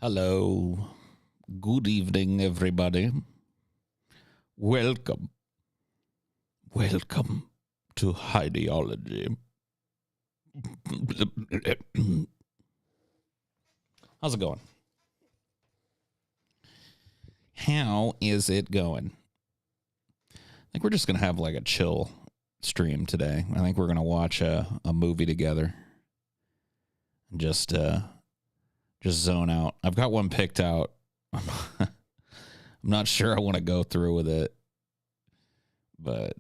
Hello. Good evening, everybody. Welcome. Welcome to Highdeology. How's it going? How is it going? I think we're just going to have like a chill stream today. I think we're going to watch a movie together. Just zone out. I've got one picked out. I'm not sure I want to go through with it, but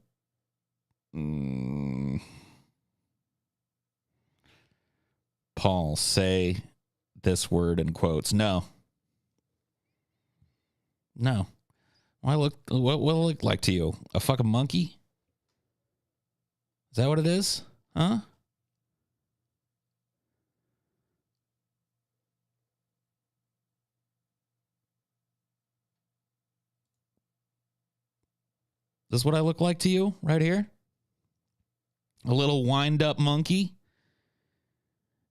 Paul, say this word in quotes. No. What will it look like to you? A fucking monkey? Is that what it is? Huh? This is what I look like to you right here? A little wind-up monkey?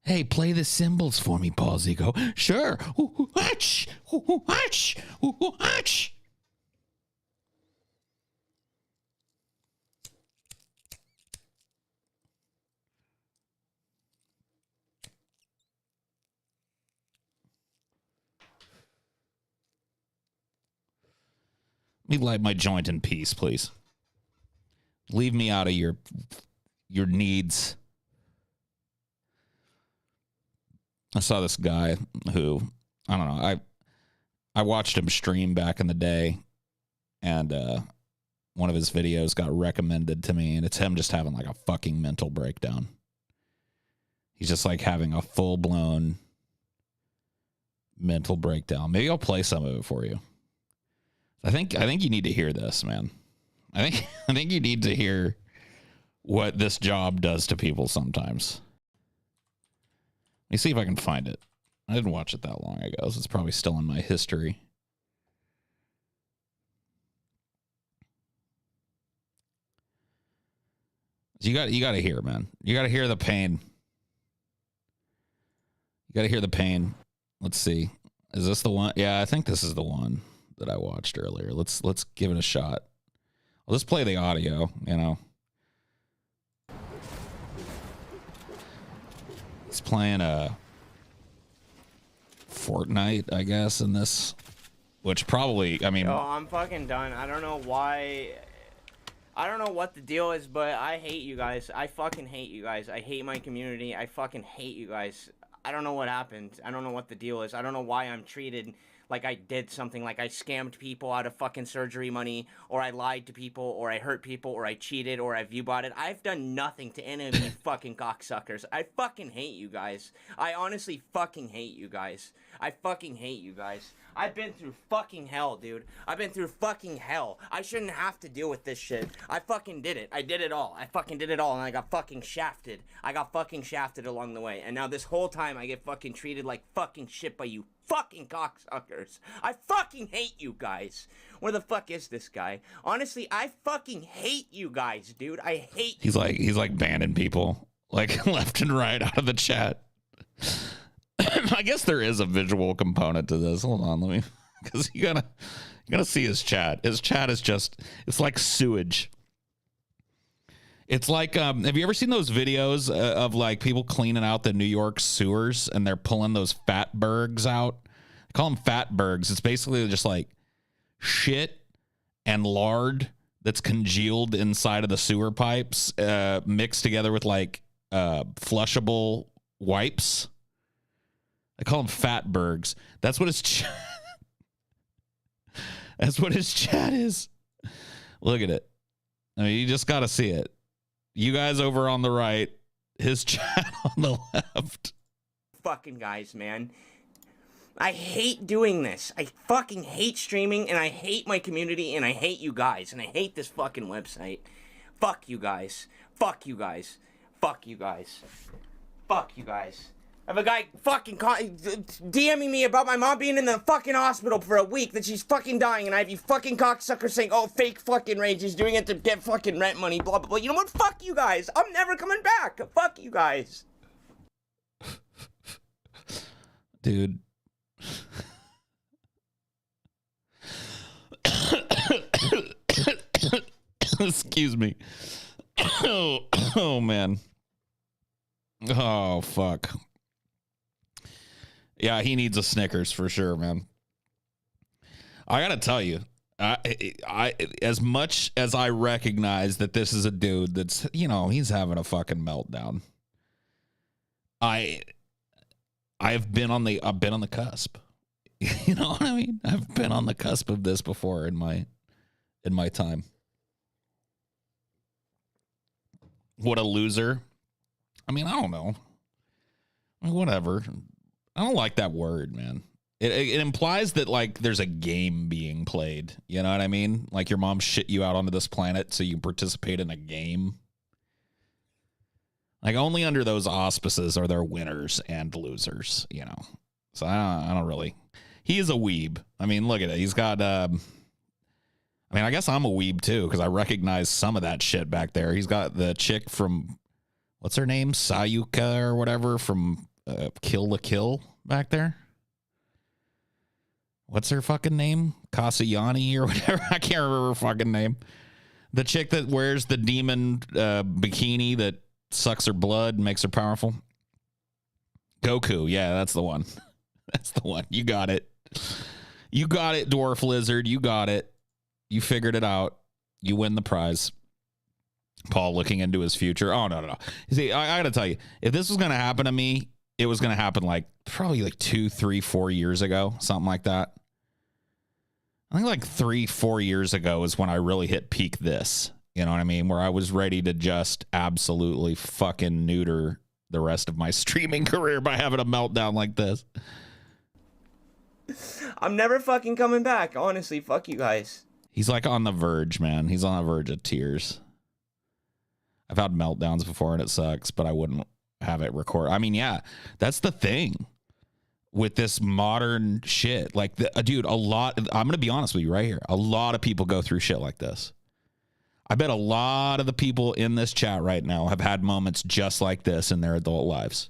Hey, play the cymbals for me, Paul Zico. Sure. Let me light my joint in peace, please. Leave me out of your needs. I saw this guy who, I don't know, I watched him stream back in the day, and one of his videos got recommended to me, and it's him just having like a fucking mental breakdown. He's just like having a full-blown mental breakdown. Maybe I'll play some of it for you. I think you need to hear this, man. I think you need to hear what this job does to people sometimes. Let me see if I can find it. I didn't watch it that long ago, so it's probably still in my history. You got to hear, man. You got to hear the pain. You got to hear the pain. Let's see. Is this the one? Yeah, I think this is the one that I watched earlier. Let's give it a shot. I'll just play the audio, you know. He's playing a Fortnite, I guess, in this, which probably, I mean. Yo, I'm fucking done. I don't know why. I don't know what the deal is, but I hate you guys. I fucking hate you guys. I hate my community. I fucking hate you guys. I don't know what happened. I don't know what the deal is. I don't know why I'm treated like I did something, like I scammed people out of fucking surgery money, or I lied to people, or I hurt people, or I cheated, or I view-botted. I've done nothing to any of you fucking cocksuckers. I fucking hate you guys. I honestly fucking hate you guys. I fucking hate you guys. I've been through fucking hell, dude. I've been through fucking hell. I shouldn't have to deal with this shit. I fucking did it. I did it all. I fucking did it all, and I got fucking shafted. I got fucking shafted along the way, and now this whole time I get fucking treated like fucking shit by you fucking cocksuckers. I fucking hate you guys. Where the fuck is this guy? Honestly, I fucking hate you guys, dude. I hate He's like banning people like left and right out of the chat. I guess there is a visual component to this. Hold on, let me, because you gotta see his chat. His chat is just, it's like sewage. It's like, have you ever seen those videos of like people cleaning out the New York sewers and they're pulling those fatbergs out? I call them fatbergs. It's basically just like shit and lard that's congealed inside of the sewer pipes, mixed together with like flushable wipes. I call them fatbergs. That's what his that's what his chat is. Look at it. I mean, you just got to see it. You guys over on the right, his chat on the left. fucking guys, man. I hate doing this. I fucking hate streaming, and I hate my community, and I hate you guys, and I hate this fucking website. Fuck you guys. Fuck you guys. Fuck you guys. Fuck you guys. I have a guy fucking DMing me about my mom being in the fucking hospital for a week, that she's fucking dying, and I have you fucking cocksuckers saying, oh, fake fucking rage, he's doing it to get fucking rent money, blah, blah, blah. You know what? Fuck you guys. I'm never coming back. Fuck you guys. Dude. Excuse me. Oh man. Oh fuck. Yeah, he needs a Snickers for sure, man. I gotta tell you, I as much as I recognize that this is a dude that's, you know, he's having a fucking meltdown. I've been on the cusp. You know what I mean? I've been on the cusp of this before in my time. What a loser. I mean, I don't know. Whatever. I don't like that word, man. It implies that, like, there's a game being played. You know what I mean? Like your mom shit you out onto this planet so you participate in a game. Like, only under those auspices are there winners and losers, you know? So I don't really. He is a weeb. I mean, look at it. He's got, I mean, I guess I'm a weeb too, because I recognize some of that shit back there. He's got the chick from, what's her name? Sayuka or whatever from Kill la Kill back there. What's her fucking name? Kasayani or whatever. I can't remember her fucking name. The chick that wears the demon bikini that sucks her blood and makes her powerful. Goku. Yeah, that's the one. That's the one. You got it. You got it, Dwarf Lizard. You got it. You figured it out. You win the prize. Paul looking into his future. Oh, no. See, I got to tell you, if this was going to happen to me, it was going to happen like probably like 2, 3, 4 years ago, something like that. I think like 3, 4 years ago is when I really hit peak this. You know what I mean? Where I was ready to just absolutely fucking neuter the rest of my streaming career by having a meltdown like this. I'm never fucking coming back. Honestly, fuck you guys. He's like on the verge, man. He's on the verge of tears. I've had meltdowns before and it sucks, but I wouldn't have it record. I mean, yeah, that's the thing with this modern shit. Like, dude, I'm going to be honest with you right here. A lot of people go through shit like this. I bet a lot of the people in this chat right now have had moments just like this in their adult lives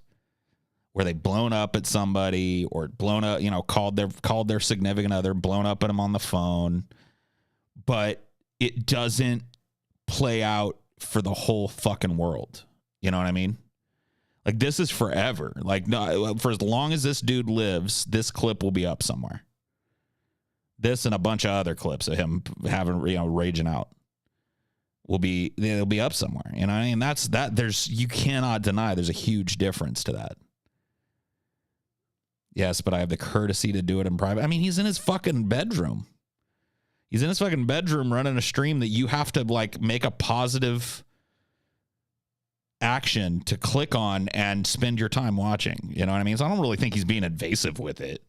where they've blown up at somebody or blown up, you know, called their significant other, blown up at them on the phone, but it doesn't play out for the whole fucking world. You know what I mean? Like, this is forever. Like, no, for as long as this dude lives, this clip will be up somewhere. This and a bunch of other clips of him having, you know, raging out they'll be up somewhere. You know what I mean? You cannot deny there's a huge difference to that. Yes, but I have the courtesy to do it in private. I mean, he's in his fucking bedroom. He's in his fucking bedroom running a stream that you have to, like, make a positive action to click on and spend your time watching. You know what I mean? So I don't really think he's being invasive with it.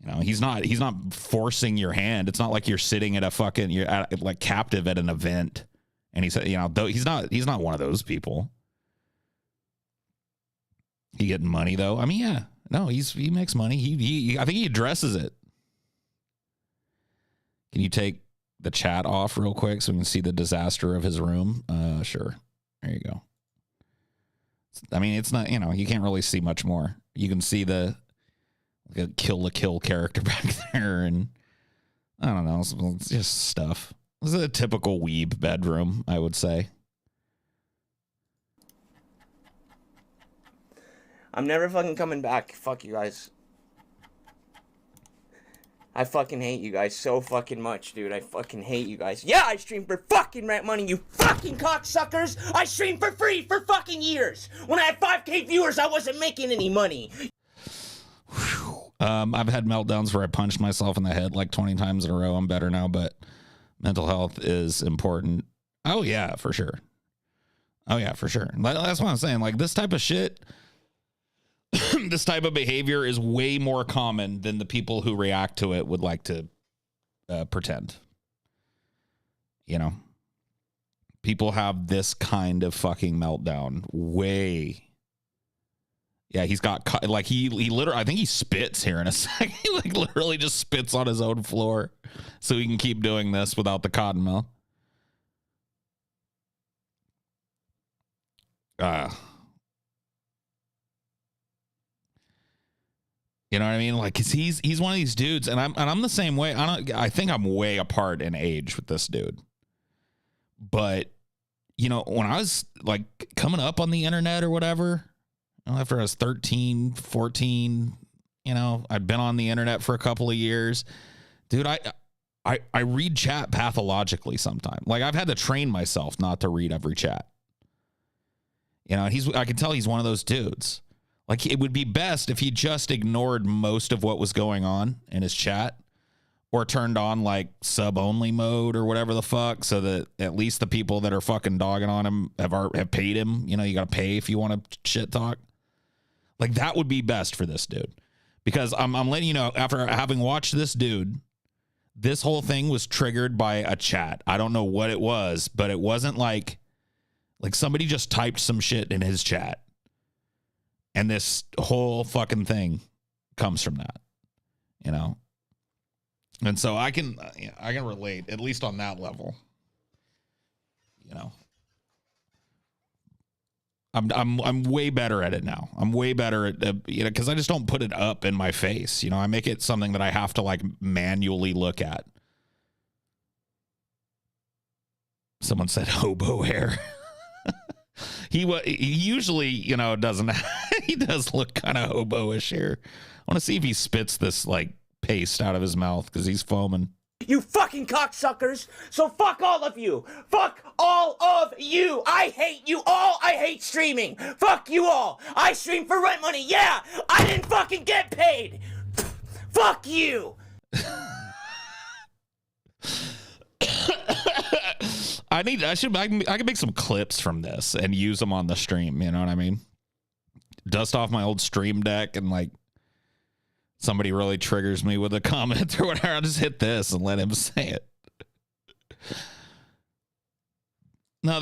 You know, he's not forcing your hand. It's not like you're sitting at like captive at an event and he's, you know, he's not one of those people. He getting money though. I mean, yeah, no, he makes money. He I think he addresses it. Can you take the chat off real quick so we can see the disaster of his room? Sure. There you go. I mean, it's not, you know, you can't really see much more. You can see the Kill la Kill character back there, and I don't know, it's just stuff. This is a typical weeb bedroom, I would say. I'm never fucking coming back. Fuck you guys. I fucking hate you guys so fucking much, dude. I fucking hate you guys. Yeah, I stream for fucking rent money, you fucking cocksuckers! I streamed for free for fucking years! When I had 5K viewers, I wasn't making any money! I've had meltdowns where I punched myself in the head like 20 times in a row. I'm better now, but mental health is important. Oh, yeah, for sure. Oh, yeah, for sure. That's what I'm saying. Like, this type of shit, this type of behavior is way more common than the people who react to it would like to pretend. You know? People have this kind of fucking meltdown way. Yeah, he's got, like, he literally, I think he spits here in a second. He, like, literally just spits on his own floor so he can keep doing this without the cotton mill. You know what I mean? Like, 'cause he's one of these dudes, and I'm the same way. I think I'm way apart in age with this dude. But, you know, when I was like coming up on the internet or whatever, you know, after I was 13, 14, you know, I'd been on the internet for a couple of years. Dude, I read chat pathologically sometimes. Like, I've had to train myself not to read every chat. You know, I can tell he's one of those dudes. Like, it would be best if he just ignored most of what was going on in his chat, or turned on like sub only mode or whatever the fuck, so that at least the people that are fucking dogging on him have paid him. You know, you got to pay if you want to shit talk. Like, that would be best for this dude, because I'm letting you know, after having watched this dude, this whole thing was triggered by a chat. I don't know what it was, but it wasn't like somebody just typed some shit in his chat. And this whole fucking thing comes from that, you know? And so I can relate, at least on that level, you know? I'm way better at it now. I'm way better at, you know, because I just don't put it up in my face. You know, I make it something that I have to like manually look at. Someone said hobo hair. He usually, you know, doesn't. He does look kind of hobo-ish here. I want to see if he spits this like paste out of his mouth, because he's foaming. You fucking cocksuckers! So fuck all of you! Fuck all of you! I hate you all! I hate streaming! Fuck you all! I stream for rent money! Yeah! I didn't fucking get paid! Fuck you! I can make some clips from this and use them on the stream. You know what I mean? Dust off my old stream deck, and like somebody really triggers me with a comment or whatever, I'll just hit this and let him say it. No,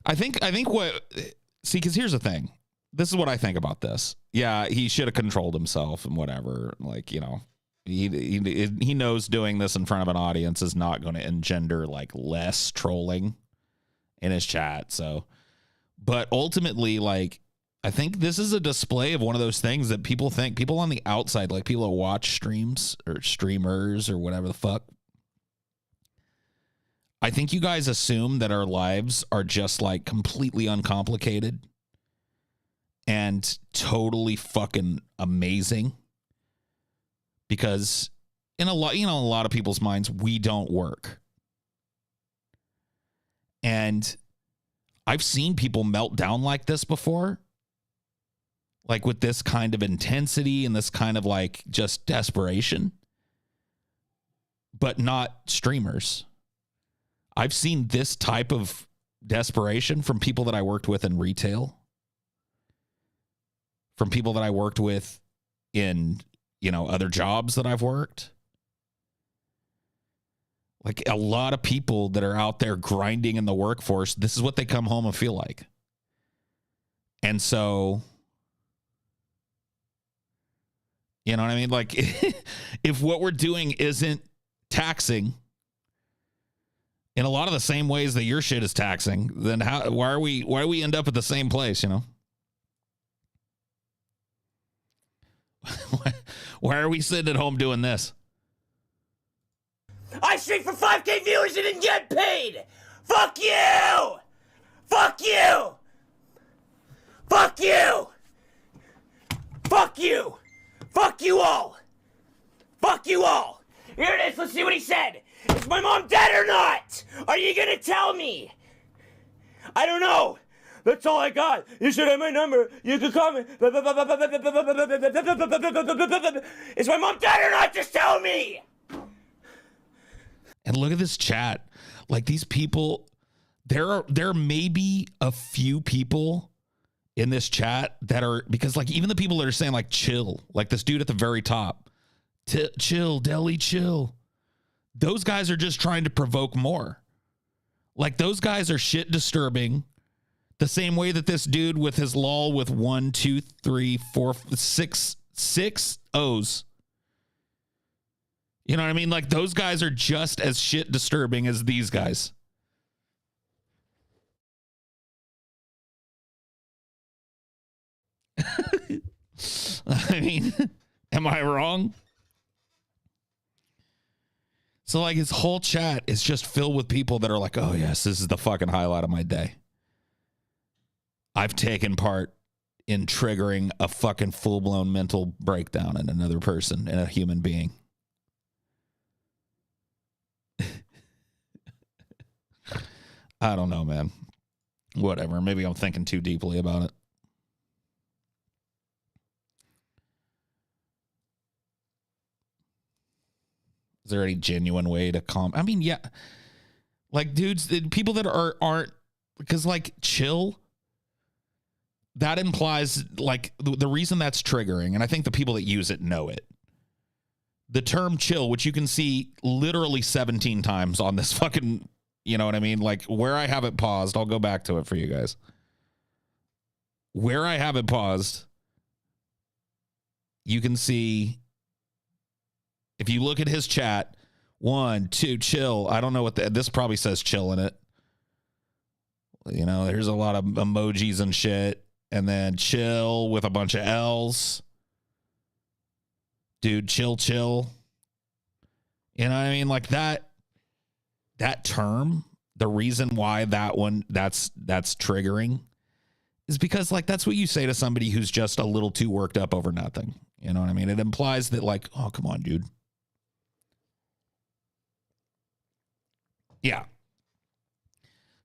I think because here's the thing. This is what I think about this. Yeah, he should have controlled himself and whatever. Like, you know, he knows doing this in front of an audience is not going to engender like less trolling in his chat. So, but ultimately, like, I think this is a display of one of those things that people on the outside, like people who watch streams or streamers or whatever the fuck, I think you guys assume that our lives are just like completely uncomplicated and totally fucking amazing, because in a lot of people's minds, we don't work. And I've seen people melt down like this before, like with this kind of intensity and this kind of like just desperation, but not streamers. I've seen this type of desperation from people that I worked with in retail, from people that I worked with in, you know, other jobs that I've worked. Like a lot of people that are out there grinding in the workforce, this is what they come home and feel like. And so, you know what I mean? Like, if what we're doing isn't taxing in a lot of the same ways that your shit is taxing, then why do we end up at the same place, you know? Why are we sitting at home doing this? I streamed for 5K viewers and didn't get paid! Fuck you! Fuck you! Fuck you! Fuck you! Fuck you all! Fuck you all! Here it is, let's see what he said! Is my mom dead or not? Are you gonna tell me? I don't know! That's all I got. You should have my number. You can call me. Is my mom dead or not? Just tell me! And look at this chat. Like, these people, there may be a few people in this chat that are, because like even the people that are saying like chill, like this dude at the very top, chill, Deli, chill. Those guys are just trying to provoke more. Like, those guys are shit disturbing the same way that this dude with his lol with 1, 2, 3, 4, 6 O's. You know what I mean? Like, those guys are just as shit disturbing as these guys. I mean, Am I wrong? So like his whole chat is just filled with people that are like, oh yes, this is the fucking highlight of my day. I've taken part in triggering a fucking full-blown mental breakdown in another person, in a human being. I don't know, man. Whatever. Maybe I'm thinking too deeply about it. Is there any genuine way to calm? I mean, yeah. Like, dudes, people that aren't, because like chill, that implies like the reason that's triggering, and I think the people that use it know it. The term chill, which you can see literally 17 times on this fucking, you know what I mean? Like where I have it paused, I'll go back to it for you guys. Where I have it paused, you can see, if you look at his chat, 1, 2, chill. I don't know what this probably says chill in it. You know, there's a lot of emojis and shit. And then chill with a bunch of L's. Dude, chill. You know what I mean? Like that term, the reason why that's triggering is because like that's what you say to somebody who's just a little too worked up over nothing. You know what I mean? It implies that like, oh, come on, dude. Yeah.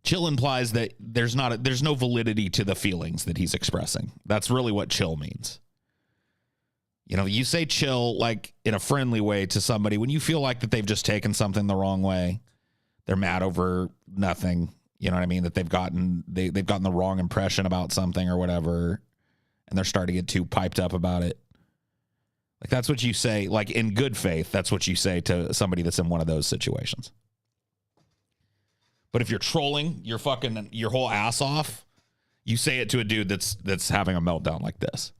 Chill implies that there's no validity to the feelings that he's expressing. That's really what chill means. You know, you say chill like in a friendly way to somebody when you feel like that they've just taken something the wrong way. They're mad over nothing. You know what I mean? That they've gotten the wrong impression about something or whatever, and they're starting to get too piped up about it. Like that's what you say, like in good faith, that's what you say to somebody that's in one of those situations. But if you're trolling your whole ass off, you say it to a dude that's having a meltdown like this.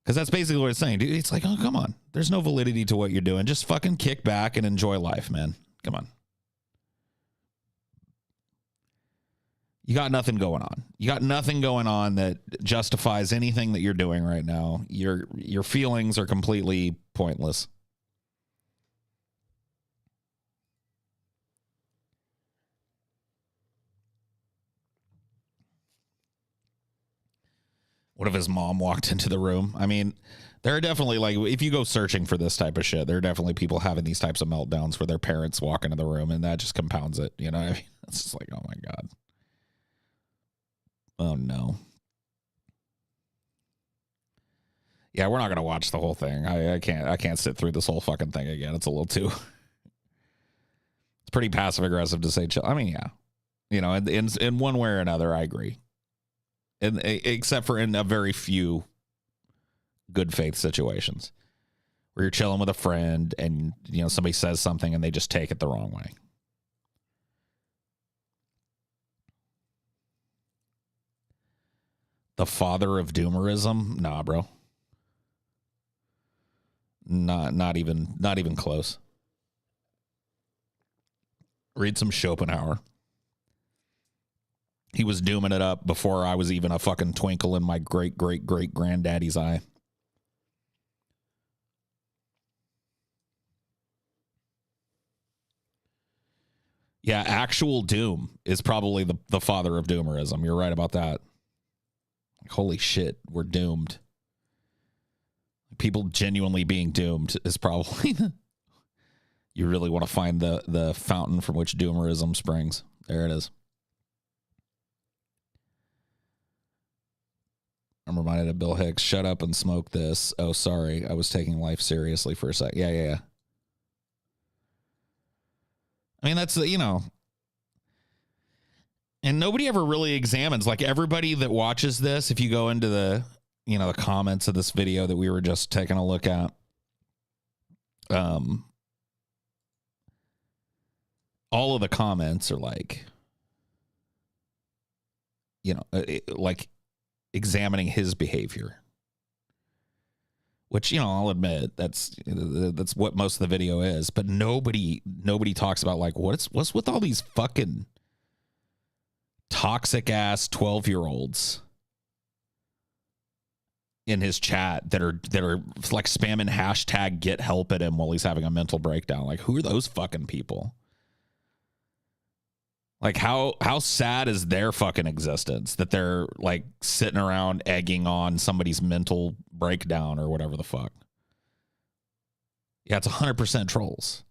Because that's basically what it's saying, dude. It's like, oh, come on. There's no validity to what you're doing. Just fucking kick back and enjoy life, man. Come on. You got nothing going on. You got nothing going on that justifies anything that you're doing right now. Your feelings are completely pointless. What if his mom walked into the room? I mean, there are definitely, like, if you go searching for this type of shit, there are definitely people having these types of meltdowns where their parents walk into the room, and that just compounds it. You know what I mean? It's just like, oh my God. Oh no. Yeah, we're not gonna watch the whole thing. I can't sit through this whole fucking thing again. It's a little too. It's pretty passive aggressive to say chill. I mean, yeah, you know, in one way or another, I agree. Except for in a very few good faith situations where you're chilling with a friend and, you know, somebody says something and they just take it the wrong way. The father of doomerism? Nah, bro. Not even close. Read some Schopenhauer. He was dooming it up before I was even a fucking twinkle in my great granddaddy's eye. Yeah, actual doom is probably the father of doomerism. You're right about that. Holy shit, we're doomed. People genuinely being doomed is probably you really want to find the fountain from which doomerism springs. There it is. I'm reminded of Bill Hicks. Shut up and smoke this. Oh, sorry. I was taking life seriously for a sec. Yeah. I mean, that's, you know, and nobody ever really examines, like everybody that watches this, if you go into the, you know, the comments of this video that we were just taking a look at, all of the comments are like, you know, like examining his behavior, which, you know, I'll admit that's what most of the video is, but nobody talks about like what's with all these fucking toxic ass 12-year-olds in his chat that are like spamming hashtag get help at him while he's having a mental breakdown. Like, who are those fucking people? Like, how sad is their fucking existence that they're like sitting around egging on somebody's mental breakdown or whatever the fuck? Yeah, it's 100% trolls.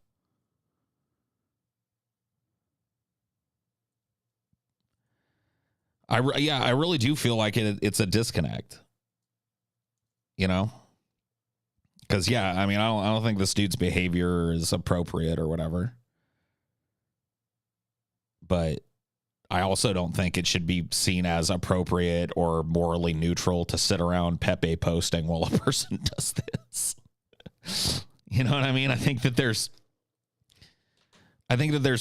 I really do feel like it's a disconnect. You know? Because, yeah, I mean, I don't think this dude's behavior is appropriate or whatever. But I also don't think it should be seen as appropriate or morally neutral to sit around Pepe posting while a person does this. You know what I mean? I think that there's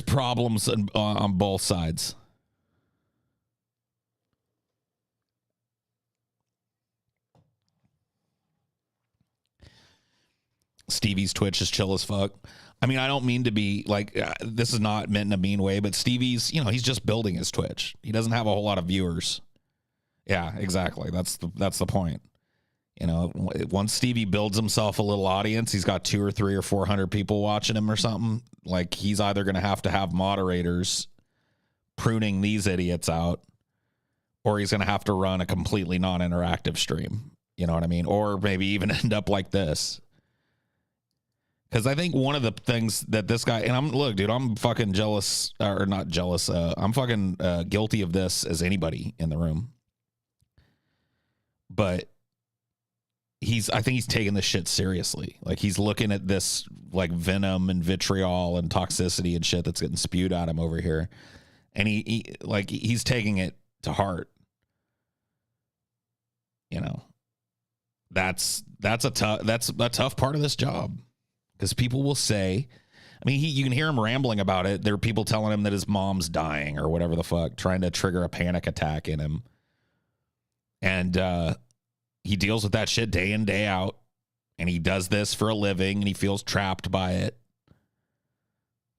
problems on both sides. Stevie's Twitch is chill as fuck. I mean, I don't mean to be like, this is not meant in a mean way, but Stevie's, you know, he's just building his Twitch. He doesn't have a whole lot of viewers. Yeah, exactly. That's the point. You know, once Stevie builds himself a little audience, he's got 200 or 300 or 400 people watching him or something. Like, he's either going to have moderators pruning these idiots out, or he's going to have to run a completely non-interactive stream. You know what I mean? Or maybe even end up like this. Because I think one of the things that this guy, and I'm fucking jealous, or not jealous, I'm fucking guilty of this as anybody in the room. But I think he's taking this shit seriously. Like, he's looking at this like venom and vitriol and toxicity and shit that's getting spewed at him over here. And he's taking it to heart. You know, that's a tough part of this job. Because people will say, I mean, you can hear him rambling about it. There are people telling him that his mom's dying or whatever the fuck, trying to trigger a panic attack in him. And he deals with that shit day in, day out. And he does this for a living, and he feels trapped by it.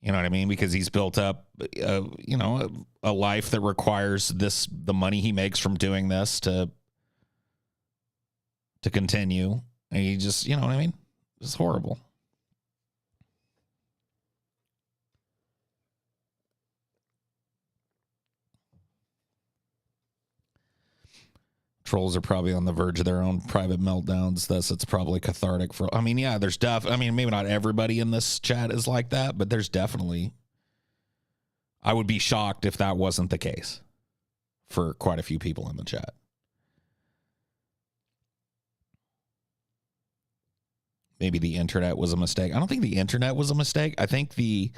You know what I mean? Because he's built up, a life that requires the money he makes from doing this to continue. And he just, you know what I mean? It's horrible. Trolls are probably on the verge of their own private meltdowns. Thus, it's probably cathartic for. I mean, yeah, there's maybe not everybody in this chat is like that, but there's definitely. I would be shocked if that wasn't the case for quite a few people in the chat. Maybe the internet was a mistake. I don't think the internet was a mistake. I think the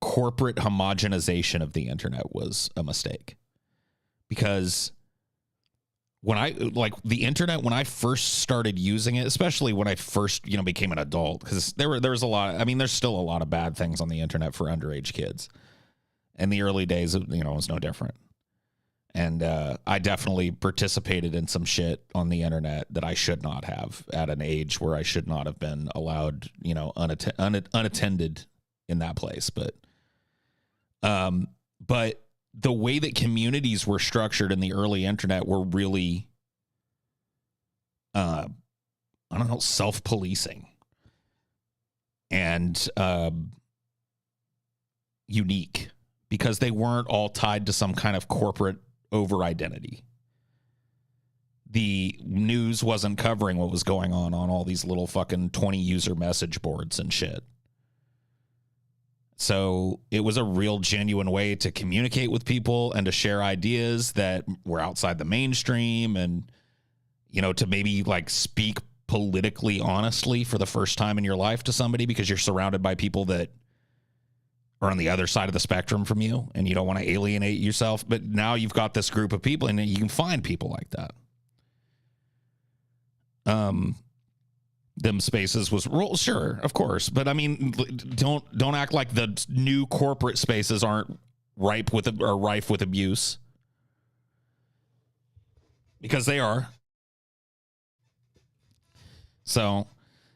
corporate homogenization of the internet was a mistake. Because when the internet, when I first started using it, especially when I first, became an adult, because there was a lot, there's still a lot of bad things on the internet for underage kids. In the early days, it was no different. And I definitely participated in some shit on the internet that I should not have at an age where I should not have been allowed, unattended in that place. But the way that communities were structured in the early internet were really, self-policing and unique, because they weren't all tied to some kind of corporate over-identity. The news wasn't covering what was going on all these little fucking 20-user message boards and shit. So it was a real genuine way to communicate with people and to share ideas that were outside the mainstream, and, to maybe speak politically honestly for the first time in your life to somebody, because you're surrounded by people that are on the other side of the spectrum from you and you don't want to alienate yourself. But now you've got this group of people, and you can find people like that. Them spaces was sure, of course, but don't act like the new corporate spaces aren't rife with abuse, because they are. So,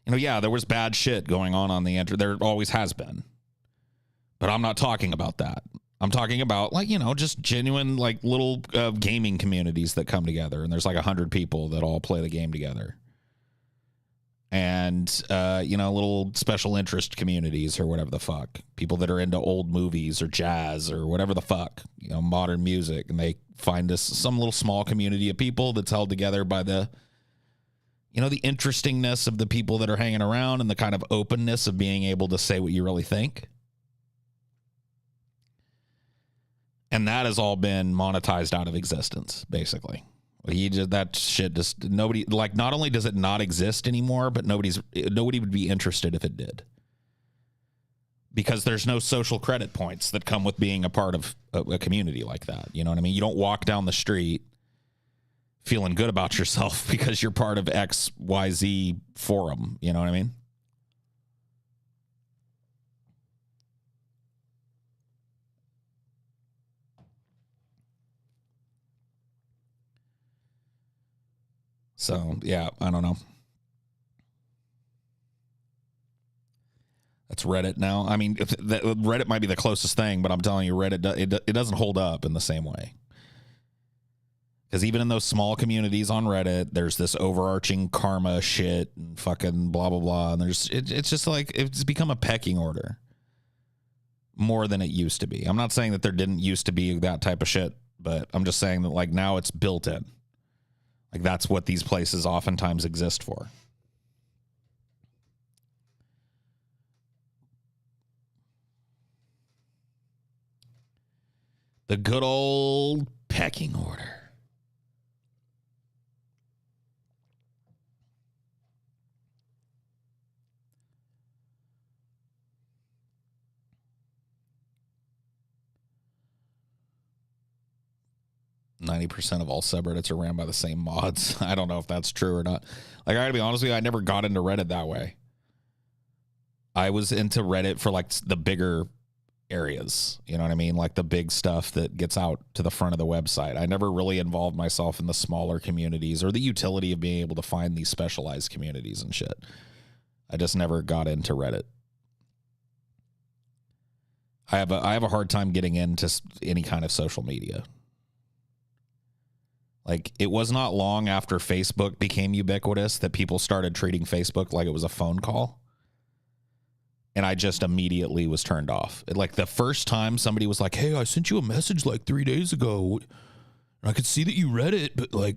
there was bad shit going on the internet. There always has been, but I'm not talking about that. I'm talking about like, you know, just genuine like little gaming communities that come together, and there's like 100 people that all play the game together. And, you know, little special interest communities or whatever the fuck. People that are into old movies or jazz or whatever the fuck, you know, modern music. And they find this some little small community of people that's held together by the, you know, the interestingness of the people that are hanging around and the kind of openness of being able to say what you really think. And that has all been monetized out of existence, basically. That shit just nobody, like, not only does it not exist anymore, but nobody would be interested if it did, because there's no social credit points that come with being a part of a community like that. You know what I mean? You don't walk down the street feeling good about yourself because you're part of XYZ forum. You know what I mean? So, yeah, I don't know. That's Reddit now. I mean, Reddit might be the closest thing, but I'm telling you, Reddit, it doesn't hold up in the same way. Because even in those small communities on Reddit, there's this overarching karma shit and fucking blah, blah, blah. And it's just like, it's become a pecking order more than it used to be. I'm not saying that there didn't used to be that type of shit, but I'm just saying that, like, now it's built in. Like, that's what these places oftentimes exist for. The good old pecking order. %, of all subreddits are ran by the same mods. I don't know if that's true or not. Like, I gotta be honest with you, I never got into Reddit that way. I was into Reddit for like the bigger areas, you know what I mean? Like the big stuff that gets out to the front of the website. I never really involved myself in the smaller communities or the utility of being able to find these specialized communities and shit. I just never got into Reddit. I have a hard time getting into any kind of social media. Like, it was not long after Facebook became ubiquitous that people started treating Facebook like it was a phone call. And I just immediately was turned off. Like, the first time somebody was like, hey, I sent you a message like 3 days ago. I could see that you read it, but, like,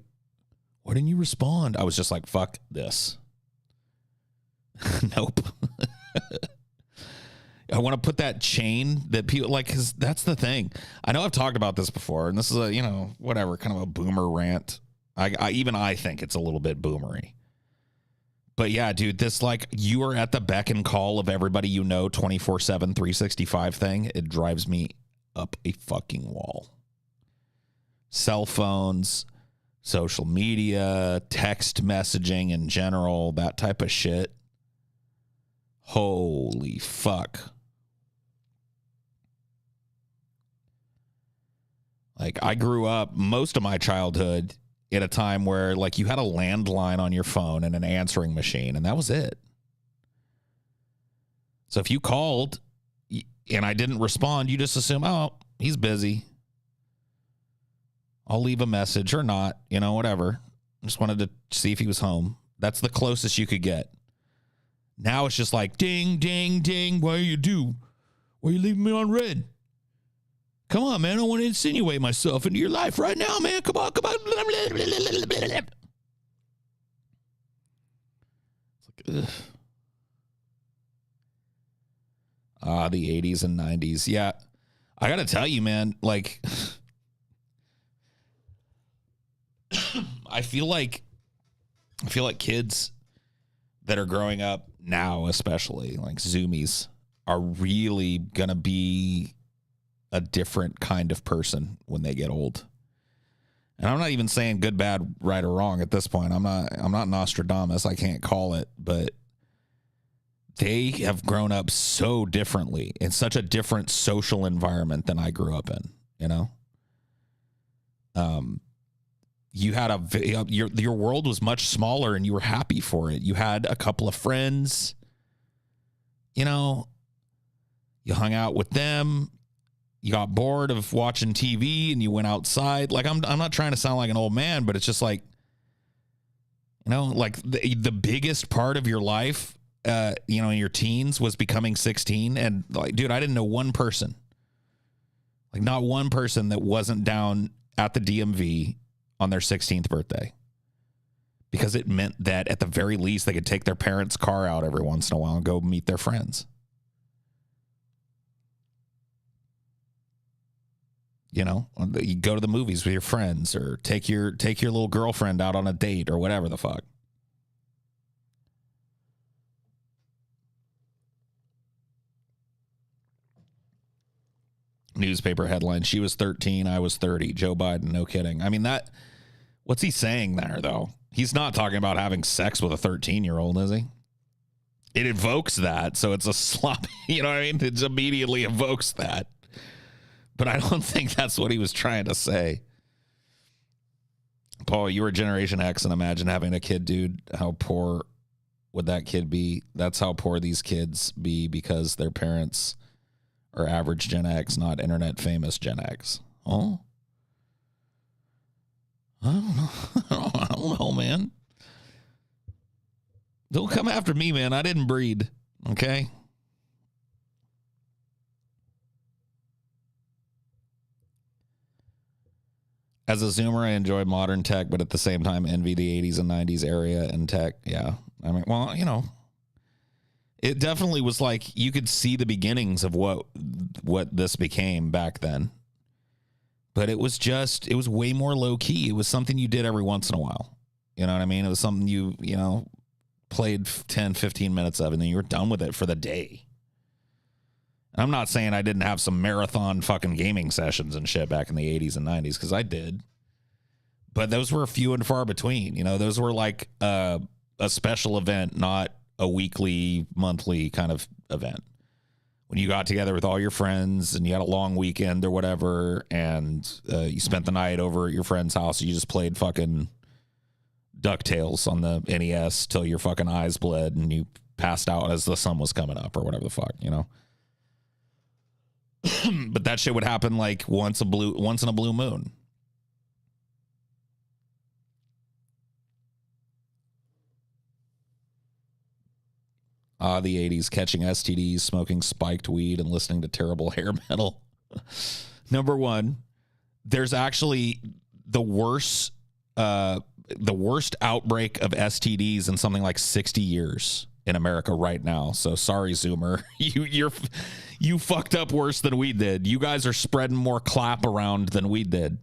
why didn't you respond? I was just like, fuck this. Nope. I want to put that chain that people like, because that's the thing. I know I've talked about this before, and this is a, you know, whatever, kind of a boomer rant. I think it's a little bit boomery. But yeah, dude, this, like, you are at the beck and call of everybody you know 24/7, 365 thing. It drives me up a fucking wall. Cell phones, social media, text messaging in general, that type of shit. Holy fuck. Like, I grew up most of my childhood at a time where, like, you had a landline on your phone and an answering machine, and that was it. So if you called and I didn't respond, you just assume, oh, he's busy. I'll leave a message or not, you know, whatever. Just wanted to see if he was home. That's the closest you could get. Now it's just like, ding, ding, ding. Why are you leaving me on red? Come on, man. I want to insinuate myself into your life right now, man. Come on, come on. It's like, ugh. The 80s and 90s. Yeah. I got to tell you, man, like, I feel like kids that are growing up now, especially like Zoomies, are really going to be a different kind of person when they get old. And I'm not even saying good, bad, right, or wrong at this point. I'm not Nostradamus. I can't call it, but they have grown up so differently in such a different social environment than I grew up in, you know? You had your world was much smaller and you were happy for it. You had a couple of friends, you know, you hung out with them. you got bored of watching TV and you went outside. Like, I'm not trying to sound like an old man, but it's just like, you know, like the biggest part of your life, you know, in your teens was becoming 16. And like, dude, I didn't know one person, like not one person that wasn't down at the DMV on their 16th birthday, because it meant that at the very least they could take their parents' car out every once in a while and go meet their friends. You know, you go to the movies with your friends, or take your little girlfriend out on a date, or whatever the fuck. Newspaper headline: she was 13, I was 30. Joe Biden, no kidding. I mean, that, what's he saying there, though? He's not talking about having sex with a 13-year-old, is he? It evokes that, so it's a slop. You know what I mean? It immediately evokes that. But I don't think that's what he was trying to say. Paul, you were Generation X, and imagine having a kid, dude. How poor would that kid be? That's how poor these kids be, because their parents are average Gen X, not internet famous Gen X. Oh? I don't know. I don't know, man. Don't come after me, man. I didn't breed. Okay? As a Zoomer, I enjoy modern tech, but at the same time, envy the 80s and 90s area and tech. Yeah. I mean, well, you know, it definitely was like you could see the beginnings of what this became back then. But it was way more low key. It was something you did every once in a while. You know what I mean? It was something you know, played 10, 15 minutes of, and then you were done with it for the day. I'm not saying I didn't have some marathon fucking gaming sessions and shit back in the 80s and 90s, because I did. But those were few and far between. You know, those were like a special event, not a weekly, monthly kind of event. When you got together with all your friends and you had a long weekend or whatever, and you spent the night over at your friend's house, and you just played fucking DuckTales on the NES till your fucking eyes bled and you passed out as the sun was coming up or whatever the fuck, you know? But that shit would happen like once in a blue moon. The 80s, catching STDs, smoking spiked weed, and listening to terrible hair metal. Number one, there's actually the worst outbreak of STDs in something like 60 years in America right now. So sorry, Zoomer. You fucked up worse than we did. You guys are spreading more clap around than we did.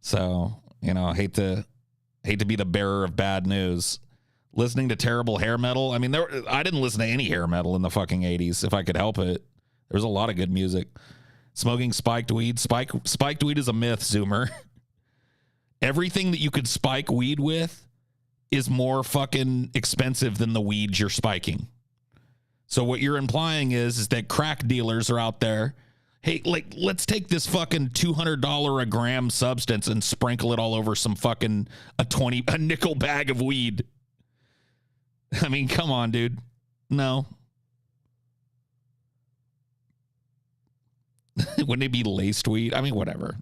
So, you know, I hate to be the bearer of bad news. Listening to terrible hair metal. I mean, I didn't listen to any hair metal in the fucking 80s if I could help it. There was a lot of good music. Smoking spiked weed. Spiked weed is a myth, Zoomer. Everything that you could spike weed with is more fucking expensive than the weed you're spiking. So what you're implying is that crack dealers are out there. Hey, like, let's take this fucking $200 a gram substance and sprinkle it all over some fucking a nickel bag of weed. I mean, come on, dude. No. Wouldn't it be laced weed? I mean, whatever.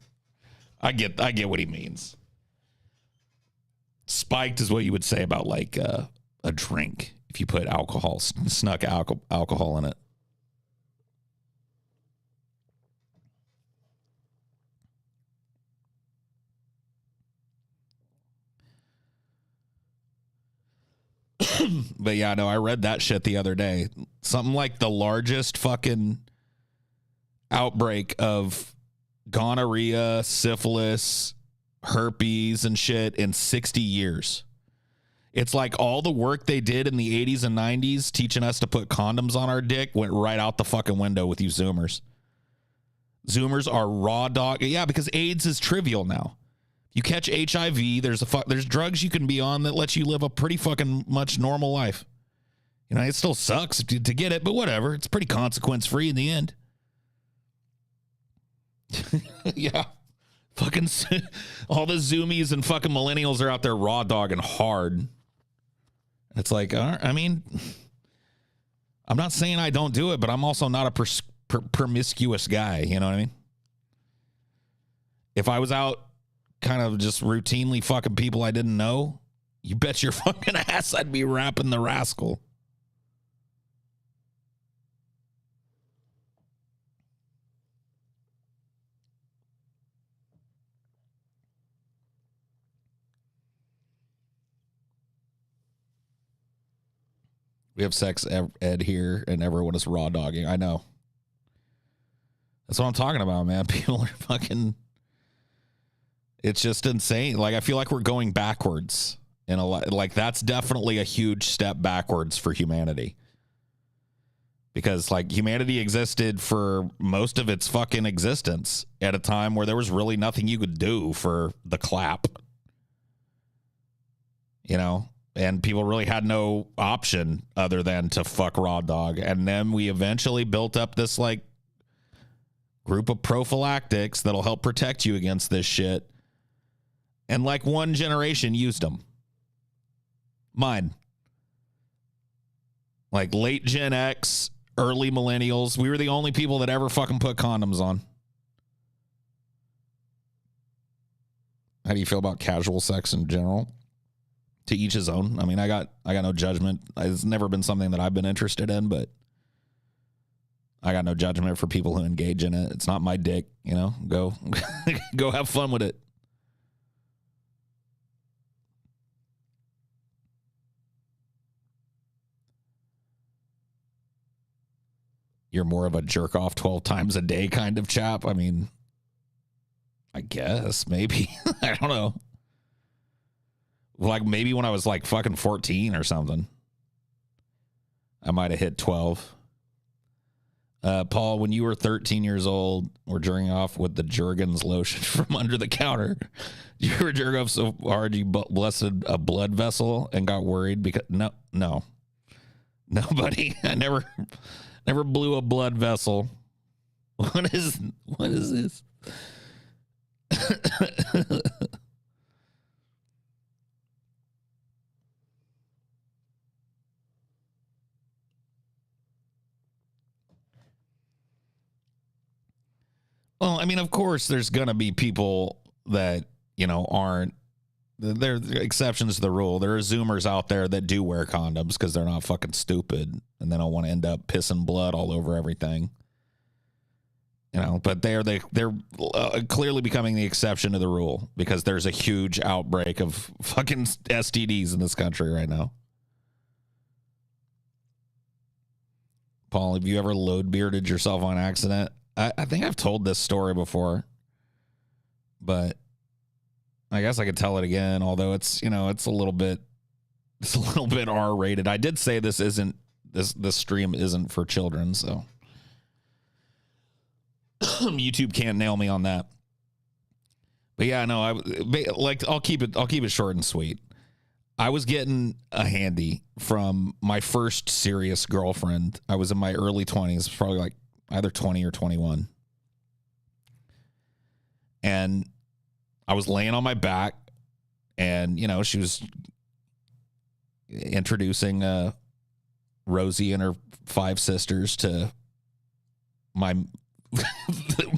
I get what he means. Spiked is what you would say about like a drink if you put snuck alcohol in it. But yeah, no, I read that shit the other day. Something like the largest fucking outbreak of gonorrhea, syphilis, herpes, and shit in 60 years. It's like all the work they did in the 80s and 90s teaching us to put condoms on our dick went right out the fucking window with you Zoomers. Zoomers are raw dog. Yeah, because AIDS is trivial now. You catch HIV, there's drugs you can be on that lets you live a pretty fucking much normal life. You know, it still sucks to get it, but whatever. It's pretty consequence-free in the end. Yeah. Fucking all the Zoomies and fucking millennials are out there raw dogging hard. It's like, I mean, I'm not saying I don't do it, but I'm also not a promiscuous guy. You know what I mean? If I was out kind of just routinely fucking people I didn't know, you bet your fucking ass I'd be rapping the rascal. We have sex ed here, and everyone is raw dogging. I know. That's what I'm talking about, man. People are fucking. It's just insane. Like, I feel like we're going backwards in a lot. Like, that's definitely a huge step backwards for humanity. Because, like, humanity existed for most of its fucking existence at a time where there was really nothing you could do for the clap. You know? And people really had no option other than to fuck raw dog. And then we eventually built up this, like, group of prophylactics that'll help protect you against this shit. And, like, one generation used them. Mine. Like, late Gen X, early millennials. We were the only people that ever fucking put condoms on. How do you feel about casual sex in general? To each his own. I mean, I got no judgment. It's never been something that I've been interested in, but I got no judgment for people who engage in it. It's not my dick, you know. Go go have fun with it. You're more of a jerk off 12 times a day kind of chap. I mean, I guess maybe. I don't know. Like, maybe when I was like fucking 14 or something, I might have hit 12. Paul, when you were 13 years old, were jerking off with the Jergens lotion from under the counter. You were jerking off so hard you blessed a blood vessel and got worried because no, nobody. I never blew a blood vessel. What is this? Well, I mean, of course, there's going to be people that, you know, aren't. There are exceptions to the rule. There are Zoomers out there that do wear condoms because they're not fucking stupid and they don't want to end up pissing blood all over everything. You know, but they're clearly becoming the exception to the rule because there's a huge outbreak of fucking STDs in this country right now. Paul, have you ever load bearded yourself on accident? I think I've told this story before, but I guess I could tell it again. Although it's, you know, it's a little bit R-rated. I did say this stream isn't for children, so YouTube can't nail me on that. But yeah, no, I'll keep it short and sweet. I was getting a handy from my first serious girlfriend. I was in my early 20s, probably like either 20 or 21. And I was laying on my back and, you know, she was introducing Rosie and her 5 sisters to my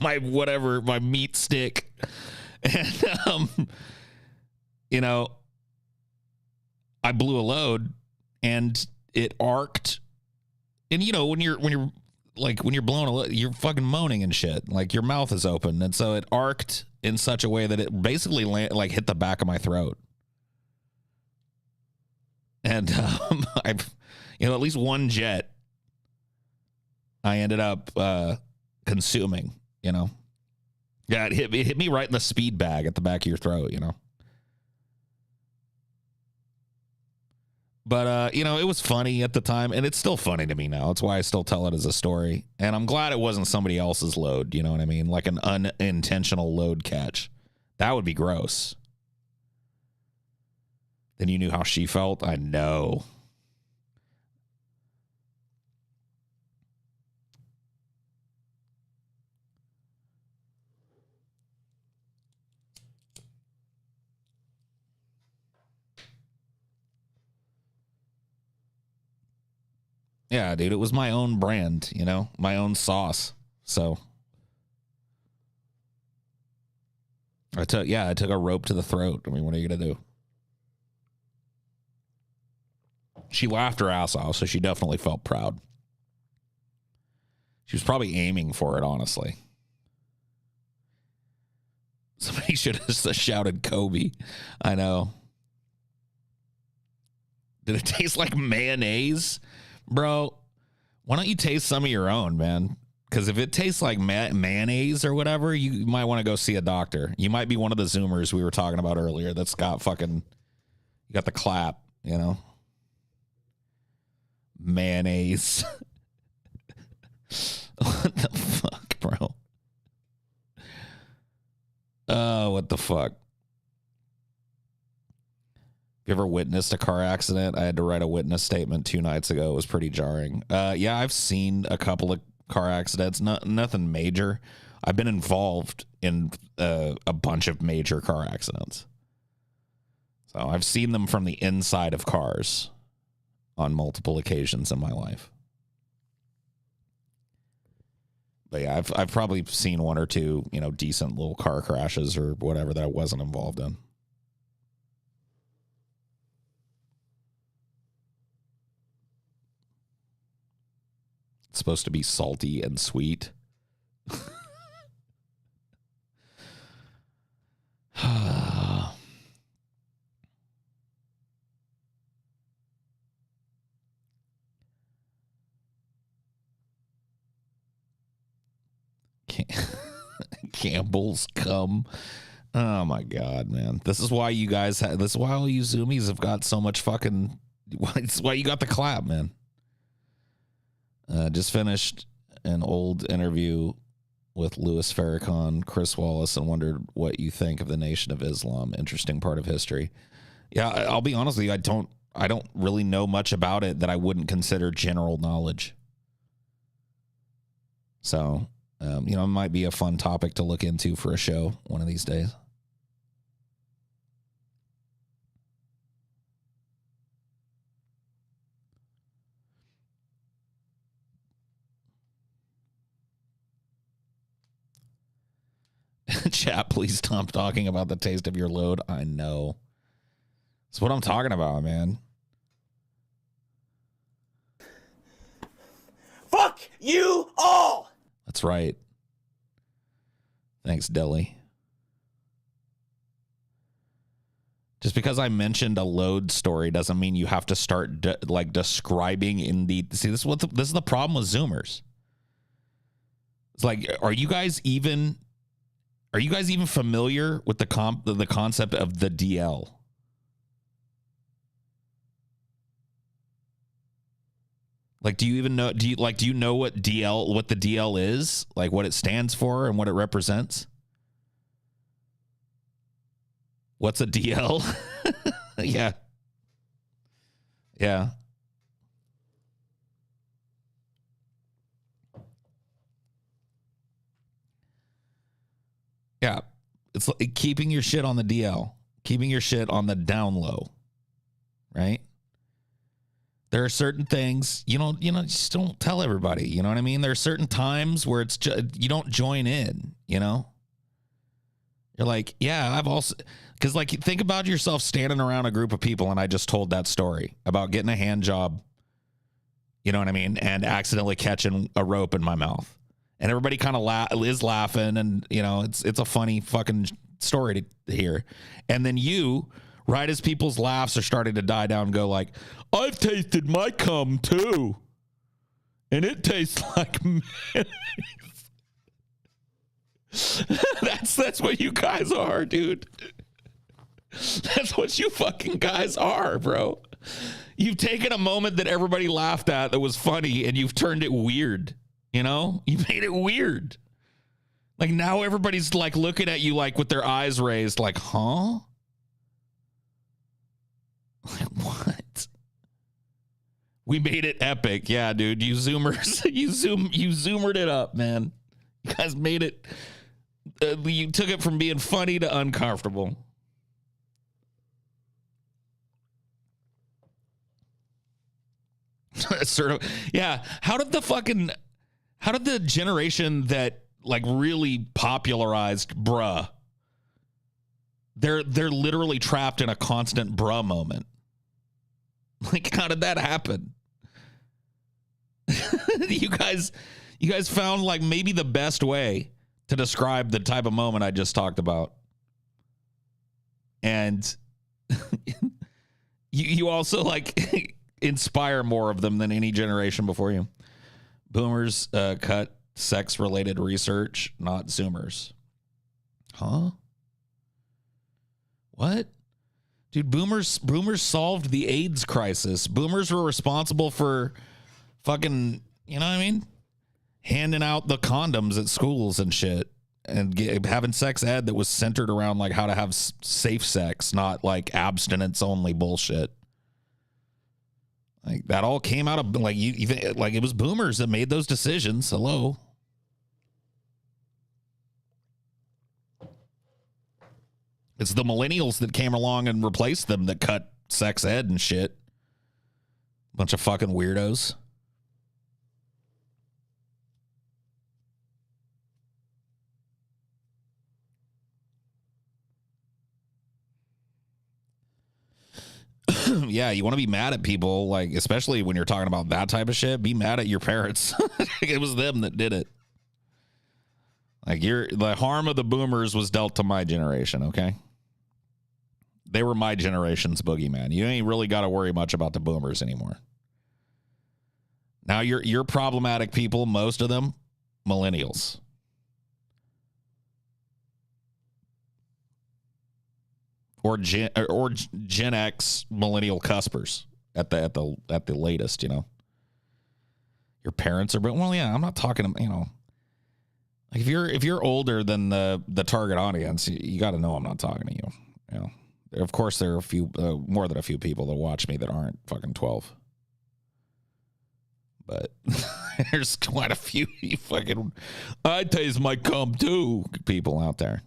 my meat stick. And, you know, I blew a load and it arced. And, you know, when you're blowing a load, you're fucking moaning and shit. Like, your mouth is open. And so it arced in such a way that it basically hit the back of my throat. And I've, you know, at least one jet I ended up consuming, you know. Yeah, it hit me right in the speed bag at the back of your throat, you know. But, you know, it was funny at the time, and it's still funny to me now. That's why I still tell it as a story. And I'm glad it wasn't somebody else's load, you know what I mean? Like an unintentional load catch. That would be gross. Then you knew how she felt? I know. Yeah, dude, it was my own brand, you know, my own sauce. So I took a rope to the throat. I mean, what are you going to do? She laughed her ass off, so she definitely felt proud. She was probably aiming for it, honestly. Somebody should have shouted Kobe. I know. Did it taste like mayonnaise? Bro, why don't you taste some of your own, man? Because if it tastes like mayonnaise or whatever, you might want to go see a doctor. You might be one of the Zoomers we were talking about earlier that's got fucking, you got the clap, you know? Mayonnaise. What the fuck, bro? Oh, what the fuck? You ever witnessed a car accident? I had to write a witness statement 2 nights ago. It was pretty jarring. Yeah, I've seen a couple of car accidents. Nothing major. I've been involved in a bunch of major car accidents. So I've seen them from the inside of cars on multiple occasions in my life. But yeah, I've probably seen 1 or 2, decent little car crashes or whatever that I wasn't involved in. It's supposed to be salty and sweet. Campbell's cum. Oh my god, man. This is why you guys this is why all you Zoomies have got so much fucking, it's why you got the clap, man. Just finished an old interview with Louis Farrakhan, Chris Wallace, and wondered what you think of the Nation of Islam. Interesting part of history. Yeah, I'll be honest with you, I don't really know much about it that I wouldn't consider general knowledge. So, it might be a fun topic to look into for a show one of these days. Chat, please stop talking about the taste of your load. I know. That's what I'm talking about, man. Fuck you all! That's right. Thanks, Deli. Just because I mentioned a load story doesn't mean you have to start describing in the. See, this is the problem with Zoomers. It's like, are you guys even familiar with the concept of the DL? Like, do you know what the DL is? Like, what it stands for and what it represents? What's a DL? Yeah. Yeah. Yeah. It's like keeping your shit on the DL, keeping your shit on the down low, right? There are certain things, just don't tell everybody, you know what I mean? There are certain times where it's just, you don't join in, You're like, yeah, I've also, because like, think about yourself standing around a group of people, and I just told that story about getting a hand job, you know what I mean? And accidentally catching a rope in my mouth. And everybody kind of is laughing, and, it's a funny fucking story to hear. And then you, right as people's laughs are starting to die down, go like, I've tasted my cum too, and it tastes like mayonnaise. That's what you guys are, dude. That's what you fucking guys are, bro. You've taken a moment that everybody laughed at that was funny, and you've turned it weird. You made it weird. Like, now everybody's like looking at you like with their eyes raised, like, huh? Like, what? We made it epic. Yeah, dude. You Zoomers, you zoomered it up, man. You guys made it. You took it from being funny to uncomfortable. Sort of. Yeah. How did the fucking How did the generation that like really popularized bruh, they're literally trapped in a constant bruh moment. Like, how did that happen? You guys found like maybe the best way to describe the type of moment I just talked about. And you also like inspire more of them than any generation before you. Boomers cut sex-related research, not Zoomers. Huh? What? Dude, boomers solved the AIDS crisis. Boomers were responsible for fucking, you know what I mean? Handing out the condoms at schools and shit. And having sex ed that was centered around like how to have safe sex, not like abstinence only bullshit. Like that all came out of like like it was boomers that made those decisions. Hello. It's the millennials that came along and replaced them that cut sex ed and shit. Bunch of fucking weirdos. Yeah, you want to be mad at people, like, especially when you're talking about that type of shit, be mad at your parents. It was them that did it. Like, the harm of the boomers was dealt to my generation, okay? They were my generation's boogeyman. You ain't really got to worry much about the boomers anymore. Now, you're problematic people, most of them, millennials. Or Gen X millennial cuspers at the latest, you know. Your parents are, well, yeah, I'm not talking, you know. Like if you're older than the target audience, you got to know I'm not talking to you. You know, of course there are a few more than a few people that watch me that aren't fucking 12, but there's quite a few fucking I taste my cum too people out there.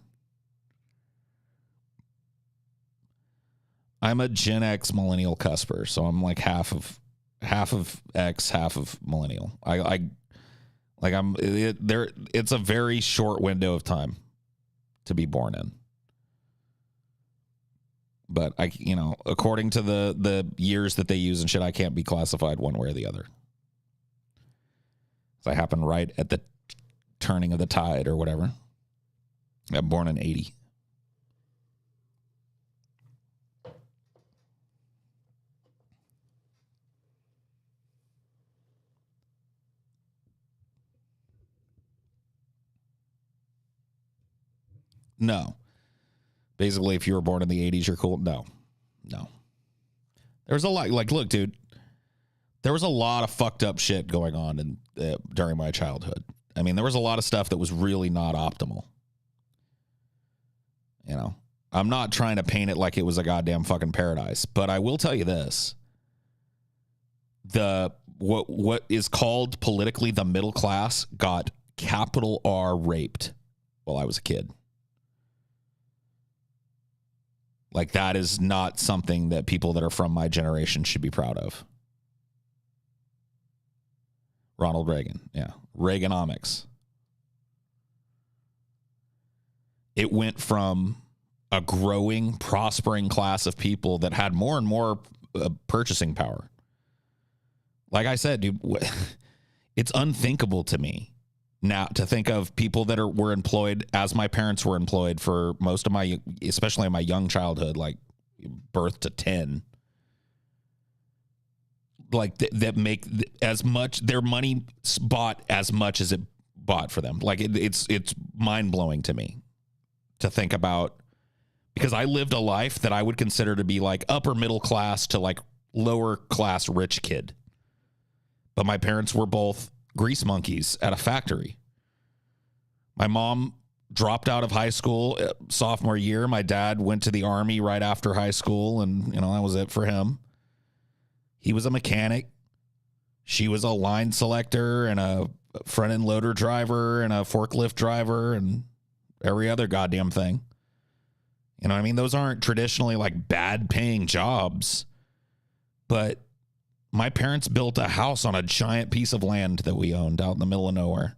I'm a Gen X millennial cusper, so I'm like half of X, half of millennial. It's a very short window of time to be born in. But according to the years that they use and shit, I can't be classified one way or the other. So I happen right at the turning of the tide or whatever. I'm born in 80. No. Basically, if you were born in the 80s, you're cool. No. There was a lot. Like, look, dude, there was a lot of fucked up shit going on during my childhood. I mean, there was a lot of stuff that was really not optimal. You know, I'm not trying to paint it like it was a goddamn fucking paradise, but I will tell you this. What is called politically the middle class got capital R raped while I was a kid. Like, that is not something that people that are from my generation should be proud of. Ronald Reagan. Yeah. Reaganomics. It went from a growing, prospering class of people that had more and more purchasing power. Like I said, dude, it's unthinkable to me now to think of people that were employed as my parents were employed for most of my, especially in my young childhood, like birth to 10, like that make as much, their money bought as much as it bought for them. Like it's mind blowing to me to think about, because I lived a life that I would consider to be like upper middle class to like lower class rich kid. But my parents were both grease monkeys at a factory. My mom dropped out of high school sophomore year. My dad went to the Army right after high school, and that was it for him. He was a mechanic. She was a line selector and a front end loader driver and a forklift driver and every other goddamn thing. You know what I mean? Those aren't traditionally like bad paying jobs, but my parents built a house on a giant piece of land that we owned out in the middle of nowhere.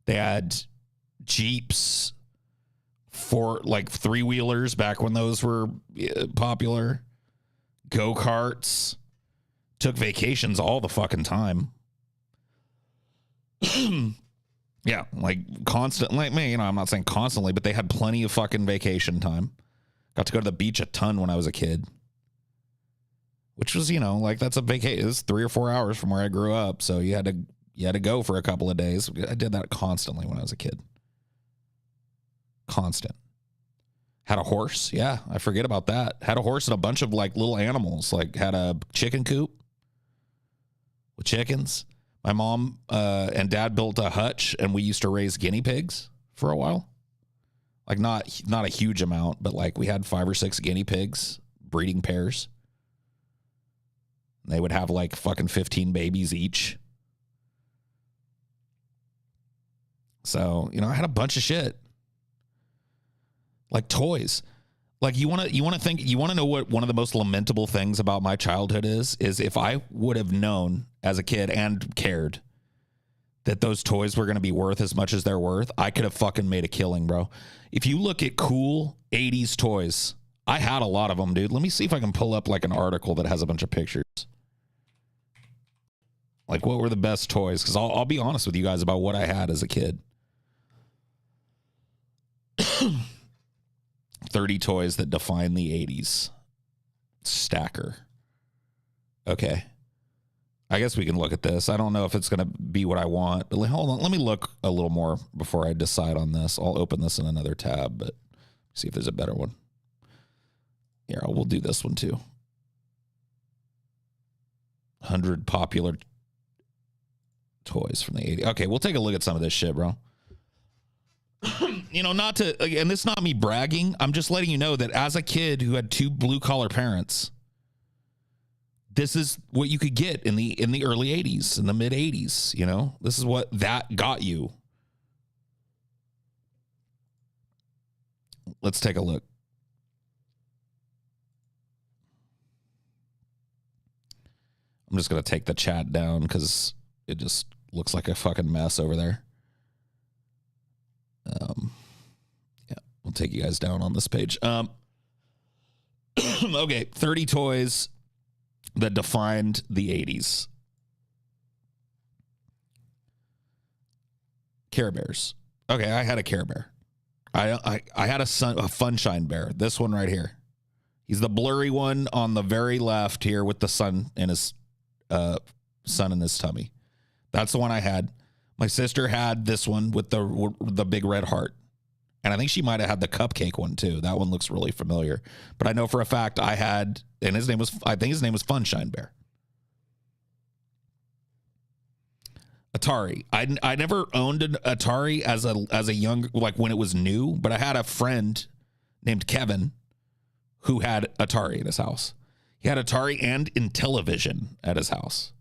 They had Jeeps, like 3-wheelers back when those were popular, go-karts, took vacations all the fucking time. Yeah, like constant, like me, you know, I'm not saying constantly, but they had plenty of fucking vacation time. Got to go to the beach a ton when I was a kid. Which was, you know, like that's a vacation. It was 3 or 4 hours from where I grew up. So you had to go for a couple of days. I did that constantly when I was a kid. Constant. Had a horse. Yeah, I forget about that. Had a horse and a bunch of like little animals. Like had a chicken coop with chickens. My mom and dad built a hutch, and we used to raise guinea pigs for a while. Like not a huge amount, but like we had 5 or 6 guinea pigs, breeding pairs. They would have like fucking 15 babies each. So, you know, I had a bunch of shit. Like toys. Like you want to know what one of the most lamentable things about my childhood is if I would have known as a kid and cared that those toys were going to be worth as much as they're worth, I could have fucking made a killing, bro. If you look at cool 80s toys, I had a lot of them, dude. Let me see if I can pull up like an article that has a bunch of pictures. Like what were the best toys? Because I'll be honest with you guys about what I had as a kid. 30 toys that define the 80s. Stacker. Okay. I guess we can look at this. I don't know if it's going to be what I want. But hold on. Let me look a little more before I decide on this. I'll open this in another tab, but see if there's a better one. Here, we'll do this one too. 100 popular toys from the 80s. Okay, we'll take a look at some of this shit, bro. You know, not to, and this is not me bragging. I'm just letting you know that as a kid who had 2 blue-collar parents, this is what you could get in the early 80s, in the mid 80s, you know? This is what that got you. Let's take a look. I'm just going to take the chat down because it just looks like a fucking mess over there. Yeah, we'll take you guys down on this page. Okay, 30 toys that defined the 80s. Care Bears. Okay, I had a Care Bear. I had a Funshine Bear. This one right here. He's the blurry one on the very left here with the sun in his tummy. That's the one I had. My sister had this one with the big red heart. And I think she might have had the cupcake one too. That one looks really familiar. But I know for a fact I had, and I think his name was Funshine Bear. Atari. I never owned an Atari as a young, like when it was new, but I had a friend named Kevin who had Atari in his house. He had Atari and Intellivision at his house.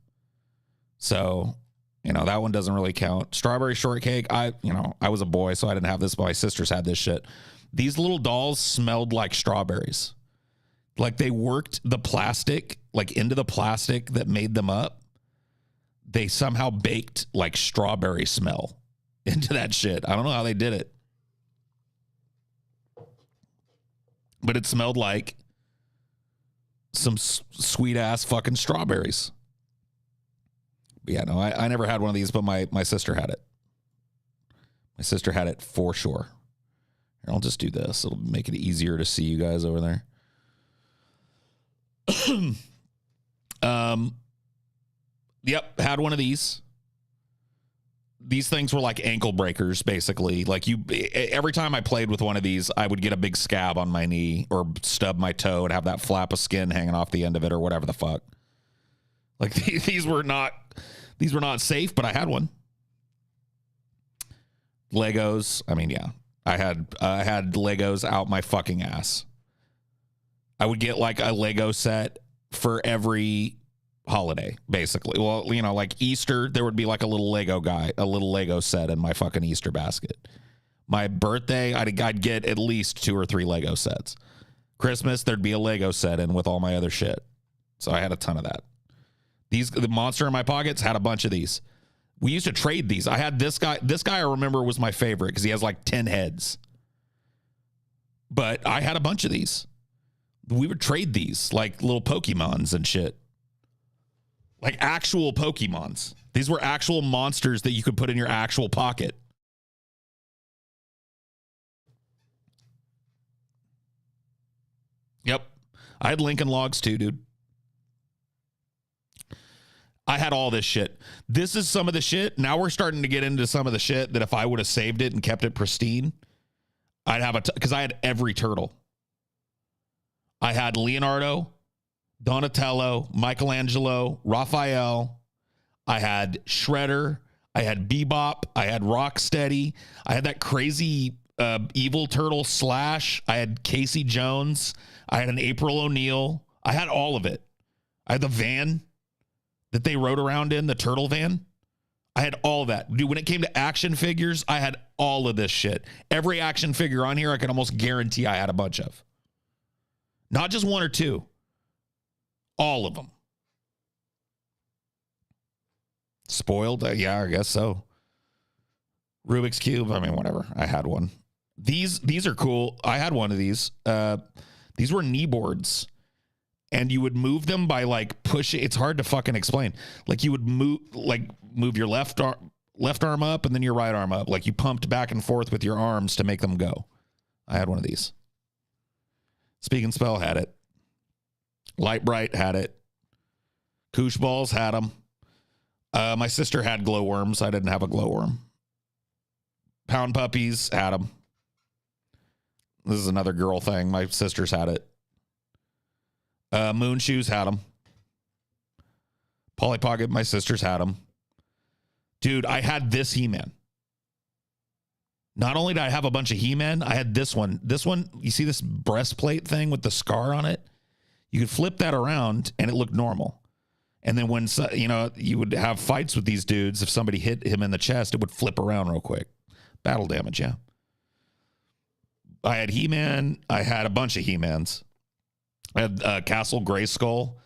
So, you know, that one doesn't really count. Strawberry Shortcake, I was a boy, so I didn't have this, but my sisters had this shit. These little dolls smelled like strawberries. Like they worked the plastic, like into the plastic that made them up. They somehow baked like strawberry smell into that shit. I don't know how they did it. But it smelled like some sweet ass fucking strawberries. But yeah, no, I never had one of these, but my sister had it. My sister had it for sure. Here, I'll just do this. It'll make it easier to see you guys over there. Yep, had one of these. These things were like ankle breakers, basically. Like every time I played with one of these, I would get a big scab on my knee or stub my toe and have that flap of skin hanging off the end of it or whatever the fuck. Like these were not safe, but I had one. Legos. I mean, yeah, I had Legos out my fucking ass. I would get like a Lego set for every holiday, basically. Well, you know, like Easter, there would be like a little Lego set in my fucking Easter basket. My birthday, I'd get at least 2 or 3 Lego sets. Christmas, there'd be a Lego set in with all my other shit. So I had a ton of that. The monster in my pockets had a bunch of these. We used to trade these. I had this guy. This guy I remember was my favorite because he has like 10 heads. But I had a bunch of these. We would trade these like little Pokemons and shit. Like actual Pokemons. These were actual monsters that you could put in your actual pocket. Yep. I had Lincoln Logs too, dude. I had all this shit. This is some of the shit. Now we're starting to get into some of the shit that if I would have saved it and kept it pristine, I'd have because I had every turtle. I had Leonardo, Donatello, Michelangelo, Raphael. I had Shredder. I had Bebop. I had Rocksteady. I had that crazy evil turtle Slash. I had Casey Jones. I had an April O'Neil. I had all of it. I had the van that they rode around in, the turtle van. I had all that. Dude, when it came to action figures, I had all of this shit. Every action figure on here, I can almost guarantee I had a bunch of. Not just one or two. All of them. Spoiled? Yeah, I guess so. Rubik's Cube, I mean, whatever. I had one. These are cool. I had one of these. These were knee boards. And you would move them by like pushing. It's hard to fucking explain. Like you would move your left arm up and then your right arm up. Like you pumped back and forth with your arms to make them go. I had one of these. Speak and Spell had it. Light Bright had it. Koosh Balls had them. My sister had glowworms. I didn't have a glowworm. Pound Puppies had them. This is another girl thing. My sisters had it. Moon Shoes had them. Polly Pocket, my sisters had them. Dude, I had this He-Man. Not only did I have a bunch of He-Man, I had this one. This one, you see this breastplate thing with the scar on it? You could flip that around and it looked normal. And then when, you would have fights with these dudes, if somebody hit him in the chest, it would flip around real quick. Battle damage, yeah. I had He-Man. I had a bunch of He-Mans. I had Castle Grayskull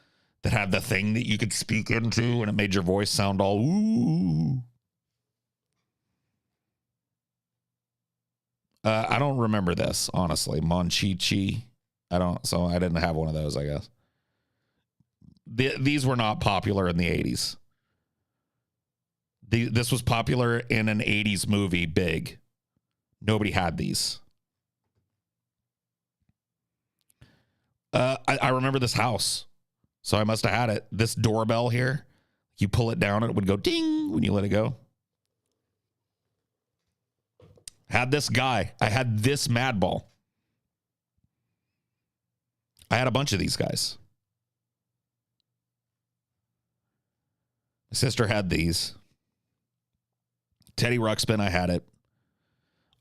that had the thing that you could speak into and it made your voice sound all ooh. I don't remember this, honestly. Monchichi. So I didn't have one of those, I guess. These were not popular in the 80s. This was popular in an 80s movie, big. Nobody had these. I remember this house, so I must have had it. This doorbell here, you pull it down and it would go ding when you let it go. Had this guy. I had this Madball. I had a bunch of these guys. My sister had these. Teddy Ruxpin, I had it.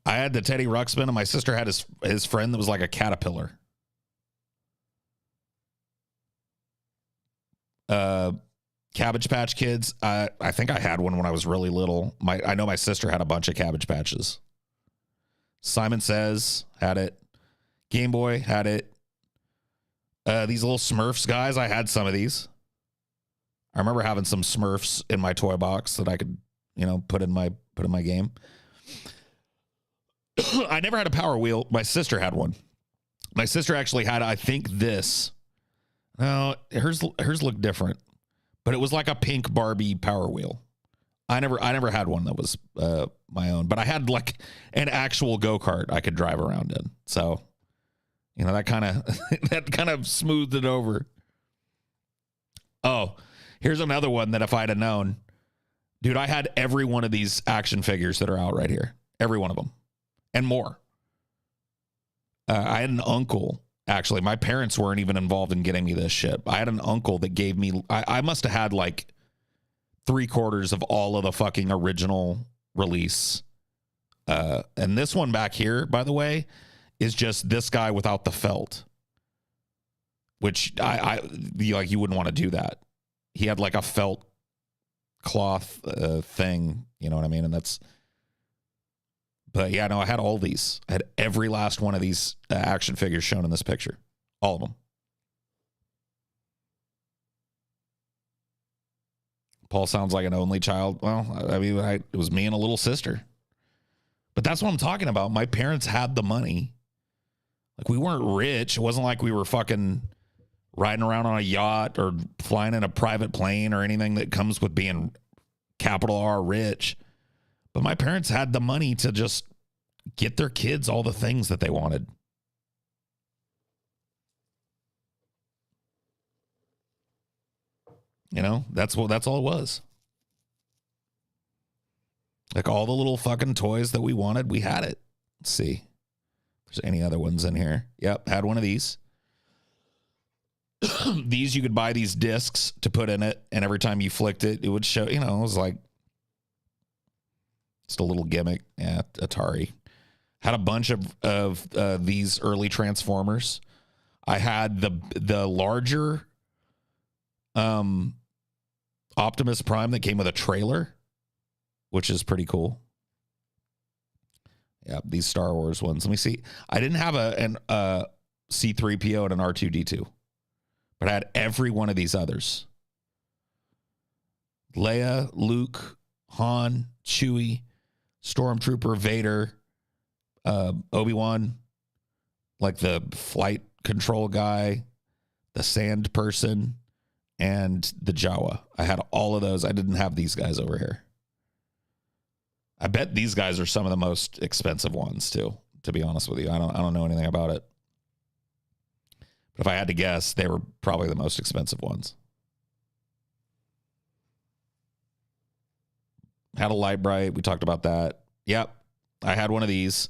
I had the Teddy Ruxpin, and my sister had his friend that was like a caterpillar. Cabbage Patch Kids. I think I had one when I was really little. I know my sister had a bunch of Cabbage Patches. Simon Says had it. Game Boy had it. These little Smurfs guys, I had some of these. I remember having some Smurfs in my toy box that I could, put in my game. I never had a Power Wheel. My sister had one. My sister actually had, I think, this. No, hers looked different, but it was like a pink Barbie Power Wheel. I never had one that was my own, but I had like an actual go-kart I could drive around in. So, that kind of smoothed it over. Oh, here's another one that if I'd have known, dude, I had every one of these action figures that are out right here. Every one of them and more. I had an uncle. Actually, my parents weren't even involved in getting me this shit. I had an uncle that gave me, I must have had like 3/4 of all of the fucking original release. And this one back here, by the way, is just this guy without the felt. Which you wouldn't want to do that. He had like a felt cloth thing, you know what I mean? But yeah, no, I had all these. I had every last one of these action figures shown in this picture. All of them. Paul sounds like an only child. Well, I mean, it was me and a little sister. But that's what I'm talking about. My parents had the money. Like, we weren't rich. It wasn't like we were fucking riding around on a yacht or flying in a private plane or anything that comes with being capital R rich. But my parents had the money to just get their kids all the things that they wanted. You know, that's all it was. Like, all the little fucking toys that we wanted, we had it. Let's see if there's any other ones in here. Yep, had one of these. These, you could buy these discs to put in it, and every time you flicked it, it would show, you know, it was like just a little gimmick. Yeah, Atari. Had a bunch of these early Transformers. I had the larger Optimus Prime that came with a trailer, which is pretty cool. Yeah, these Star Wars ones. Let me see. I didn't have a C-3PO and an R2-D2, but I had every one of these others. Leia, Luke, Han, Chewie, Stormtrooper, Vader, Obi-Wan, like the flight control guy, the sand person, and the Jawa. I had all of those. I didn't have these guys over here. I bet these guys are some of the most expensive ones too, to be honest with you. I don't know anything about it. But if I had to guess, they were probably the most expensive ones. Had a Light Bright. We talked about that. Yep. I had one of these.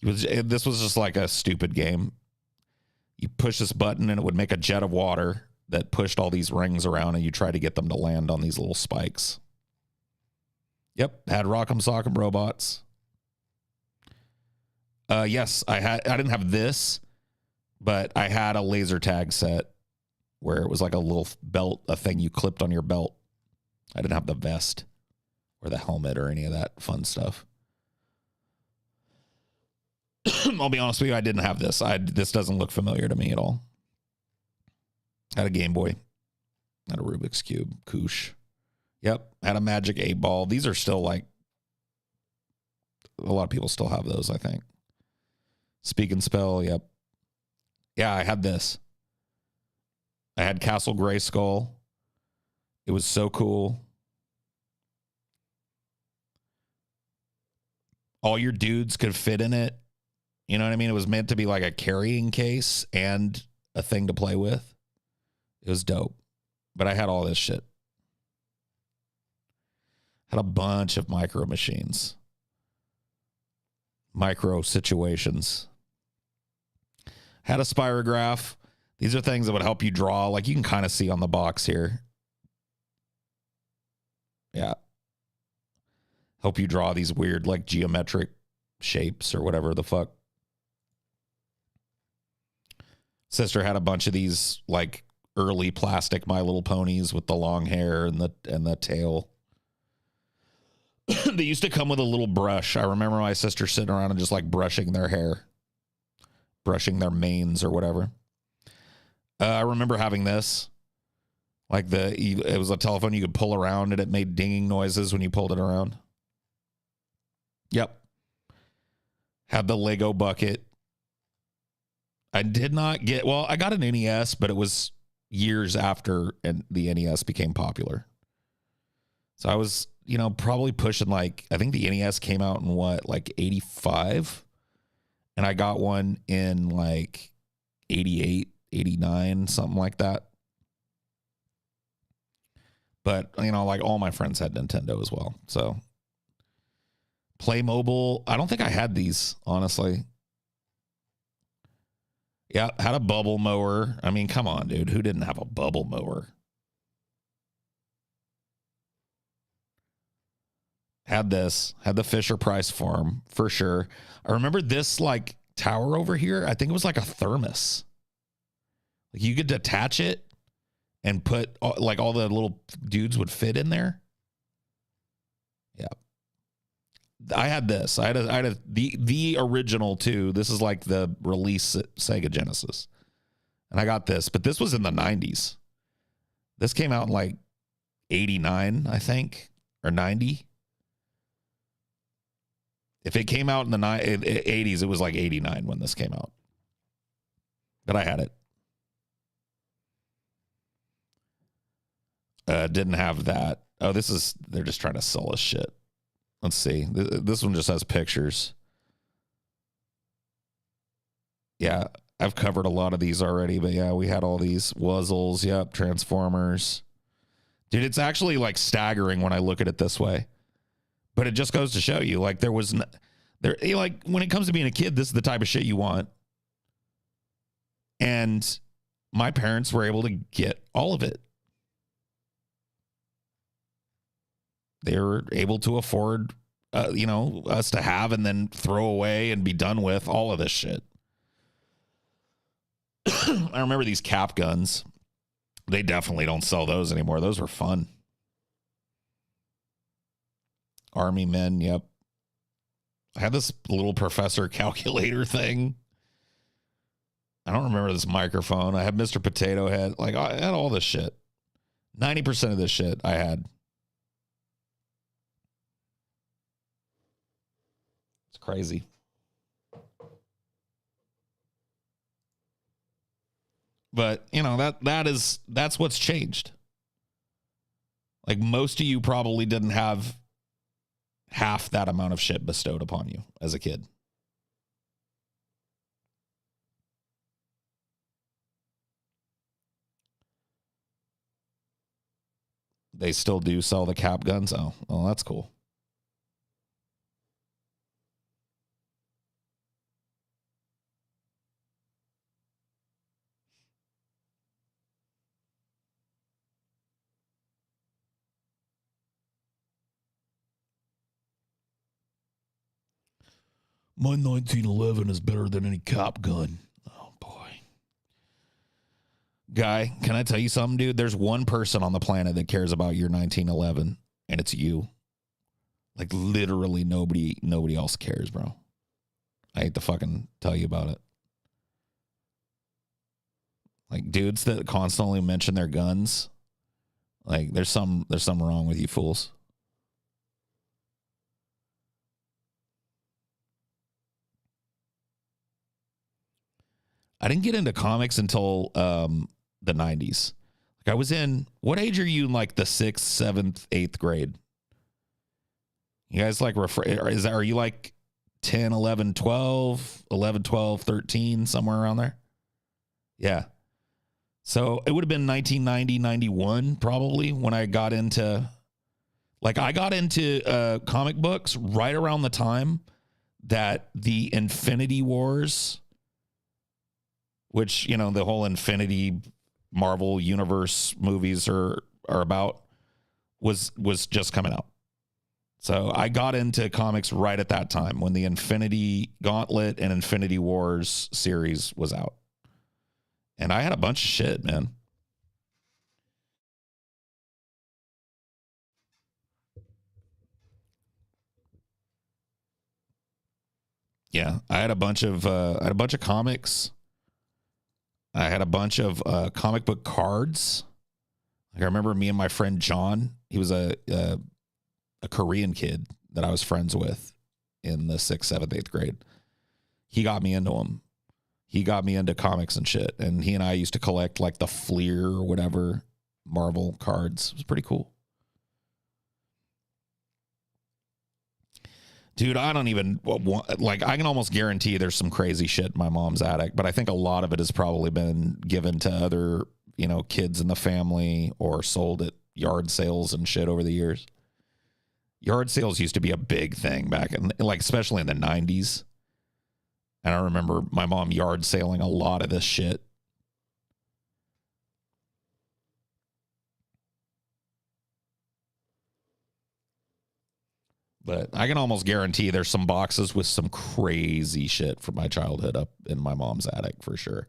This was just like a stupid game. You push this button and it would make a jet of water that pushed all these rings around, and you try to get them to land on these little spikes. Yep, had Rock'em Sock'em Robots. Yes, I didn't have this, but I had a laser tag set where it was like a little belt, a thing you clipped on your belt. I didn't have the vest or the helmet or any of that fun stuff. I'll be honest with you, I didn't have this. This doesn't look familiar to me at all. Had a Game Boy. Had a Rubik's Cube. Koosh. Yep. Had a Magic 8-Ball. These are still like, a lot of people still have those, I think. Speak and Spell. Yep. Yeah, I had this. I had Castle Grayskull. It was so cool. All your dudes could fit in it. You know what I mean? It was meant to be like a carrying case and a thing to play with. It was dope. But I had all this shit. Had a bunch of micro machines. Micro situations. Had a spirograph. These are things that would help you draw. Like you can kind of see on the box here. Yeah. Help you draw these weird like geometric shapes or whatever the fuck. Sister had a bunch of these like early plastic My Little Ponies with the long hair and the tail. They used to come with a little brush. I remember my sister sitting around and just like brushing their hair, brushing their manes or whatever. I remember having this, like it was a telephone you could pull around and it made dinging noises when you pulled it around. Yep. Had the Lego bucket. I did not get, well, I got an NES, but it was years after the NES became popular. So I was, probably pushing like, I think the NES came out in like 85? And I got one in like 88, 89, something like that. But, like all my friends had Nintendo as well. So Playmobil, I don't think I had these, honestly. Yeah, had a bubble mower. I mean, come on, dude. Who didn't have a bubble mower? Had this. Had the Fisher-Price farm, for sure. I remember this, like, tower over here. I think it was like a thermos. Like, you could detach it and put, like, all the little dudes would fit in there. Yeah. I had this. I had the original too. This is like the release at Sega Genesis. And I got this, but this was in the 90s. This came out in like 89, I think, or 90. If it came out in the 80s, it was like 89 when this came out. But I had it. Didn't have that. Oh, they're just trying to sell us shit. Let's see. This one just has pictures. Yeah, I've covered a lot of these already, but yeah, we had all these Wuzzles. Yep, Transformers. Dude, it's actually like staggering when I look at it this way. But it just goes to show you, like like when it comes to being a kid, this is the type of shit you want. And my parents were able to get all of it. They were able to afford, us to have and then throw away and be done with all of this shit. I remember these cap guns. They definitely don't sell those anymore. Those were fun. Army men, yep. I had this little professor calculator thing. I don't remember this microphone. I had Mr. Potato Head. Like, I had all this shit. 90% of this shit I had. It's crazy. But, that's what's changed. Like, most of you probably didn't have half that amount of shit bestowed upon you as a kid. They still do sell the cap guns. Oh, well, that's cool. My 1911 is better than any cap gun. Oh, boy. Guy, can I tell you something, dude? There's one person on the planet that cares about your 1911, and it's you. Like, literally nobody else cares, bro. I hate to fucking tell you about it. Like, dudes that constantly mention their guns, like, there's something wrong with you fools. I didn't get into comics until the 90s. Like, I was in, what age are you in, like, the 6th, 7th, 8th grade? You guys, like, are you, like, 10, 11, 12, 11, 12, 13, somewhere around there? Yeah. So it would have been 1990, 91, probably, when I got into, comic books right around the time that the Infinity Wars, which, the whole Infinity Marvel Universe movies are about, was just coming out. So I got into comics right at that time when the Infinity Gauntlet and Infinity Wars series was out. And I had a bunch of shit, man. Yeah, I had a bunch of comics. I had a bunch of comic book cards. Like, I remember me and my friend John. He was a Korean kid that I was friends with in the 6th, 7th, 8th grade. He got me into them. He got me into comics and shit. And he and I used to collect, like, the Fleer or whatever Marvel cards. It was pretty cool. Dude, I don't even, like, I can almost guarantee there's some crazy shit in my mom's attic, but I think a lot of it has probably been given to other, kids in the family or sold at yard sales and shit over the years. Yard sales used to be a big thing back in, like, especially in the 90s. And I remember my mom yard sailing a lot of this shit. But I can almost guarantee there's some boxes with some crazy shit from my childhood up in my mom's attic for sure.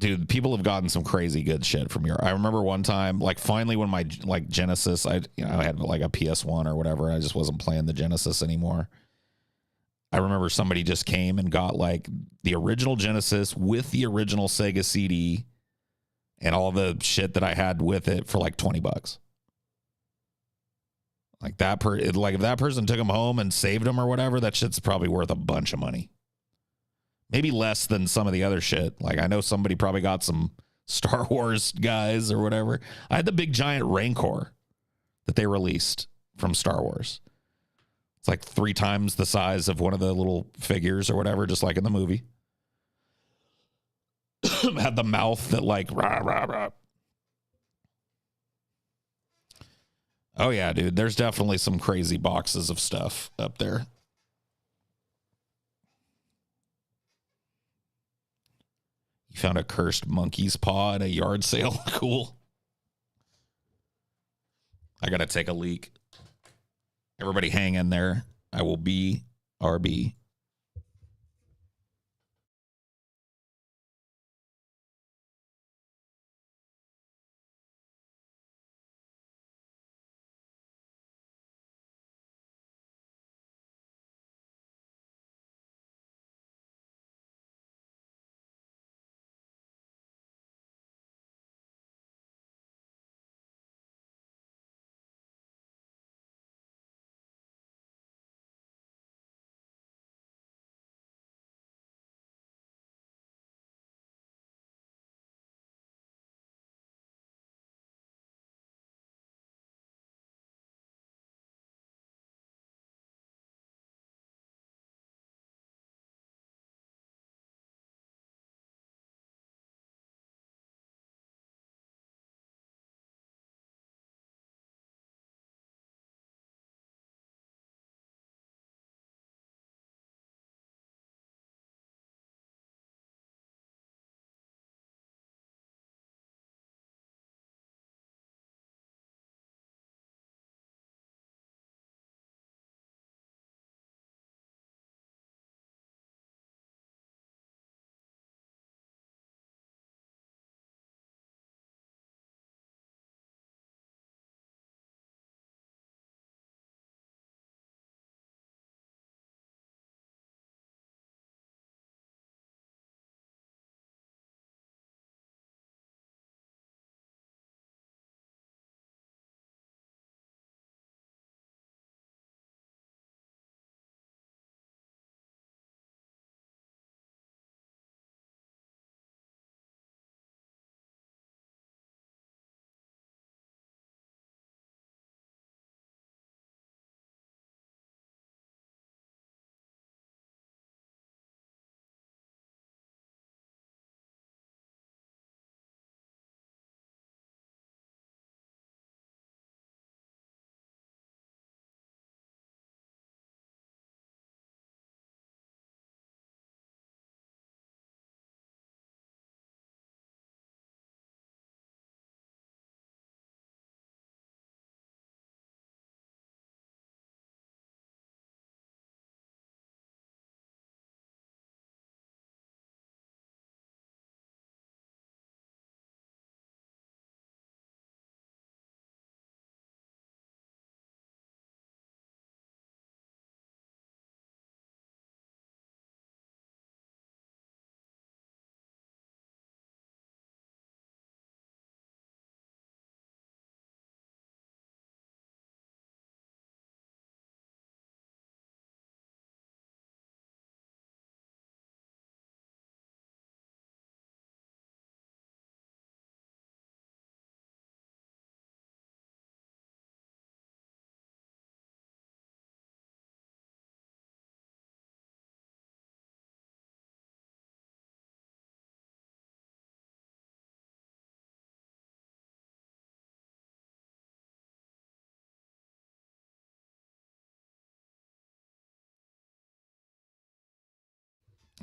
dude, people have gotten some crazy good shit from Europe. I remember one time, like finally when my like Genesis, I had like a PS1 or whatever. I just wasn't playing the Genesis anymore. I remember somebody just came and got like the original Genesis with the original Sega CD and all the shit that I had with it for like $20. Like that like if that person took them home and saved them or whatever, that shit's probably worth a bunch of money. Maybe less than some of the other shit. Like I know somebody probably got some Star Wars guys or whatever. I had the big giant Rancor that they released from Star Wars. It's like 3 times the size of one of the little figures or whatever, just like in the movie. Had the mouth that like rah, rah, rah. Oh yeah, dude. There's definitely some crazy boxes of stuff up there. You found a cursed monkey's paw at a yard sale. Cool. I gotta take a leak. Everybody hang in there. I will be RB.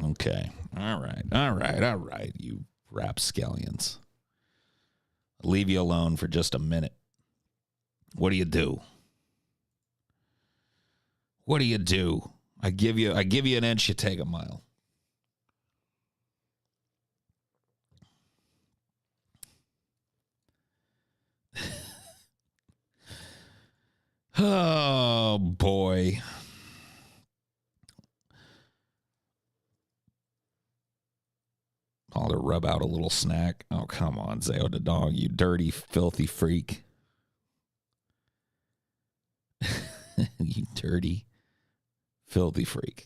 Okay. All right. All right. All right. You rapscallions. I'll leave you alone for just a minute. What do you do? What do you do? I give you an inch, you take a mile. boy. All to rub out a little snack. Oh, come on, Zao the dog, you dirty, filthy freak. You dirty, filthy freak.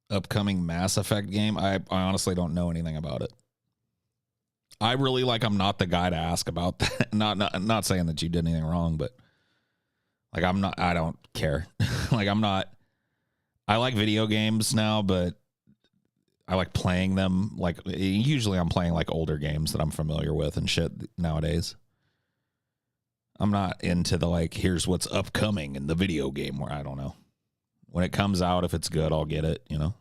Upcoming Mass Effect game. I honestly don't know anything about it. I really I'm not the guy to ask about that. Not saying that you did anything wrong, but I don't care. I like video games now, but I like playing them. Usually I'm playing older games that I'm familiar with and shit nowadays. I'm not into the here's what's upcoming in the video game where I don't know. When it comes out, if it's good, I'll get it, you know?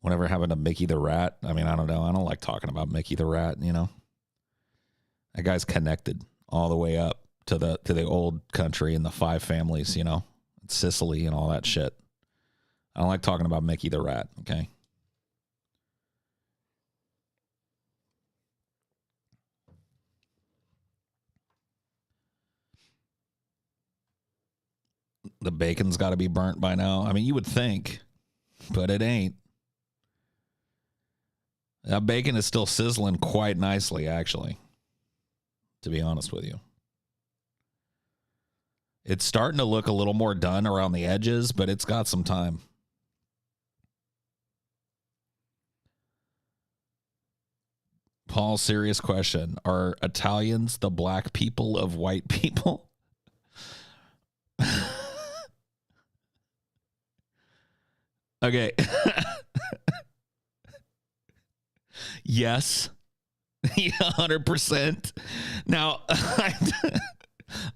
Whatever happened to Mickey the Rat? I mean, I don't know. I don't like talking about Mickey the Rat, you know? That guy's connected all the way up to the old country and the five families, you know? Sicily and all that shit. I don't like talking about Mickey the Rat, okay? The bacon's got to be burnt by now. I mean, you would think, but it ain't. That bacon is still sizzling quite nicely, actually, to be honest with you. It's starting to look a little more done around the edges, but it's got some time. Paul, serious question. Are Italians the black people of white people? Okay. Yes. Yeah, 100%. Now,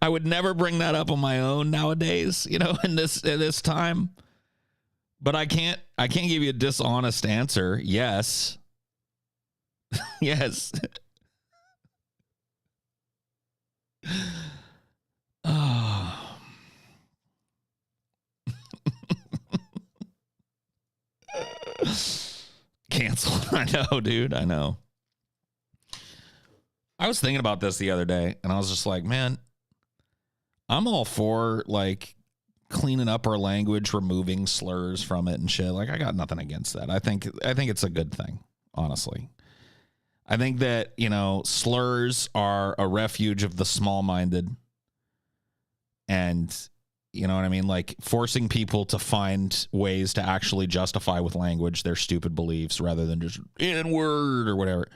I would never bring that up on my own nowadays, you know, in this time. But I can't give you a dishonest answer. Yes. Yes. Oh. Canceled. I know, dude. I know. I was thinking about this the other day, and I was just like, man, I'm all for cleaning up our language, removing slurs from it and shit. I got nothing against that. I think it's a good thing, honestly. I think that, you know, slurs are a refuge of the small-minded, and you know what I mean? Forcing people to find ways to actually justify with language their stupid beliefs rather than just N-word or whatever.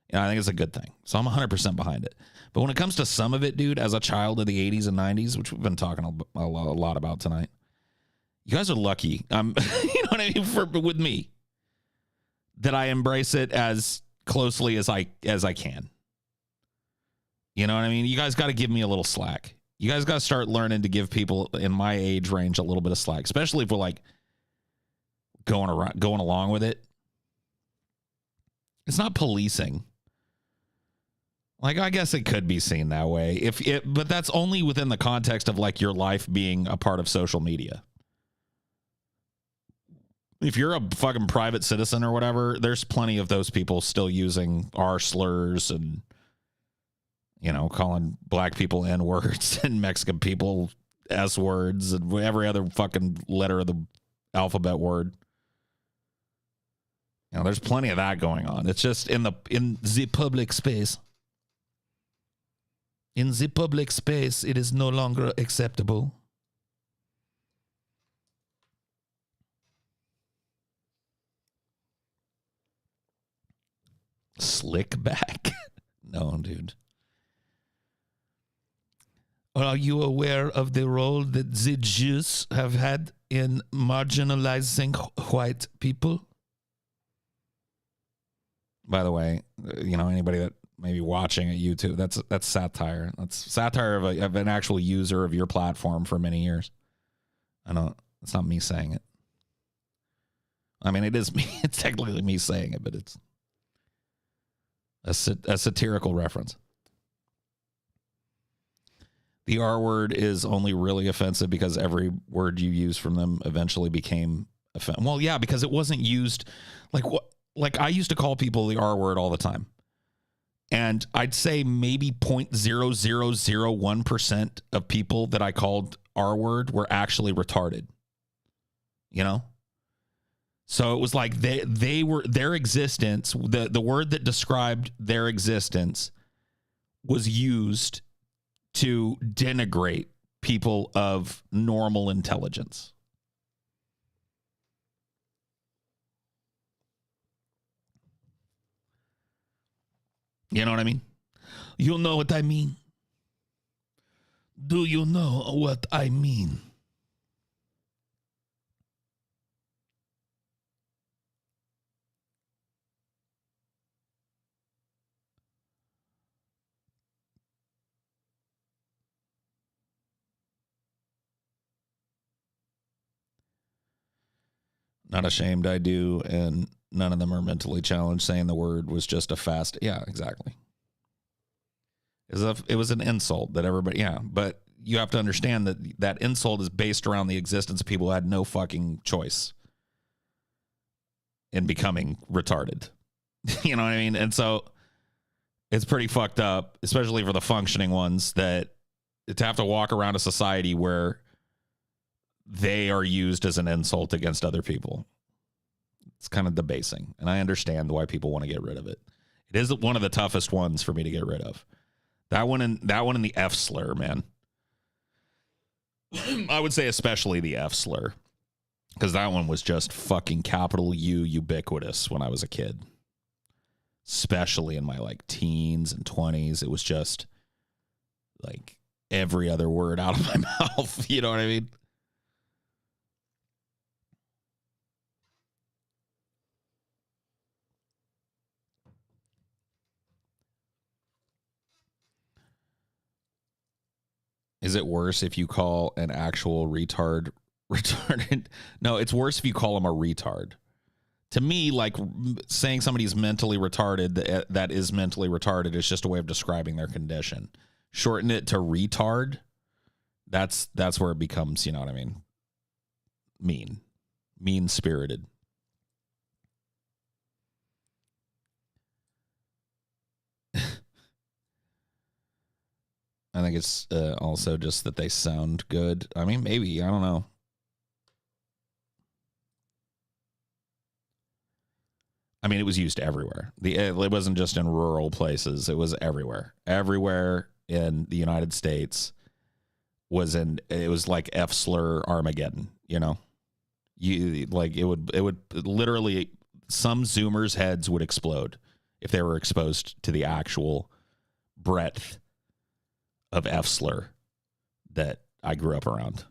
You know, I think it's a good thing. So I'm 100% behind it. But when it comes to some of it, dude, as a child of the 80s and 90s, which we've been talking a lot about tonight, you guys are lucky. You know what I mean? With me, that I embrace it as closely as I can. You know what I mean? You guys got to give me a little slack. You guys got to start learning to give people in my age range a little bit of slack, especially if we're going along with it. It's not policing. I guess it could be seen that way, but that's only within the context of your life being a part of social media. If you're a fucking private citizen or whatever, there's plenty of those people still using R slurs and, you know, calling black people N-words and Mexican people S-words and every other fucking letter of the alphabet word. You know, there's plenty of that going on. It's just in the public space. In the public space, it is no longer acceptable. Slick back. No, dude. Are you aware of the role that the Jews have had in marginalizing white people? By the way, you know, anybody that may be watching at YouTube, that's satire. That's satire of an actual user of your platform for many years. I know it's not me saying it. I mean, it is me. It's technically me saying it, but it's A satirical reference. The R word is only really offensive because every word you use from them eventually became offensive. Well, yeah, because it wasn't used like what. Like I used to call people the R word all the time. And I'd say maybe 0.0001% of people that I called R word were actually retarded. You know? So it was like they were their existence, the word that described their existence was used to denigrate people of normal intelligence. You know what I mean? You know what I mean? Do you know what I mean? Not ashamed, I do, and none of them are mentally challenged. Saying the word was just a fast. Yeah, exactly. It was an insult that everybody. Yeah, but you have to understand that that insult is based around the existence of people who had no fucking choice in becoming retarded. You know what I mean? And so it's pretty fucked up, especially for the functioning ones, that to have to walk around a society where they are used as an insult against other people. It's kind of debasing, and I understand why people want to get rid of it. It is one of the toughest ones for me to get rid of. That one and the F slur, man. I would say especially the F slur, because that one was just fucking capital U ubiquitous when I was a kid, especially in my like teens and 20s. It was just like every other word out of my mouth. You know what I mean? Is it worse if you call an actual retarded? No, it's worse if you call him a retard. To me, like saying somebody's mentally retarded, that is mentally retarded, is just a way of describing their condition. Shorten it to retard. That's where it becomes, you know what I mean? Mean-spirited. I think it's also just that they sound good. I mean, maybe. I don't know. I mean, it was used everywhere. It wasn't just in rural places. It was everywhere. Everywhere in the United States it was like F slur Armageddon, you know? It would literally, some Zoomers' heads would explode if they were exposed to the actual breadth of F slur that I grew up around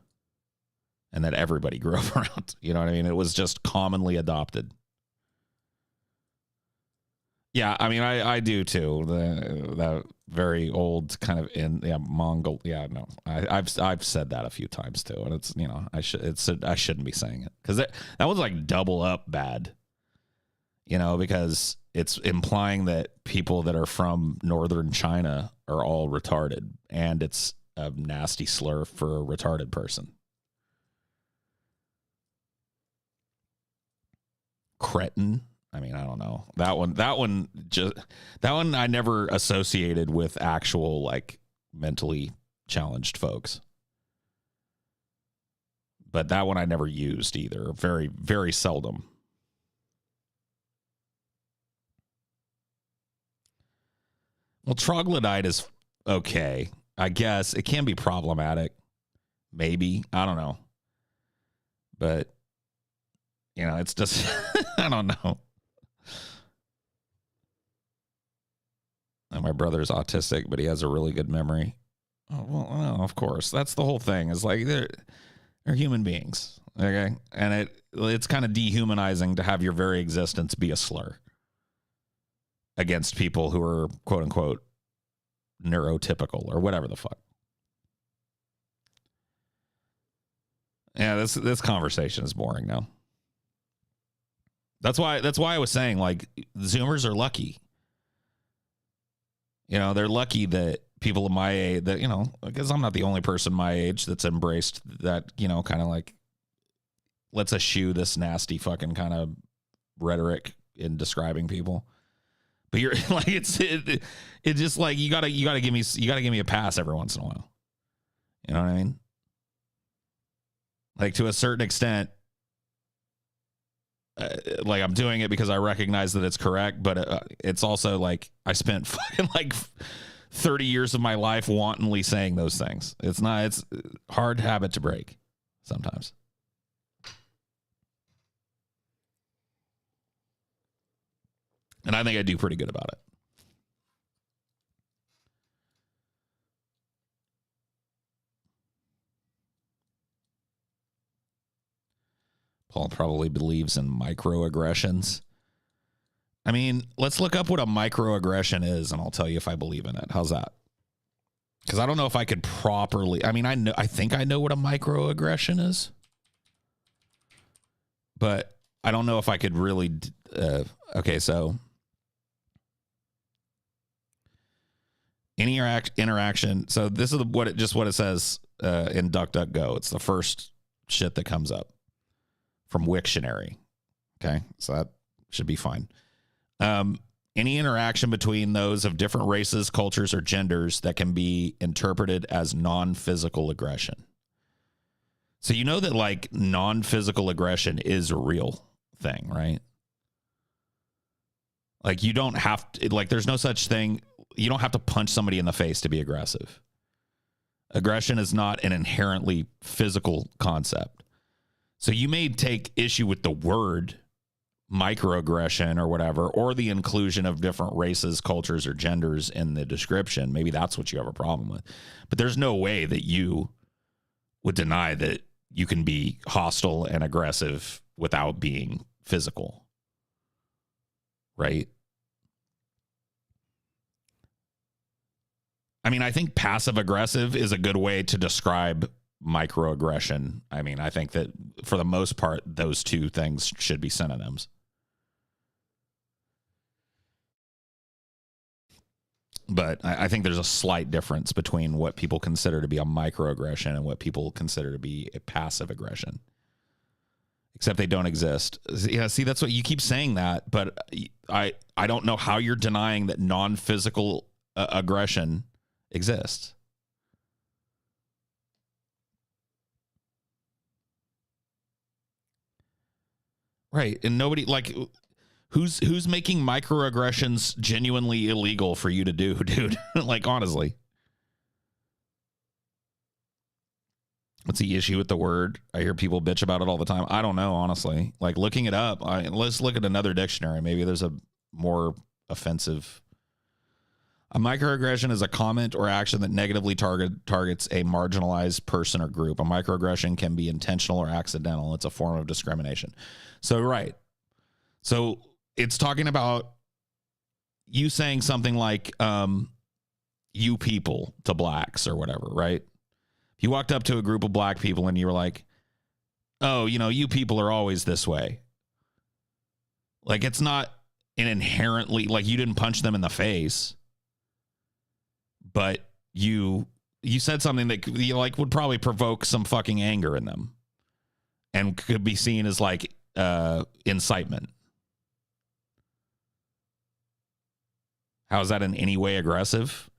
and that everybody grew up around. You know what I mean? It was just commonly adopted. Yeah, I mean, I do too. That very old kind of Mongol. Yeah, no, I've said that a few times too, and it's, you know, I shouldn't be saying it because that was like double up bad. You know, because it's implying that people that are from northern China are all retarded, and it's a nasty slur for a retarded person. Cretin. I mean, I don't know. That one I never associated with actual like mentally challenged folks. But that one I never used either. Very, very seldom. Well, troglodyte is okay. I guess it can be problematic. Maybe. I don't know. But, you know, it's just, I don't know. And my brother's autistic, but he has a really good memory. Oh, well, of course. That's the whole thing. Is like they're human beings. Okay. And it's kind of dehumanizing to have your very existence be a slur against people who are quote unquote neurotypical or whatever the fuck. Yeah, this conversation is boring now. That's why I was saying, like, Zoomers are lucky. You know, they're lucky that people of my age, that, you know, because I'm not the only person my age that's embraced that, you know, kind of like let's eschew this nasty fucking kind of rhetoric in describing people. But you're like, it's just like you gotta give me a pass every once in a while. You know what I mean? Like, to a certain extent, like, I'm doing it because I recognize that it's correct, but it's also like I spent fucking like 30 years of my life wantonly saying those things. It's a hard habit to break sometimes. And I think I do pretty good about it. Paul probably believes in microaggressions. I mean, let's look up what a microaggression is, and I'll tell you if I believe in it. How's that? Because I don't know if I could properly. I mean, I think I know what a microaggression is, but I don't know if I could really. Okay, so any interaction. So this is what it says in DuckDuckGo. It's the first shit that comes up from Wiktionary. Okay, so that should be fine. Any interaction between those of different races, cultures, or genders that can be interpreted as non-physical aggression. So you know that, like, non-physical aggression is a real thing, right? Like, you don't have to, like, there's no such thing. You don't have to punch somebody in the face to be aggressive. Aggression is not an inherently physical concept. So you may take issue with the word microaggression or whatever, or the inclusion of different races, cultures, or genders in the description. Maybe that's what you have a problem with. But there's no way that you would deny that you can be hostile and aggressive without being physical. Right? I mean, I think passive aggressive is a good way to describe microaggression. I mean, I think that for the most part, those two things should be synonyms. But I think there's a slight difference between what people consider to be a microaggression and what people consider to be a passive aggression. Except they don't exist. Yeah, see, that's what you keep saying that, but I don't know how you're denying that non-physical aggression exists. Right. And nobody, like, who's making microaggressions genuinely illegal for you to do, dude? Like, honestly. What's the issue with the word? I hear people bitch about it all the time. I don't know, honestly. Like, looking it up, let's look at another dictionary. Maybe there's a more offensive. A microaggression is a comment or action that negatively targets a marginalized person or group. A microaggression can be intentional or accidental. It's a form of discrimination. So, right. So it's talking about you saying something like, you people to blacks or whatever, right? If you walked up to a group of black people and you were like, oh, you know, you people are always this way. Like, it's not an inherently, like, you didn't punch them in the face, but you said something that, you like, would probably provoke some fucking anger in them and could be seen as like incitement. How is that in any way aggressive?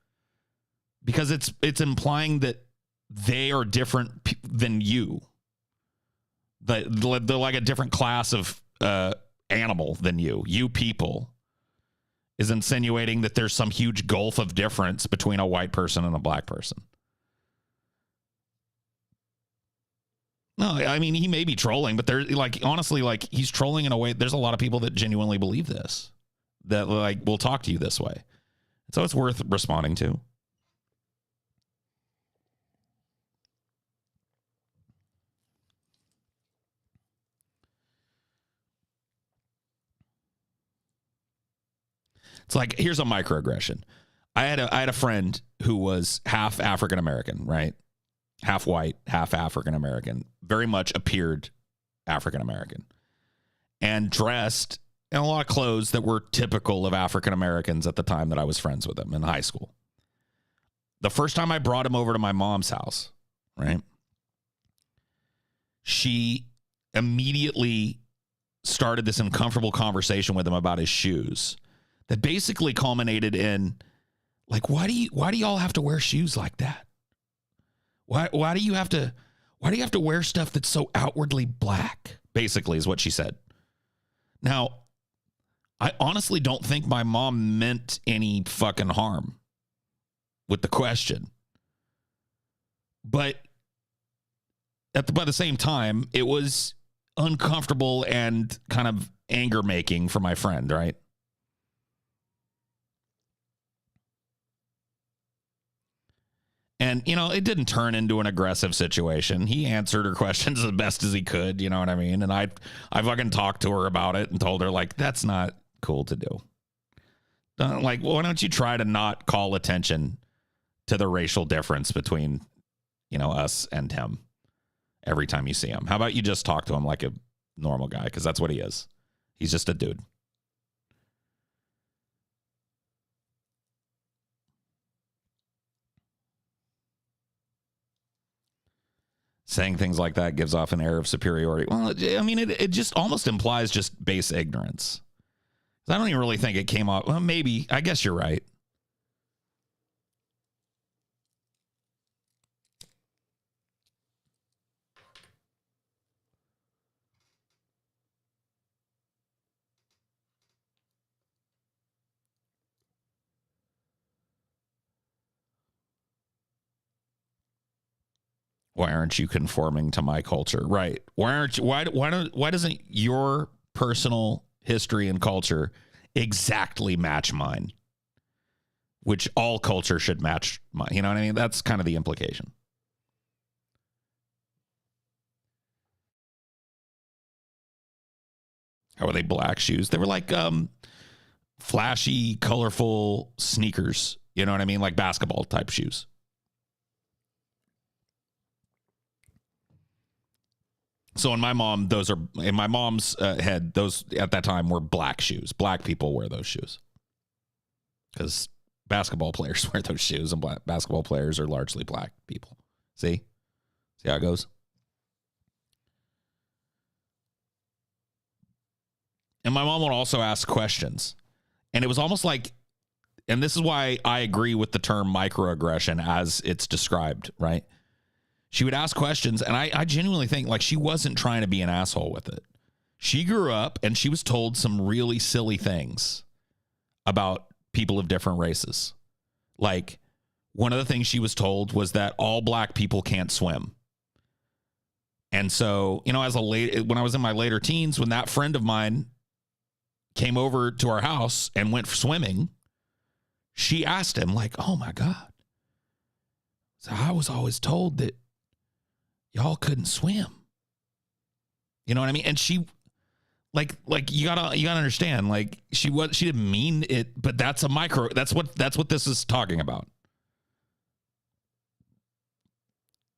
Because it's implying that they are different than you. They're like a different class of animal than you. You people is insinuating that there's some huge gulf of difference between a white person and a black person. No, I mean, he may be trolling, but there's, like, honestly, like, he's trolling in a way. There's a lot of people that genuinely believe this, that, like, will talk to you this way. So it's worth responding to. It's like, here's a microaggression. I had a friend who was half African American, right? Half white, half African American. Very much appeared African American, and dressed and a lot of clothes that were typical of African Americans at the time that I was friends with him in high school. The first time I brought him over to my mom's house, right? She immediately started this uncomfortable conversation with him about his shoes that basically culminated in, like, why do y'all have to wear shoes like that? Why do you have to wear stuff that's so outwardly black? Basically is what she said. Now, I honestly don't think my mom meant any fucking harm with the question. But by the same time, it was uncomfortable and kind of anger making for my friend, right? And, it didn't turn into an aggressive situation. He answered her questions as best as he could, you know what I mean? And I fucking talked to her about it and told her, like, that's not cool to do. Like, why don't you try to not call attention to the racial difference between, us and him every time you see him? How about you just talk to him like a normal guy? Because that's what he is. He's just a dude. Saying things like that gives off an air of superiority. Well, I mean, it just almost implies just base ignorance. I don't even really think it came off. Well, maybe. I guess you're right. Why aren't you conforming to my culture? Right. Why doesn't your personal history and culture exactly match mine? Which all culture should match mine. You know what I mean? That's kind of the implication. How were they black shoes? They were like flashy, colorful sneakers. You know what I mean? Like basketball type shoes. So in my mom's head, those at that time were black shoes. Black people wear those shoes because basketball players wear those shoes, and basketball players are largely black people. See how it goes? And my mom would also ask questions, and it was almost like, and this is why I agree with the term microaggression as it's described, right? She would ask questions, and I genuinely think like she wasn't trying to be an asshole with it. She grew up, and she was told some really silly things about people of different races. Like, one of the things she was told was that all black people can't swim. And so, when I was in my later teens, when that friend of mine came over to our house and went swimming, she asked him, like, oh my God. So I was always told that y'all couldn't swim. You know what I mean? And she, like you gotta understand, like she didn't mean it, but that's what this is talking about.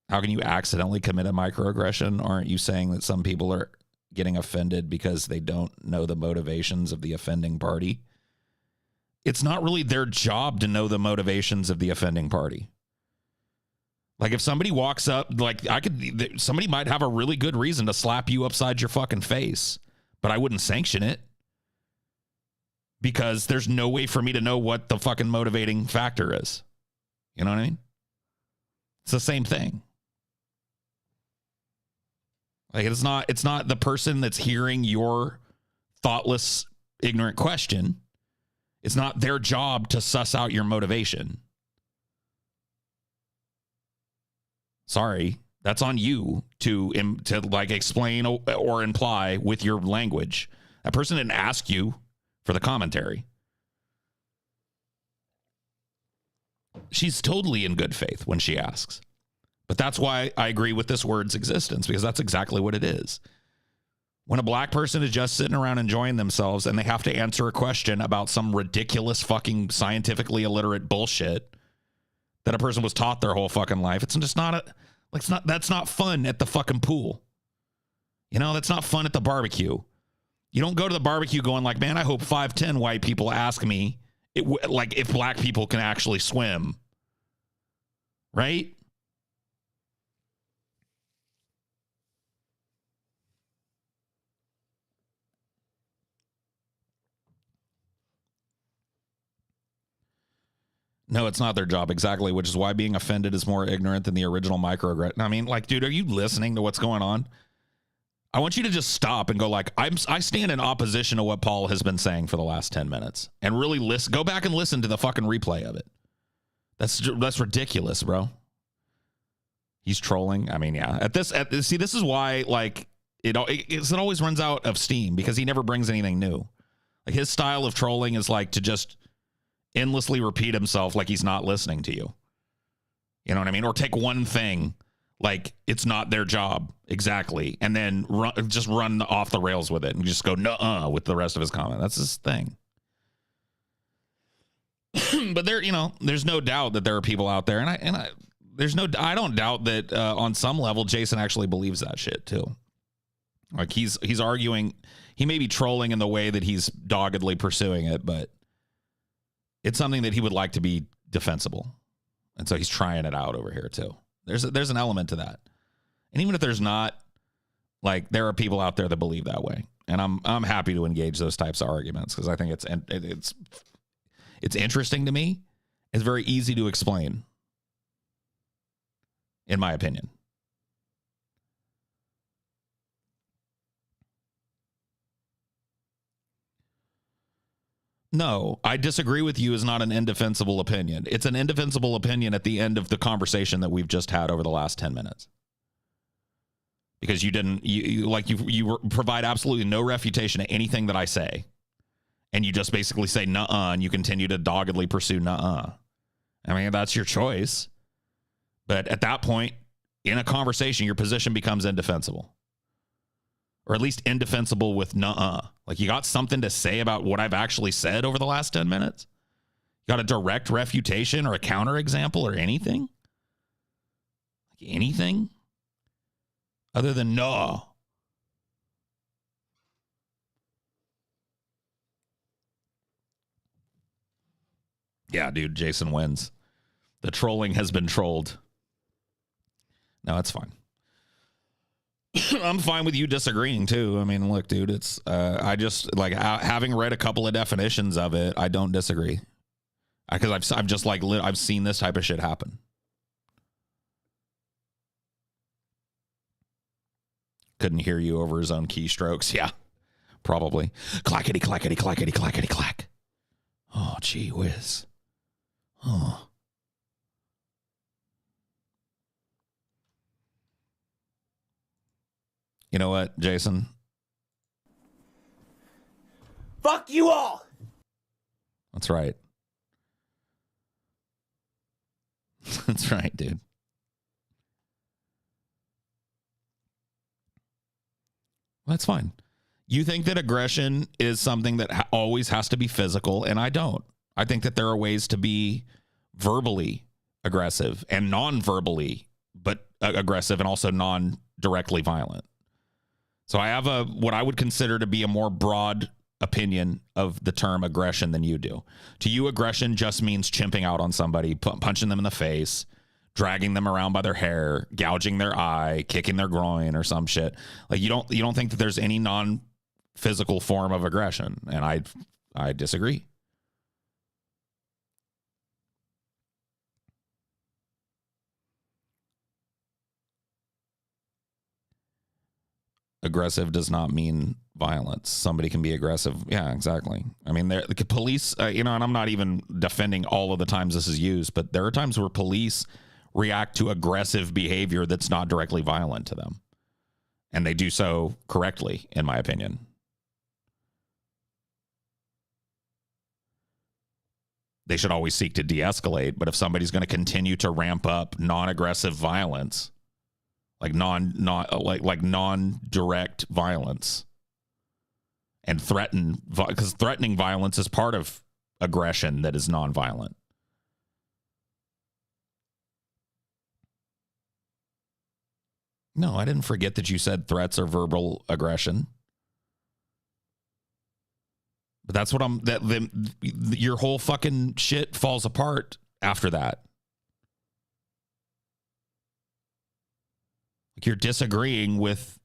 How can you accidentally commit a microaggression? Aren't you saying that some people are getting offended because they don't know the motivations of the offending party? It's not really their job to know the motivations of the offending party. Like if somebody walks up, like somebody might have a really good reason to slap you upside your fucking face, but I wouldn't sanction it because there's no way for me to know what the fucking motivating factor is. You know what I mean? It's the same thing. Like it's not the person that's hearing your thoughtless, ignorant question. It's not their job to suss out your motivation. Sorry, that's on you to like explain or imply with your language. That person didn't ask you for the commentary. She's totally in good faith when she asks. But that's why I agree with this word's existence, because that's exactly what it is. When a black person is just sitting around enjoying themselves and they have to answer a question about some ridiculous fucking scientifically illiterate bullshit that a person was taught their whole fucking life, it's just not that's not fun at the fucking pool. You know, that's not fun at the barbecue. You don't go to the barbecue going like, man, I hope 5'10" white people ask me like if black people can actually swim. Right? No, it's not their job. Exactly, which is why being offended is more ignorant than the original microaggression. I mean, like, dude, are you listening to what's going on? I want you to just stop and go like, I stand in opposition to what Paul has been saying for the last 10 minutes and really go back and listen to the fucking replay of it. That's ridiculous, bro. He's trolling. I mean, yeah. See, this is why like it always runs out of steam because he never brings anything new. Like his style of trolling is like to just endlessly repeat himself like he's not listening to you. You know what I mean? Or take one thing like it's not their job exactly, and then run off the rails with it and just go nuh-uh with the rest of his comment. That's his thing. But there's no doubt that there are people out there, and I don't doubt that on some level Jason actually believes that shit too. Like he's arguing, he may be trolling in the way that he's doggedly pursuing it, but it's something that he would like to be defensible, and so he's trying it out over here too. There's an element to that, and even if there's not, like there are people out there that believe that way, and I'm happy to engage those types of arguments because I think it's interesting to me. It's very easy to explain, in my opinion. No, I disagree with you is not an indefensible opinion. It's an indefensible opinion at the end of the conversation that we've just had over the last 10 minutes. Because you provide absolutely no refutation to anything that I say. And you just basically say nuh-uh, and you continue to doggedly pursue nuh-uh. I mean, that's your choice. But at that point, in a conversation, your position becomes indefensible. Or at least indefensible with nuh-uh. Like, you got something to say about what I've actually said over the last 10 minutes? You got a direct refutation or a counterexample or anything? Like anything? Other than no. Yeah, dude, Jason wins. The trolling has been trolled. No, it's fine. I'm fine with you disagreeing too. I mean, look, dude, it's I just like having read a couple of definitions of it, I don't disagree. Because I've just like I've seen this type of shit happen. Couldn't hear you over his own keystrokes. Yeah, probably. Clackety, clackety, clackety, clackety, clack. Oh, gee whiz. Oh. You know what, Jason? Fuck you all! That's right. That's right, dude. That's fine. You think that aggression is something that always has to be physical, and I don't. I think that there are ways to be verbally aggressive and non-verbally, but aggressive and also non-directly violent. So I have what I would consider to be a more broad opinion of the term aggression than you do. To you, aggression just means chimping out on somebody, punching them in the face, dragging them around by their hair, gouging their eye, kicking their groin or some shit. Like you don't think that there's any non-physical form of aggression, and I disagree. Aggressive does not mean violence. Somebody can be aggressive. Yeah, exactly. I mean, the police, and I'm not even defending all of the times this is used, but there are times where police react to aggressive behavior that's not directly violent to them. And they do so correctly, in my opinion. They should always seek to de-escalate, but if somebody's going to continue to ramp up non-aggressive violence, like non-direct violence, and threaten, because threatening violence is part of aggression that is non-violent. No, I didn't forget that you said threats are verbal aggression. But that's what your whole fucking shit falls apart after that. Like you're disagreeing with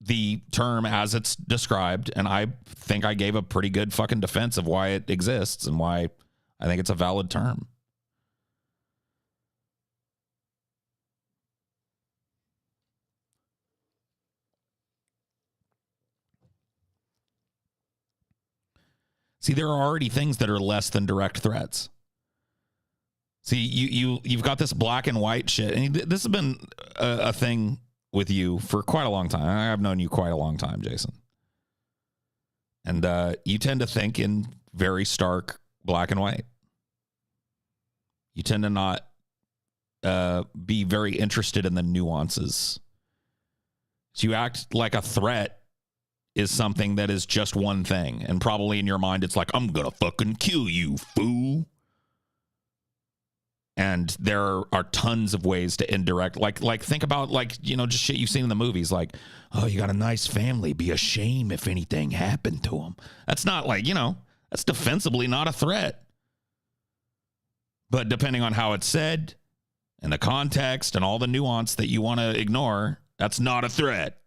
the term as it's described, and I think I gave a pretty good fucking defense of why it exists and why I think it's a valid term. See, there are already things that are less than direct threats. See, you've got this black and white shit, and this has been a thing with you for quite a long time. I've known you quite a long time, Jason. And you tend to think in very stark black and white. You tend to not be very interested in the nuances. So you act like a threat is something that is just one thing. And probably in your mind, it's like, I'm going to fucking kill you, fool. And there are tons of ways to indirect, like think about just shit you've seen in the movies, like, oh, you got a nice family, be a shame if anything happened to them. That's not that's defensively not a threat. But depending on how it's said and the context and all the nuance that you want to ignore, that's not a threat.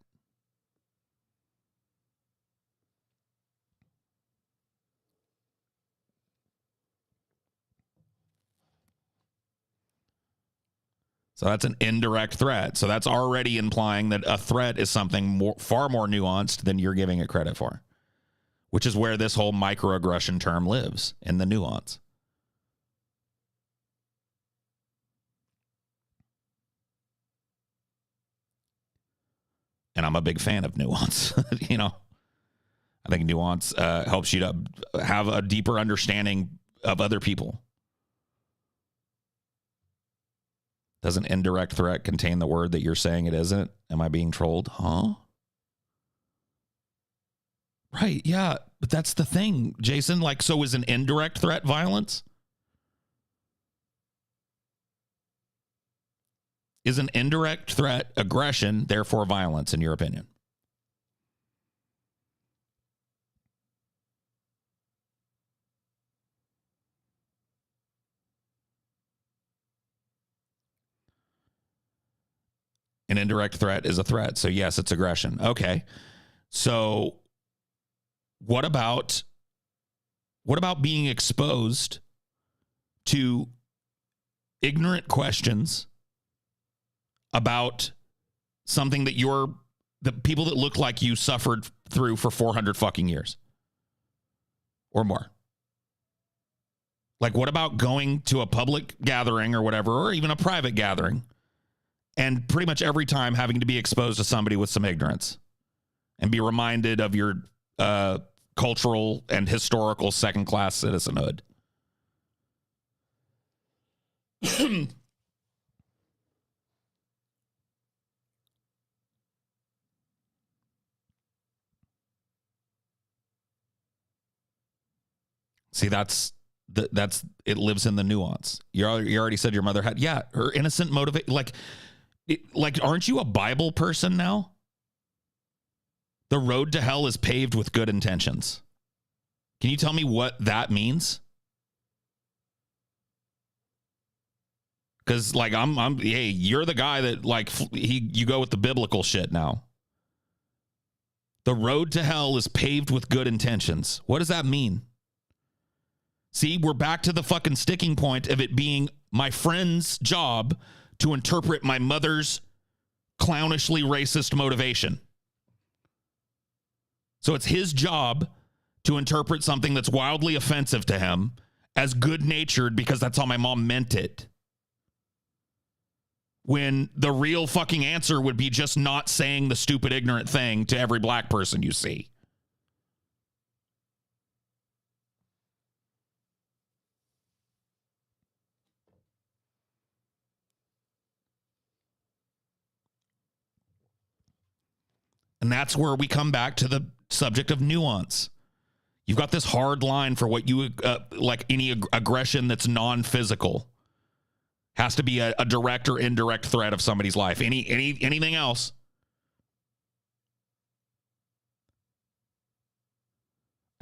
So that's an indirect threat. So that's already implying that a threat is something far more nuanced than you're giving it credit for, which is where this whole microaggression term lives, in the nuance. And I'm a big fan of nuance. I think nuance helps you to have a deeper understanding of other people. Does an indirect threat contain the word that you're saying it isn't? Am I being trolled? Huh? Right, yeah. But that's the thing, Jason. So is an indirect threat violence? Is an indirect threat aggression, therefore violence, in your opinion? An indirect threat is a threat. So yes, it's aggression. Okay. So what about being exposed to ignorant questions about something that the people that look like you suffered through for 400 fucking years or more? Like, what about going to a public gathering or whatever, or even a private gathering, and pretty much every time having to be exposed to somebody with some ignorance and be reminded of your cultural and historical second-class citizenhood? See, that's it lives in the nuance. You already said your mother had, her innocent motivate. Aren't you a Bible person now? The road to hell is paved with good intentions. Can you tell me what that means? Because hey, you're the guy that you go with the biblical shit now. The road to hell is paved with good intentions. What does that mean? See, we're back to the fucking sticking point of it being my friend's job to interpret my mother's clownishly racist motivation. So it's his job to interpret something that's wildly offensive to him as good-natured because that's how my mom meant it. When the real fucking answer would be just not saying the stupid, ignorant thing to every black person you see. And that's where we come back to the subject of nuance. You've got this hard line for what you any aggression that's non-physical has to be a direct or indirect threat of somebody's life. Anything else?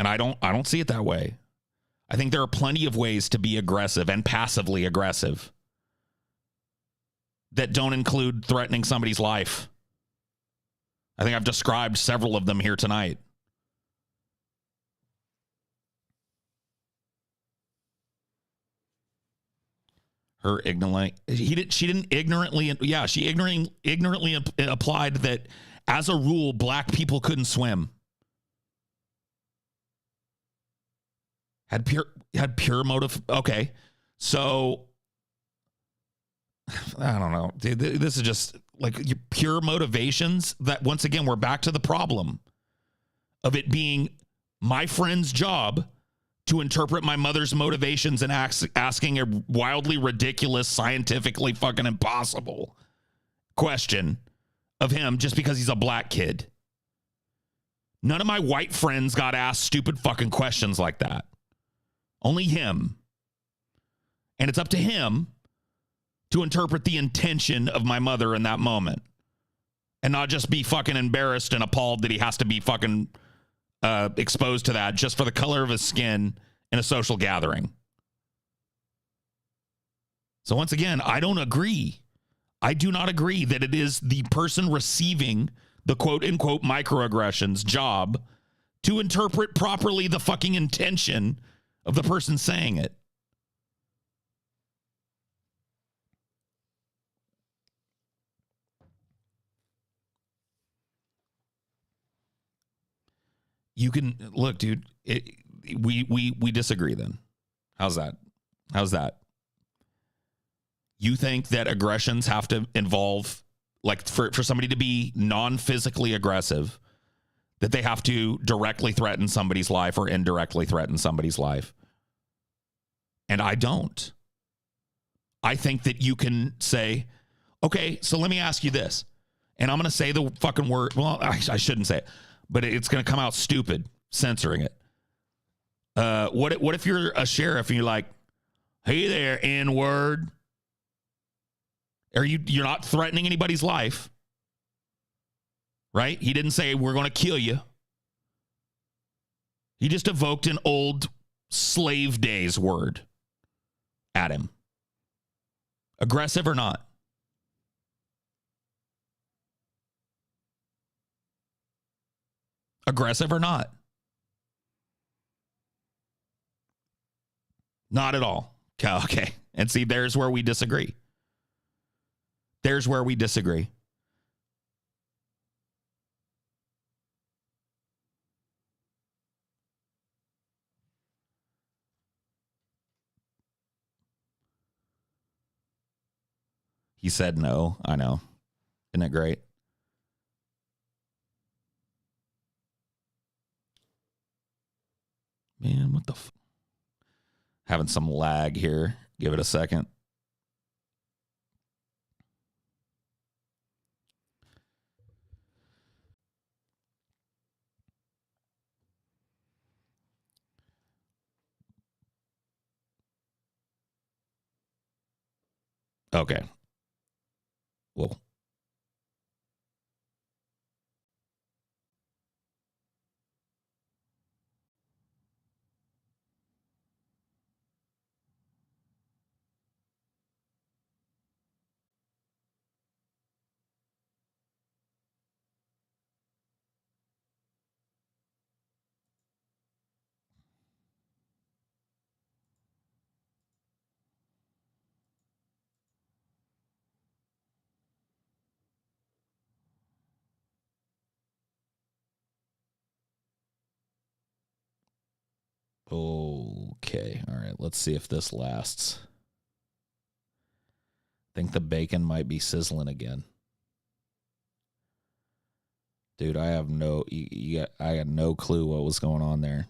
And I don't see it that way. I think there are plenty of ways to be aggressive and passively aggressive that don't include threatening somebody's life. I think I've described several of them here tonight. She ignorantly applied that as a rule, black people couldn't swim. Had pure motive. Okay. So I don't know. This is just like pure motivations that, once again, we're back to the problem of it being my friend's job to interpret my mother's motivations and asking a wildly ridiculous, scientifically fucking impossible question of him just because he's a black kid. None of my white friends got asked stupid fucking questions like that. Only him. And it's up to him to interpret the intention of my mother in that moment. And not just be fucking embarrassed and appalled that he has to be fucking exposed to that just for the color of his skin in a social gathering. So once again, I don't agree. I do not agree that it is the person receiving the quote unquote microaggressions job to interpret properly the fucking intention of the person saying it. You can look, dude. We disagree then. How's that? You think that aggressions have to involve, like, for somebody to be non-physically aggressive, that they have to directly threaten somebody's life or indirectly threaten somebody's life? And I don't. I think that you can say, okay, so let me ask you this. And I'm going to say the fucking word. Well, I shouldn't say it, but it's going to come out stupid, censoring it. What if you're a sheriff and you're like, hey there, N-word? You're not threatening anybody's life, right? He didn't say we're going to kill you. He just evoked an old slave days word at him. Aggressive or not? Aggressive or not? Not at all. Okay. And see, there's where we disagree. He said no. I know. Isn't it great? Man, what the having some lag here. Give it a second. Okay. Well, okay. All right. Let's see if this lasts. I think the bacon might be sizzling again. Dude, I have I had no clue what was going on there.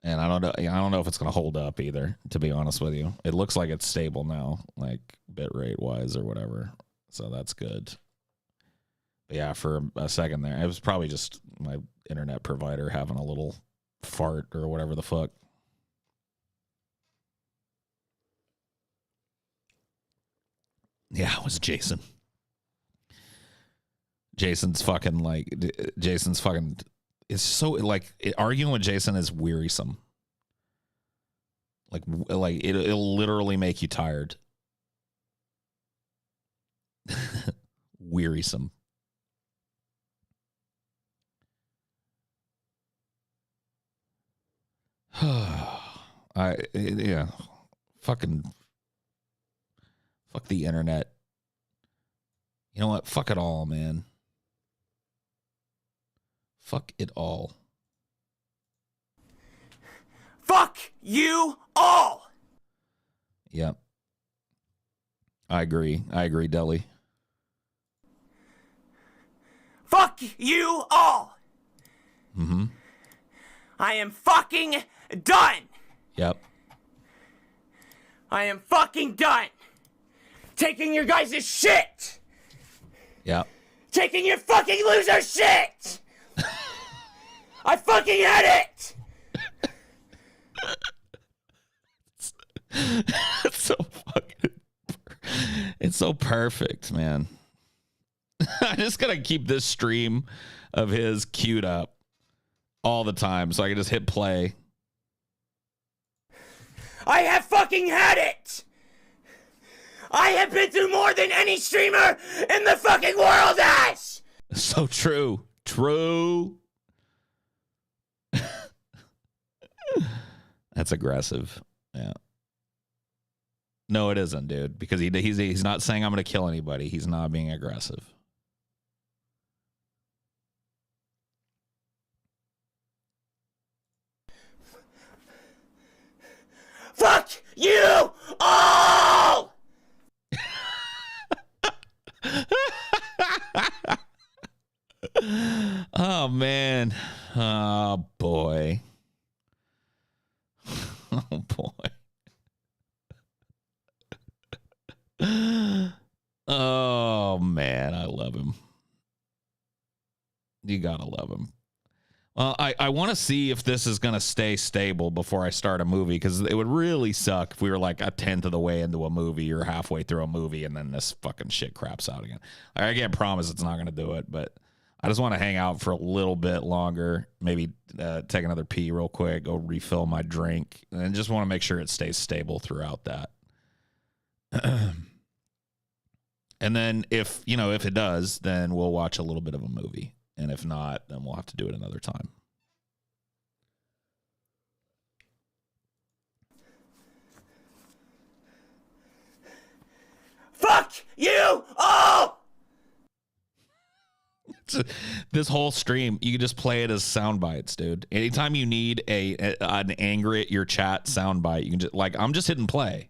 And I don't know if it's going to hold up either, to be honest with you. It looks like it's stable now, like bitrate wise or whatever. So that's good. But yeah, for a second there, it was probably just my internet provider having a little fart or whatever the fuck. Yeah, it was Jason. Jason's fucking it's so like arguing with Jason is wearisome. Like it'll literally make you tired. Wearisome. Yeah, fucking fuck the internet. You know what? Fuck it all, man. Fuck it all. Fuck you all. Yep. I agree, Deli. Fuck you all. Mm-hmm. I am fucking done. Yep. I am fucking done. Taking your guys' shit. Yep. Taking your fucking loser shit. I fucking had it. It's so fucking. It's so perfect, man. I just gotta keep this stream of his queued up all the time so I can just hit play. I have fucking had it. I have been through more than any streamer in the fucking world has. So true. True. That's aggressive. Yeah. No, it isn't, dude. Because he's not saying I'm going to kill anybody. He's not being aggressive. Fuck you all! Oh, man. Oh, boy. Oh, boy. Oh, man. I love him. You got to love him. Well, I want to see if this is going to stay stable before I start a movie, because it would really suck if we were like a tenth of the way into a movie or halfway through a movie and then this fucking shit craps out again. I can't promise it's not going to do it, but I just want to hang out for a little bit longer, maybe take another pee real quick, go refill my drink, and just want to make sure it stays stable throughout that. And then if it does, then we'll watch a little bit of a movie. And if not, then we'll have to do it another time. Fuck you all! This whole stream, you can just play it as sound bites, dude. Anytime you need an angry at your chat sound bite, you can just I'm just hitting play.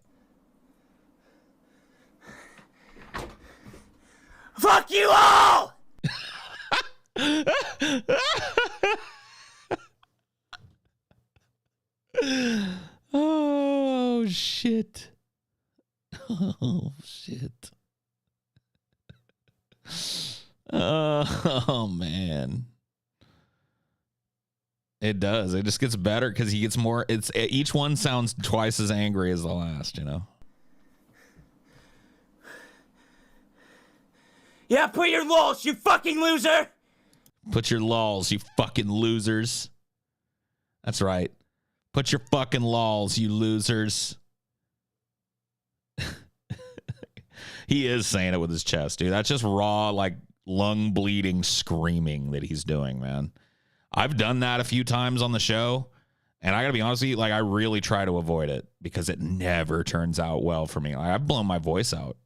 Fuck you all! Oh shit. Oh shit. Oh man. It does. It just gets better because he gets more. Each one sounds twice as angry as the last, Yeah, put your lols, you fucking loser! Put your lols, you fucking losers. That's right. Put your fucking lols, you losers. He is saying it with his chest, dude. That's just raw, lung bleeding screaming that he's doing, man. I've done that a few times on the show, and I gotta be honest with you, I really try to avoid it because it never turns out well for me. I've blown my voice out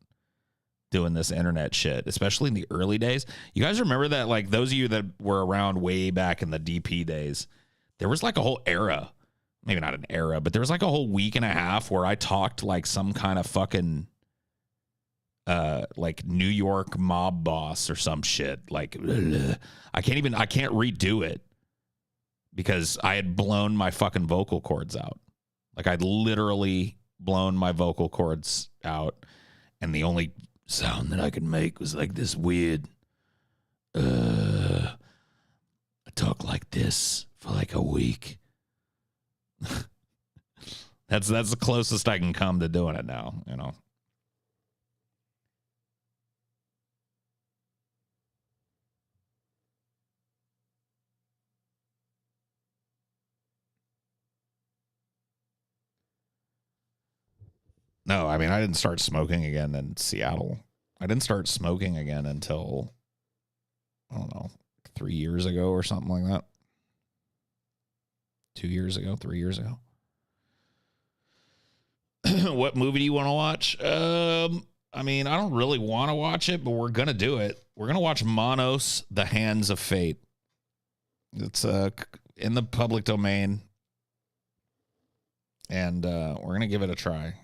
doing this internet shit, especially in the early days. You guys remember that, those of you that were around way back in the DP days, there was a whole era, maybe not an era, but there was a whole week and a half where I talked like some kind of fucking New York mob boss or some shit. I can't redo it because I had blown my fucking vocal cords out. I'd literally blown my vocal cords out, and the only sound that I could make was this weird I talk like this for a week. That's the closest I can come to doing it now, No, I mean, I didn't start smoking again in Seattle. I didn't start smoking again until, I don't know, 3 years ago or something like that. 2 years ago, 3 years ago. What movie do you want to watch? I mean, I don't really want to watch it, but we're going to do it. We're going to watch Manos, The Hands of Fate. It's in the public domain, and we're going to give it a try.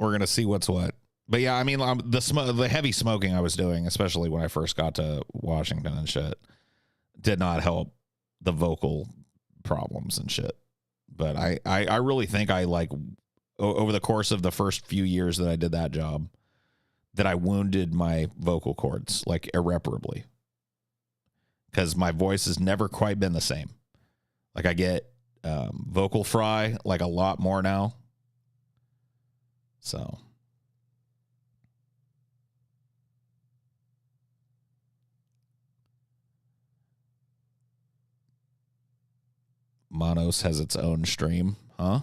We're going to see what's what. But yeah, I mean, the heavy smoking I was doing, especially when I first got to Washington and shit, did not help the vocal problems and shit. But I really think I like over the course of the first few years that I did that job, that I wounded my vocal cords like irreparably, because my voice has never quite been the same. Like I get vocal fry like a lot more now. So Manos has its own stream, huh?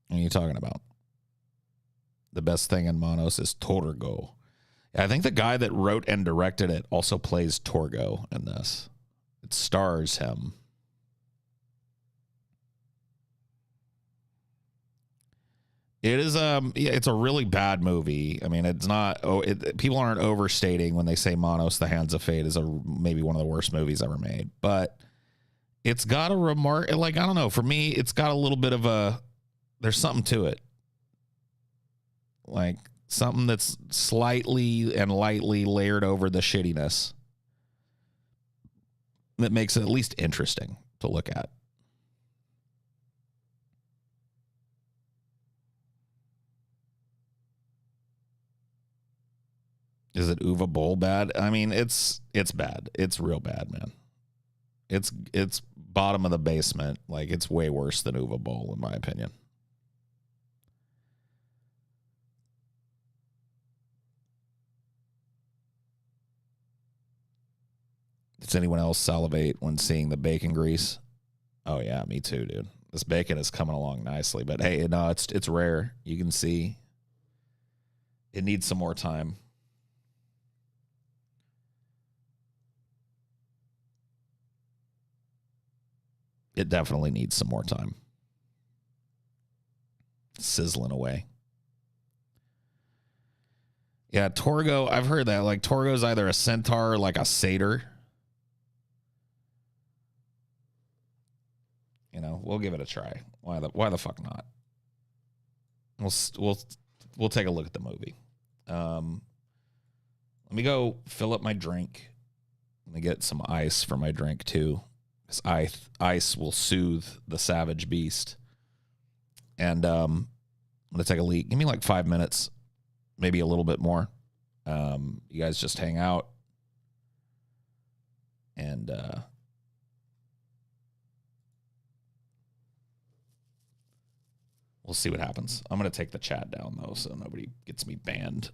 What are you talking about? The best thing in Manos is Torgo. I think the guy that wrote and directed it also plays Torgo in this. It stars him. It is it's a really bad movie. I mean, it's not people aren't overstating when they say Manos the Hands of Fate is maybe one of the worst movies ever made, but it's got a like, I don't know, for me it's got a little bit of there's something to it. Like something that's slightly and lightly layered over the shittiness that makes it at least interesting to look at. Is it Uwe Boll bad? I mean, it's bad. It's real bad, man. It's bottom of the basement. Like, it's way worse than Uwe Boll, in my opinion. Does anyone else salivate when seeing the bacon grease? Oh yeah, me too, dude. This bacon is coming along nicely, but hey, no, it's rare. You can see it needs some more time. It definitely needs some more time. Sizzling away. Yeah, Torgo, I've heard that. Like, Torgo's either a centaur or like a satyr. You know, we'll give it a try. Why the fuck not? We'll take a look at the movie. Let me go fill up my drink. Let me get some ice for my drink too, because ice will soothe the savage beast. And I'm gonna take a leak. Give me like 5 minutes, maybe a little bit more. You guys just hang out, and we'll see what happens. I'm gonna take the chat down though, so nobody gets me banned.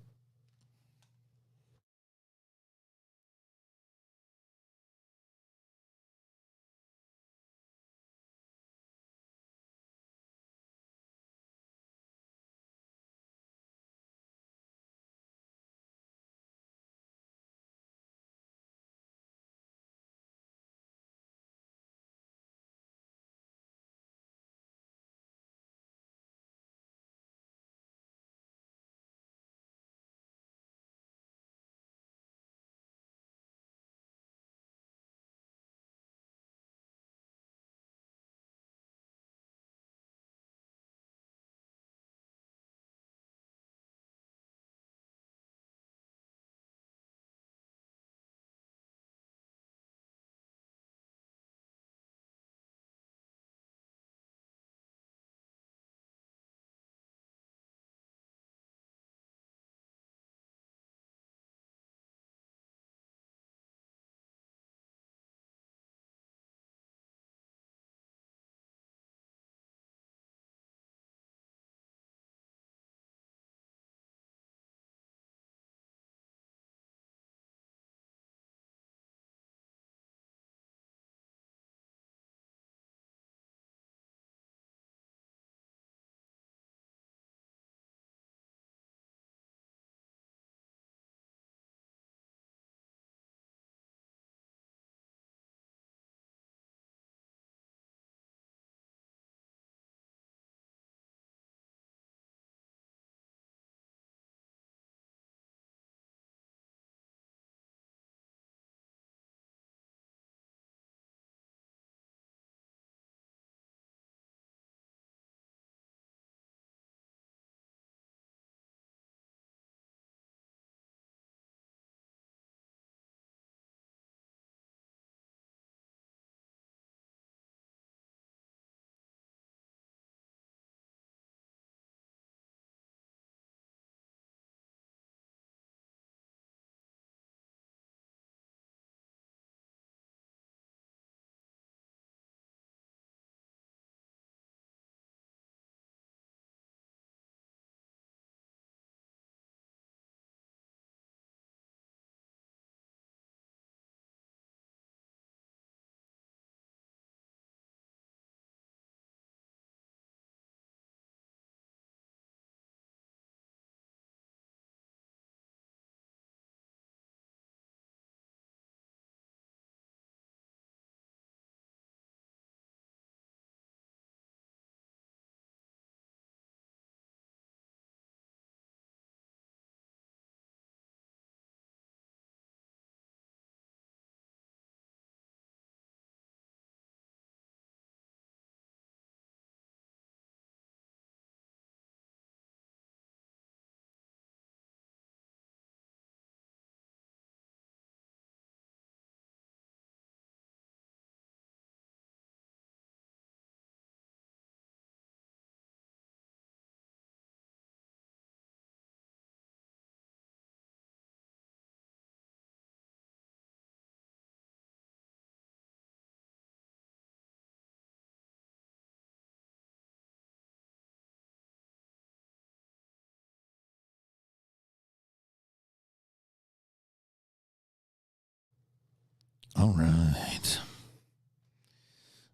All right.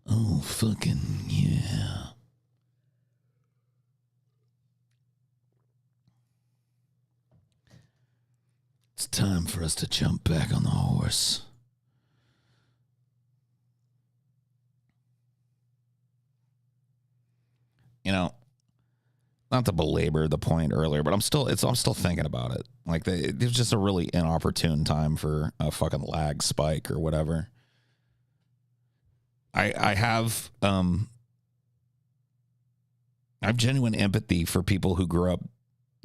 Oh, fucking yeah. It's time for us to jump back on the horse. You know, not to belabor the point earlier, but I'm still thinking about it. Like it was just a really inopportune time for a fucking lag spike or whatever. I have genuine empathy for people who grew up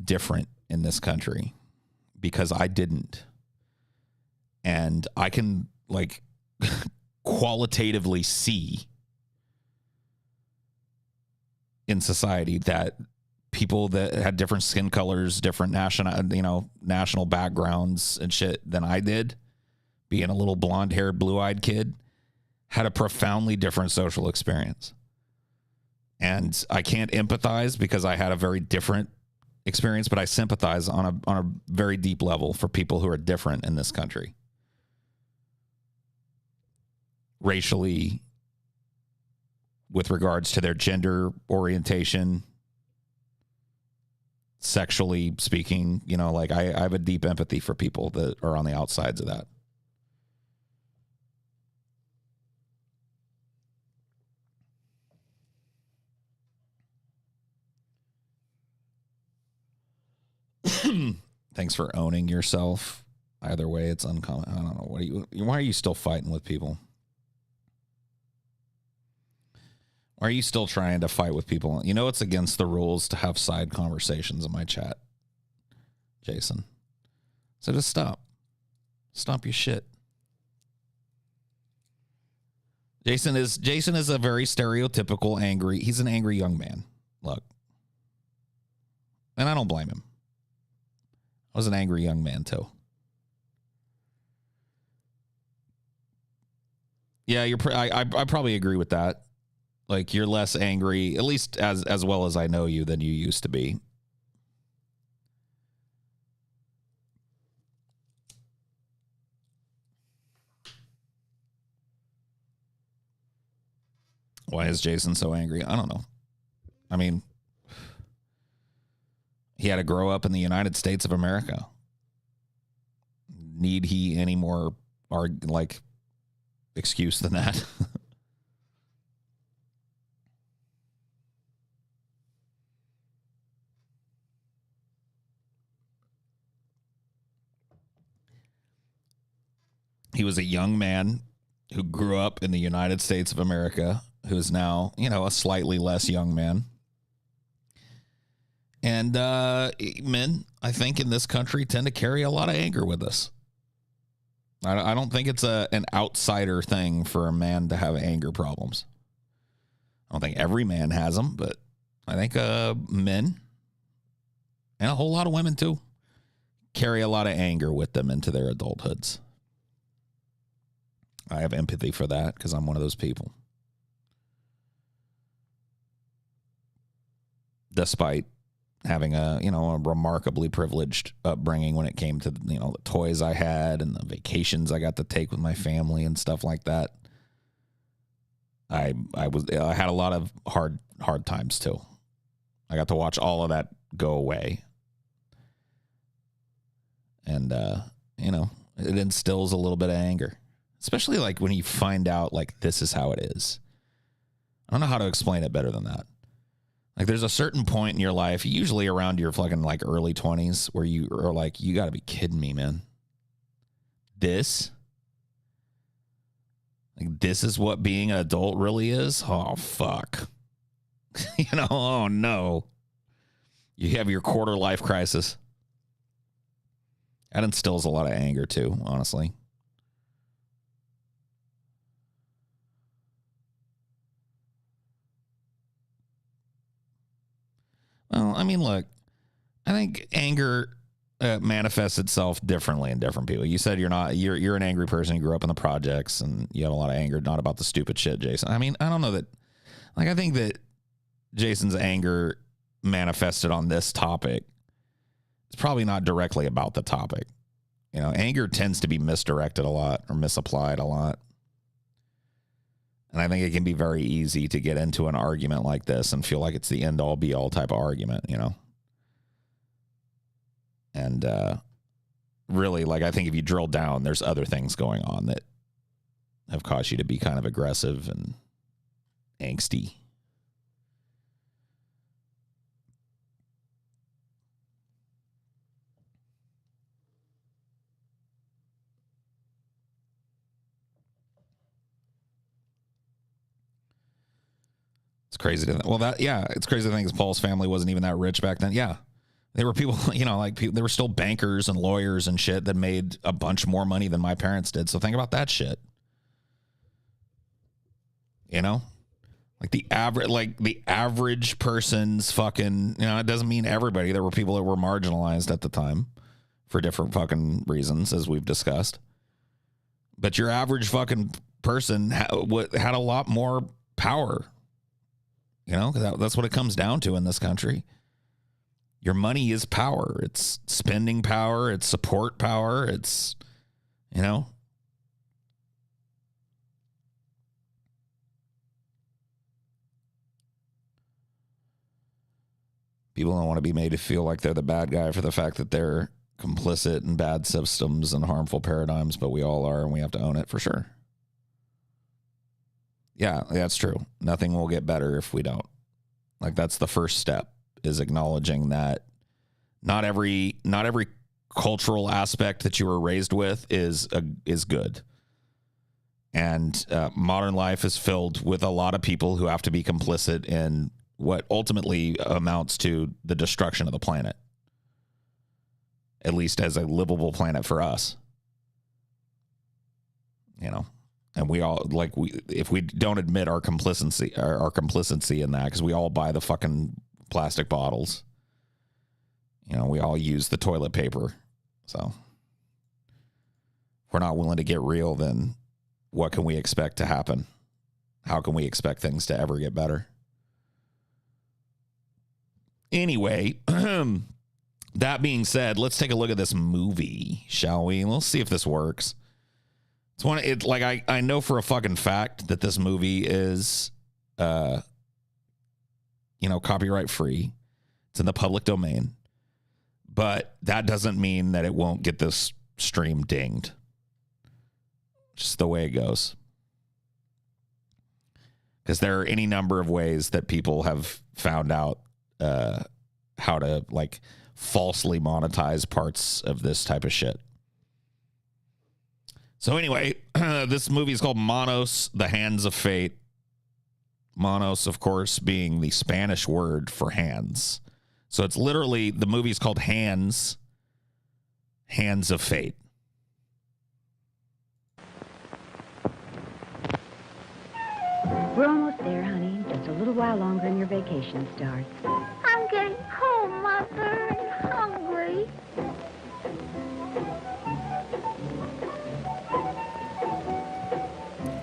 different in this country because I didn't. And I can like qualitatively see in society that people that had different skin colors, different national backgrounds and shit than I did, being a little blonde-haired, blue-eyed kid, had a profoundly different social experience. And I can't empathize because I had a very different experience, but I sympathize on a very deep level for people who are different in this country. Racially, with regards to their gender orientation, sexually speaking, like I have a deep empathy for people that are on the outsides of that. Thanks for owning yourself. Either way, it's uncommon. I don't know. Why are you still fighting with people? Why are you still trying to fight with people? You know it's against the rules to have side conversations in my chat, Jason. So just stop. Stop your shit. Jason is a very stereotypical angry. He's an angry young man. Look. And I don't blame him. I was an angry young man too. Yeah, I probably agree with that. Like you're less angry, at least as well as I know you, than you used to be. Why is Jason so angry? I don't know. I mean, he had to grow up in the United States of America. Need he any more excuse than that? He was a young man who grew up in the United States of America, who is now, a slightly less young man. And men, I think, in this country tend to carry a lot of anger with us. I don't think it's an outsider thing for a man to have anger problems. I don't think every man has them, but I think men, and a whole lot of women too, carry a lot of anger with them into their adulthoods. I have empathy for that because I'm one of those people. Despite having a remarkably privileged upbringing when it came to, the toys I had and the vacations I got to take with my family and stuff like that. I had a lot of hard times too. I got to watch all of that go away. And, it instills a little bit of anger. Especially like when you find out like this is how it is. I don't know how to explain it better than that. Like there's a certain point in your life, usually around your fucking like early 20s, where you are like, you got to be kidding me, man. This is what being an adult really is? Oh, fuck. Oh no. You have your quarter life crisis. That instills a lot of anger too, honestly. Well, I mean, look, I think anger manifests itself differently in different people. You said you're an angry person. You grew up in the projects and you have a lot of anger, not about the stupid shit, Jason. I mean, I don't know that, like, I think that Jason's anger manifested on this topic. It's probably not directly about the topic. You know, anger tends to be misdirected a lot or misapplied a lot. And I think it can be very easy to get into an argument like this and feel like it's the end all be all type of argument, you know? And really, like, I think if you drill down, there's other things going on that have caused you to be kind of aggressive and angsty. It's crazy to it's crazy to think Paul's family wasn't even that rich back then. Yeah. They were people, you know, like they were still bankers and lawyers and shit that made a bunch more money than my parents did. So think about that shit. You know, like the average person's fucking, you know, it doesn't mean everybody. There were people that were marginalized at the time for different fucking reasons, as we've discussed. But your average fucking person had a lot more power. You know, that's what it comes down to in this country. Your money is power. It's spending power. It's support power. It's, you know. People don't want to be made to feel like they're the bad guy for the fact that they're complicit in bad systems and harmful paradigms, but we all are, and we have to own it for sure. Yeah, that's true. Nothing will get better if we don't. Like, that's the first step, is acknowledging that not every cultural aspect that you were raised with is good. And modern life is filled with a lot of people who have to be complicit in what ultimately amounts to the destruction of the planet, at least as a livable planet for us. You know, and we all, like, if we don't admit our complicity in that, because we all buy the fucking plastic bottles, you know, we all use the toilet paper. So if we're not willing to get real, then what can we expect to happen? How can we expect things to ever get better? Anyway, that being said, let's take a look at this movie, shall we? Let's see if this works. I know for a fucking fact that this movie is, you know, copyright free. It's in the public domain. But that doesn't mean that it won't get this stream dinged. Just the way it goes. Because there are any number of ways that people have found out how to, like, falsely monetize parts of this type of shit. So anyway, this movie is called Manos, The Hands of Fate. Manos, of course, being the Spanish word for hands. So it's literally, the movie is called Hands of Fate. We're almost there, honey. Just a little while longer and your vacation starts. I'm getting home, Mother, and hungry.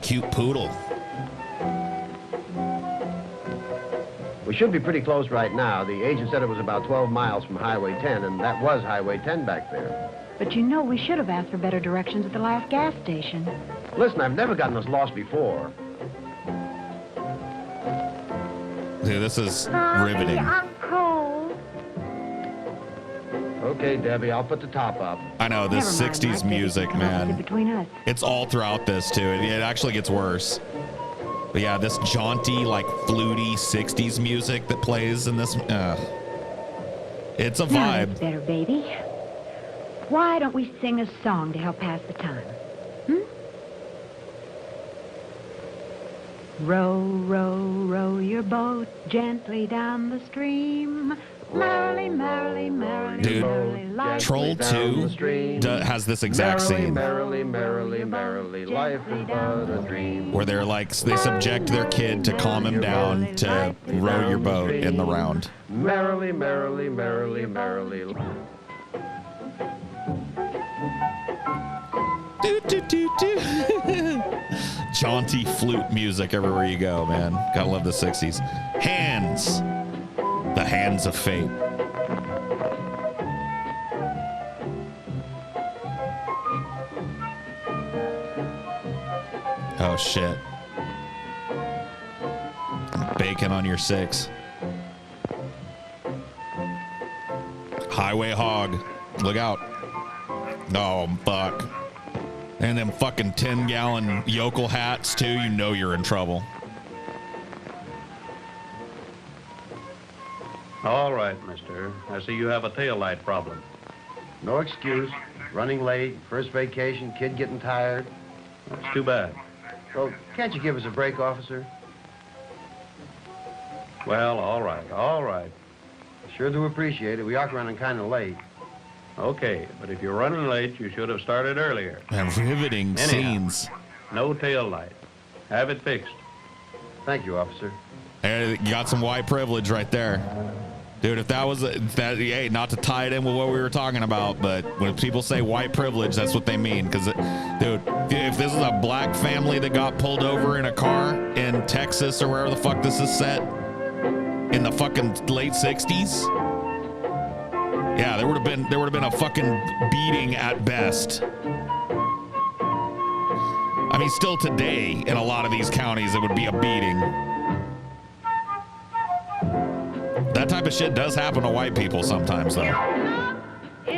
Cute poodle. We should be pretty close right now. The agent said it was about 12 miles from Highway 10, and that was Highway 10 back there. But you know, we should have asked for better directions at the last gas station. Listen, I've never gotten us lost before. Dude, this is Mommy, riveting. I'm cold. Okay, Debbie, I'll put the top up. I know, this Never mind, 60s Mike. Maybe music, come up with it man. between us. It's all throughout this, too. It actually gets worse. But yeah, this jaunty, like, fluty 60s music that plays in this, it's a Now that's vibe. better, baby. Why don't we sing a song to help pass the time? Row, row, row your boat gently down the stream. Merrily, merrily, merrily, Dude, merrily, like Troll 2 has this exact scene Merrily, merrily, merrily, life is but a dream. where they subject their kid to calm him down to row your boat in the round. Merrily, merrily, merrily, merrily. Do, do, do, do. Jaunty flute music everywhere you go, man. Gotta love the 60s. Hands. The Hands of Fate. Oh, shit. Bacon on your 6. Highway hog. Look out. Oh, fuck. And them fucking 10-gallon yokel hats, too. You know you're in trouble. All right, mister. I see you have a taillight problem. No excuse. Running late, first vacation, kid getting tired. That's too bad. Well, can't you give us a break, officer? Well, all right, all right. Sure do appreciate it. We are running kind of late. Okay, but if you're running late, you should have started earlier. And riveting scenes. No tail light. Have it fixed. Thank you, officer. Hey, you got some white privilege right there. Dude, if that was, hey, not to tie it in with what we were talking about, but when people say white privilege, that's what they mean. Because, dude, if this is a black family that got pulled over in a car in Texas or wherever the fuck this is set, in the fucking late 60s, yeah, there would have been a fucking beating at best. I mean, still today, in a lot of these counties, it would be a beating. That type of shit does happen to white people sometimes, though.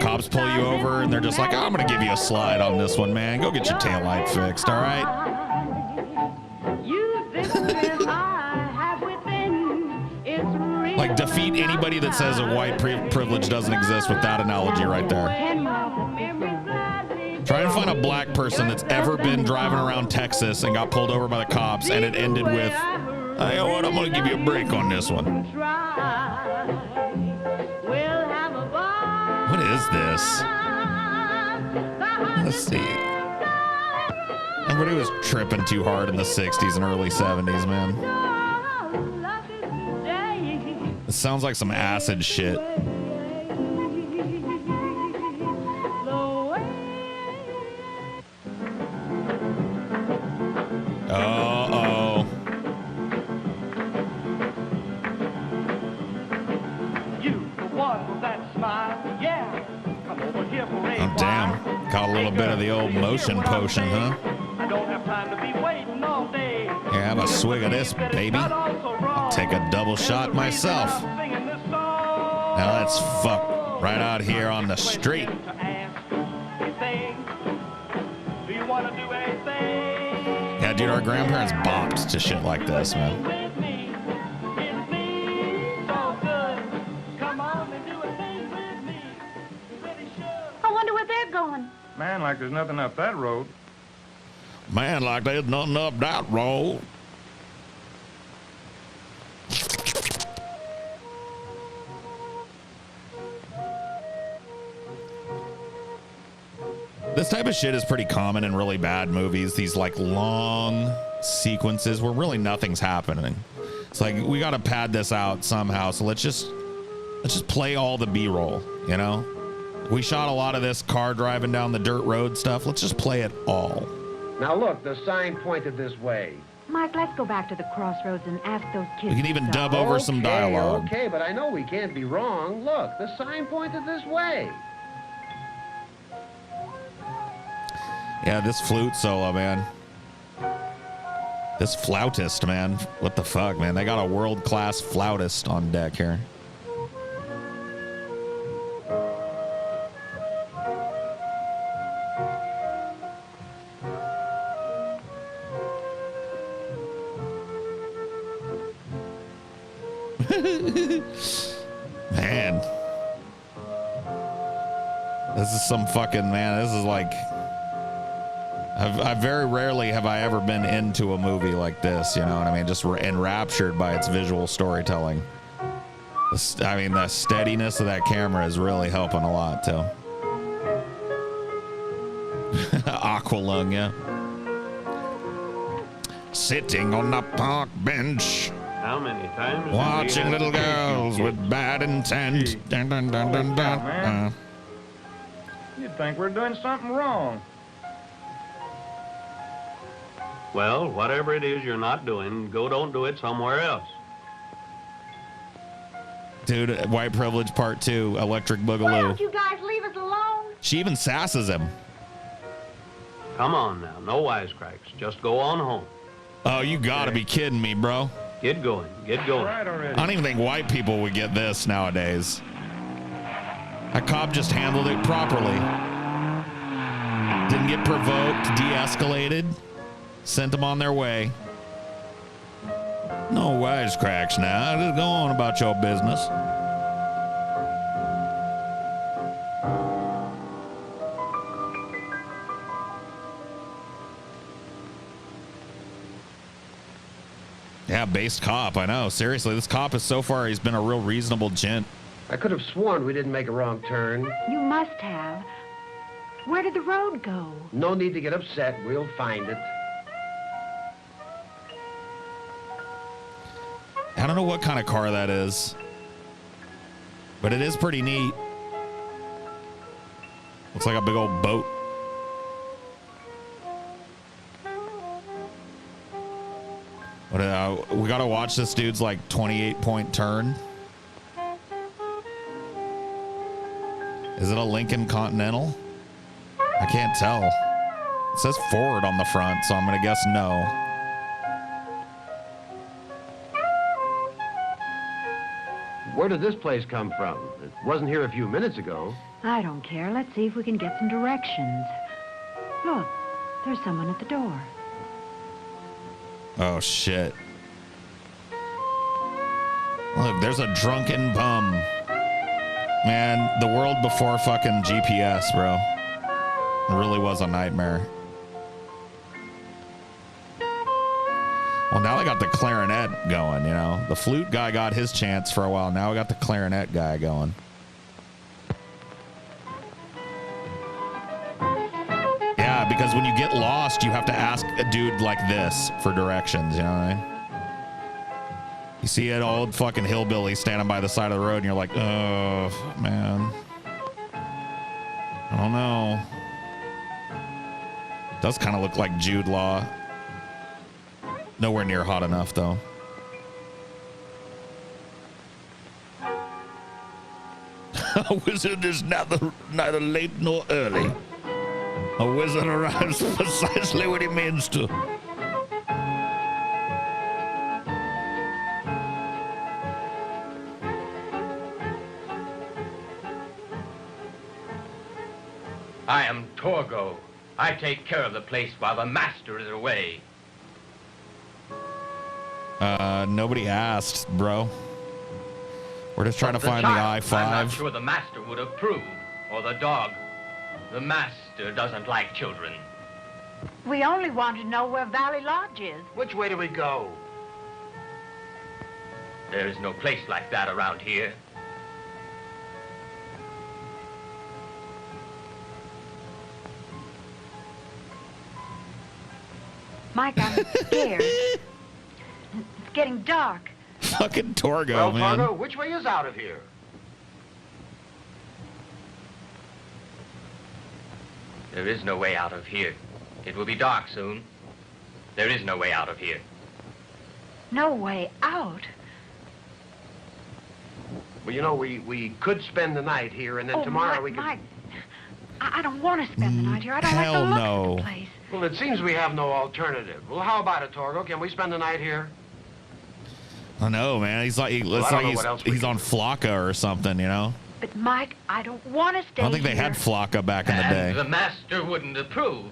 Cops pull you over, and they're just like, oh, I'm going to give you a slide on this one, man. Go get your taillight fixed, all right? Like, defeat anybody that says a white privilege doesn't exist with that analogy right there. Try and find a black person that's ever been driving around Texas and got pulled over by the cops, and it ended with, you know what, I'm going to give you a break on this one. What is this? Let's see. Everybody was tripping too hard in the 60s and early 70s, man. It sounds like some acid shit. Uh-oh. Oh, damn. Caught a little bit of the old motion potion, huh? Here, have a swig of this, baby. I'll take a double shot myself. Now let's fuck right out here on the street. Yeah, dude, our grandparents bopped to shit like this, man. I wonder where they're going. Man, like there's nothing up that road. Man, like there's nothing up that road. This type of shit is pretty common in really bad movies. These like long sequences where really nothing's happening. It's like, we got to pad this out somehow. So let's just play all the B-roll, you know? We shot a lot of this car driving down the dirt road stuff. Let's just play it all. Now look, the sign pointed this way. Mike, let's go back to the crossroads and ask those kids. We can even dub over some dialogue. Okay, but I know we can't be wrong. Look, the sign pointed this way. Yeah, this flute solo, man. This flautist, man. What the fuck, man? They got a world-class flautist on deck here. Man. This is some fucking, man, this is like... I very rarely have I ever been into a movie like this, you know what I mean? Just enraptured by its visual storytelling. I mean, the steadiness of that camera is really helping a lot, too. Aqualung, yeah. Sitting on the park bench. How many times? Watching little girls with bad intent. Dun, dun, dun, dun, dun. You'd think we're doing something wrong. Well, whatever it is you're not doing, don't do it somewhere else. Dude, White Privilege Part 2, Electric Why Boogaloo. don't you guys leave us alone? She even sasses him. Come on now, no wisecracks. Just go on home. Oh, you gotta be kidding me, bro. Get going, get going. I don't even think white people would get this nowadays. That cop just handled it properly. Didn't get provoked, de-escalated, sent them on their way. No wisecracks now. Just go on about your business. Yeah, based cop, I know. Seriously, this cop is so far, he's been a real reasonable gent. I could have sworn we didn't make a wrong turn. You must have. Where did the road go? No need to get upset. We'll find it. I don't know what kind of car that is, but it is pretty neat. Looks like a big old boat. We gotta watch this dude's like 28-point turn. Is it a Lincoln Continental? I can't tell. It says Ford on the front, so I'm gonna guess no. Where did this place come from? It wasn't here a few minutes ago. I don't care. Let's see if we can get some directions. Look, there's someone at the door. Oh, shit. Look, there's a drunken bum. Man, the world before fucking GPS, bro. It really was a nightmare. Well, now I got the clarinet going, you know. The flute guy got his chance for a while. Now I got the clarinet guy going. Yeah, because when you get lost, you have to ask a dude like this for directions, you know what I mean? You see an old fucking hillbilly standing by the side of the road, and you're like, oh, man. I don't know. Does kind of look like Jude Law. Nowhere near hot enough, though. A wizard is neither late nor early. A wizard arrives precisely when he means to. I am Torgo. I take care of the place while the master is away. Nobody asked, bro. We're just trying to find the I-5. I'm not sure the master would approve, or the dog. The master doesn't like children. We only want to know where Valley Lodge is. Which way do we go? There is no place like that around here. Mike, I'm scared. It's getting dark. Fucking Torgo, well, man. Torgo, which way is out of here? There is no way out of here. It will be dark soon. There is no way out of here. No way out? Well, you know, we could spend the night here, and then tomorrow we could... Mike, I don't want to spend the night here. I don't hell like the look no. of the place. Well, it seems we have no alternative. Well, how about it, Torgo? Can we spend the night here? I know, man. He's like, he's on Flocka or something, you know? But, Mike, I don't want to stay I don't think they here. had Flocka back in the day. And the master wouldn't approve.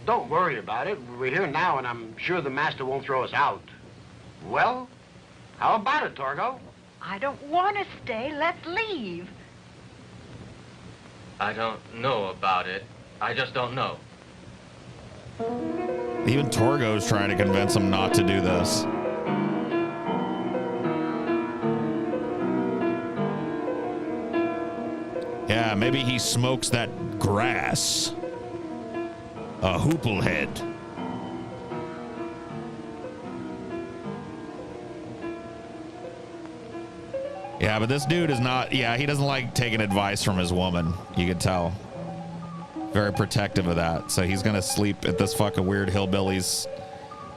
Don't worry about it. We're here now, and I'm sure the master won't throw us out. Well, how about it, Torgo? I don't want to stay. Let's leave. I don't know about it. I just don't know. Even Torgo's trying to convince him not to do this. Yeah, maybe he smokes that grass. A hooplehead. Yeah, but this dude is not, yeah, he doesn't like taking advice from his woman. You could tell. Very protective of that. So he's going to sleep at this fucking weird hillbilly's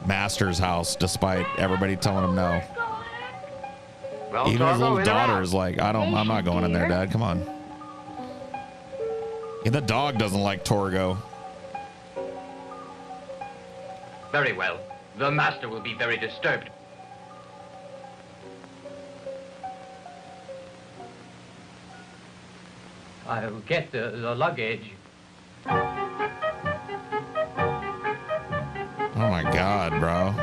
master's house despite everybody telling him no. Well, Even Torgo, his little in or daughter out? is like, I'm not going in there, Dad. Come on. And the dog doesn't like Torgo. Very well. The master will be very disturbed. I'll get the luggage. Oh my God, bro.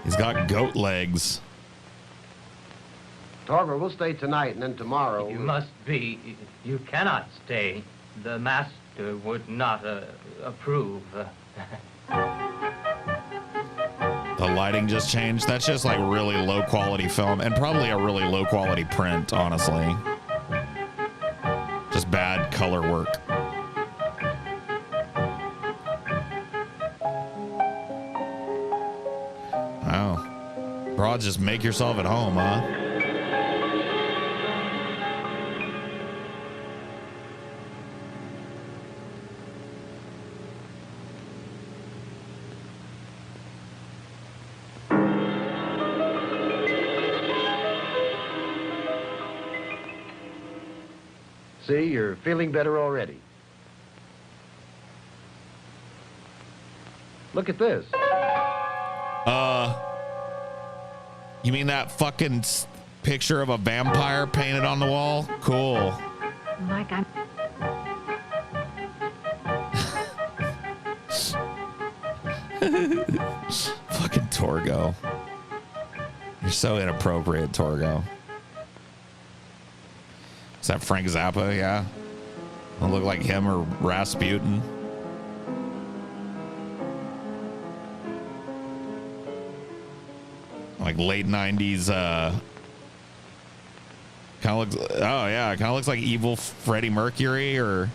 He's got goat legs. Torgor, we'll stay tonight, and then tomorrow... You cannot stay. The master would not approve. The lighting just changed. That's just like really low quality film and probably a really low quality print, honestly. Just bad color work. Wow. Broad, just make yourself at home, huh? See, you're feeling better already. Look at this. You mean that fucking picture of a vampire painted on the wall? Cool. Mike, I'm... Fucking Torgo. You're so inappropriate, Torgo. Is that Frank Zappa? Yeah. Don't look like him or Rasputin. Like late 90s, kind of looks, oh yeah, kind of looks like evil Freddie Mercury or...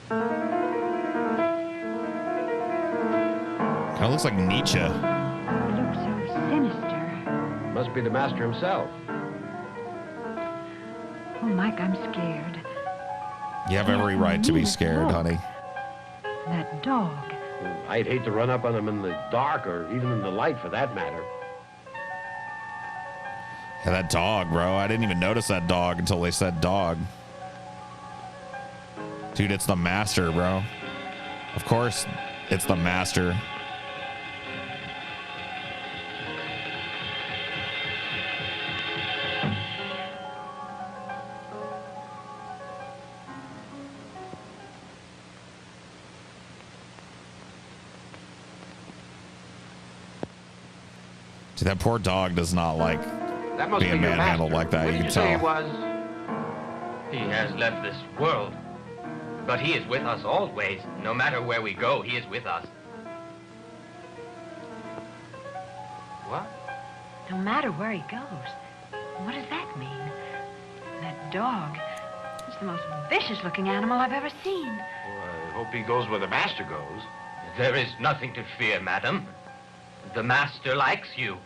Kind of looks like Nietzsche. You look so sinister. Must be the master himself. Oh, Mike, I'm scared. You have every right to be scared, honey. That dog. I'd hate to run up on him in the dark or even in the light for that matter. Yeah, that dog, bro. I didn't even notice that dog until they said dog. Dude, it's the master, bro. Of course, it's the master. See, that poor dog does not like being manhandled like that. You can tell. He has left this world, but he is with us always. No matter where we go, he is with us. What? No matter where he goes. What does that mean? That dog. It's the most vicious-looking animal I've ever seen. Well, I hope he goes where the master goes. There is nothing to fear, madam. The master likes you.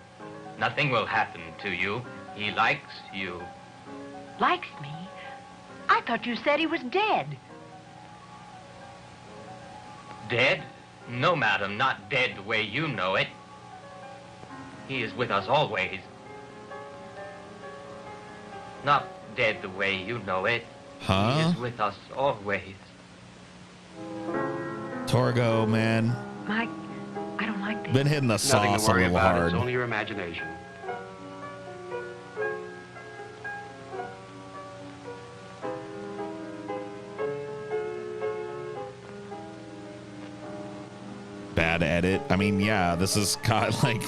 Nothing will happen to you. He likes you. Likes me? I thought you said he was dead. Dead? No, madam, not dead the way you know it. He is with us always. Not dead the way you know it. Huh? He is with us always. Torgo, man. Mike, I don't like this. Been hitting the sauce a little hard. It's only your imagination. Bad edit. I mean, yeah, this has got like,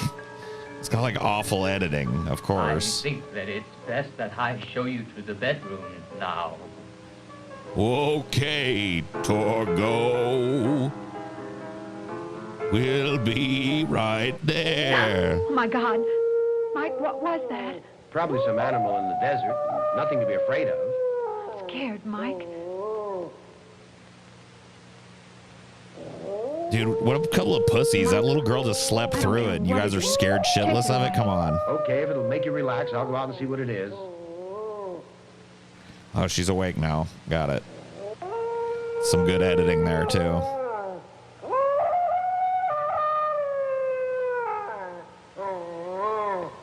it's got like awful editing, of course. I think that it's best that I show you to the bedroom now. Okay, Torgo. We'll be right there. Oh, my God. Mike, what was that? Probably some animal in the desert. Nothing to be afraid of. I'm scared, Mike. Dude, what a couple of pussies. That little girl just slept through it. You guys are scared shitless of it? Come on. Okay, if it'll make you relax, I'll go out and see what it is. Oh, she's awake now. Got it. Some good editing there, too.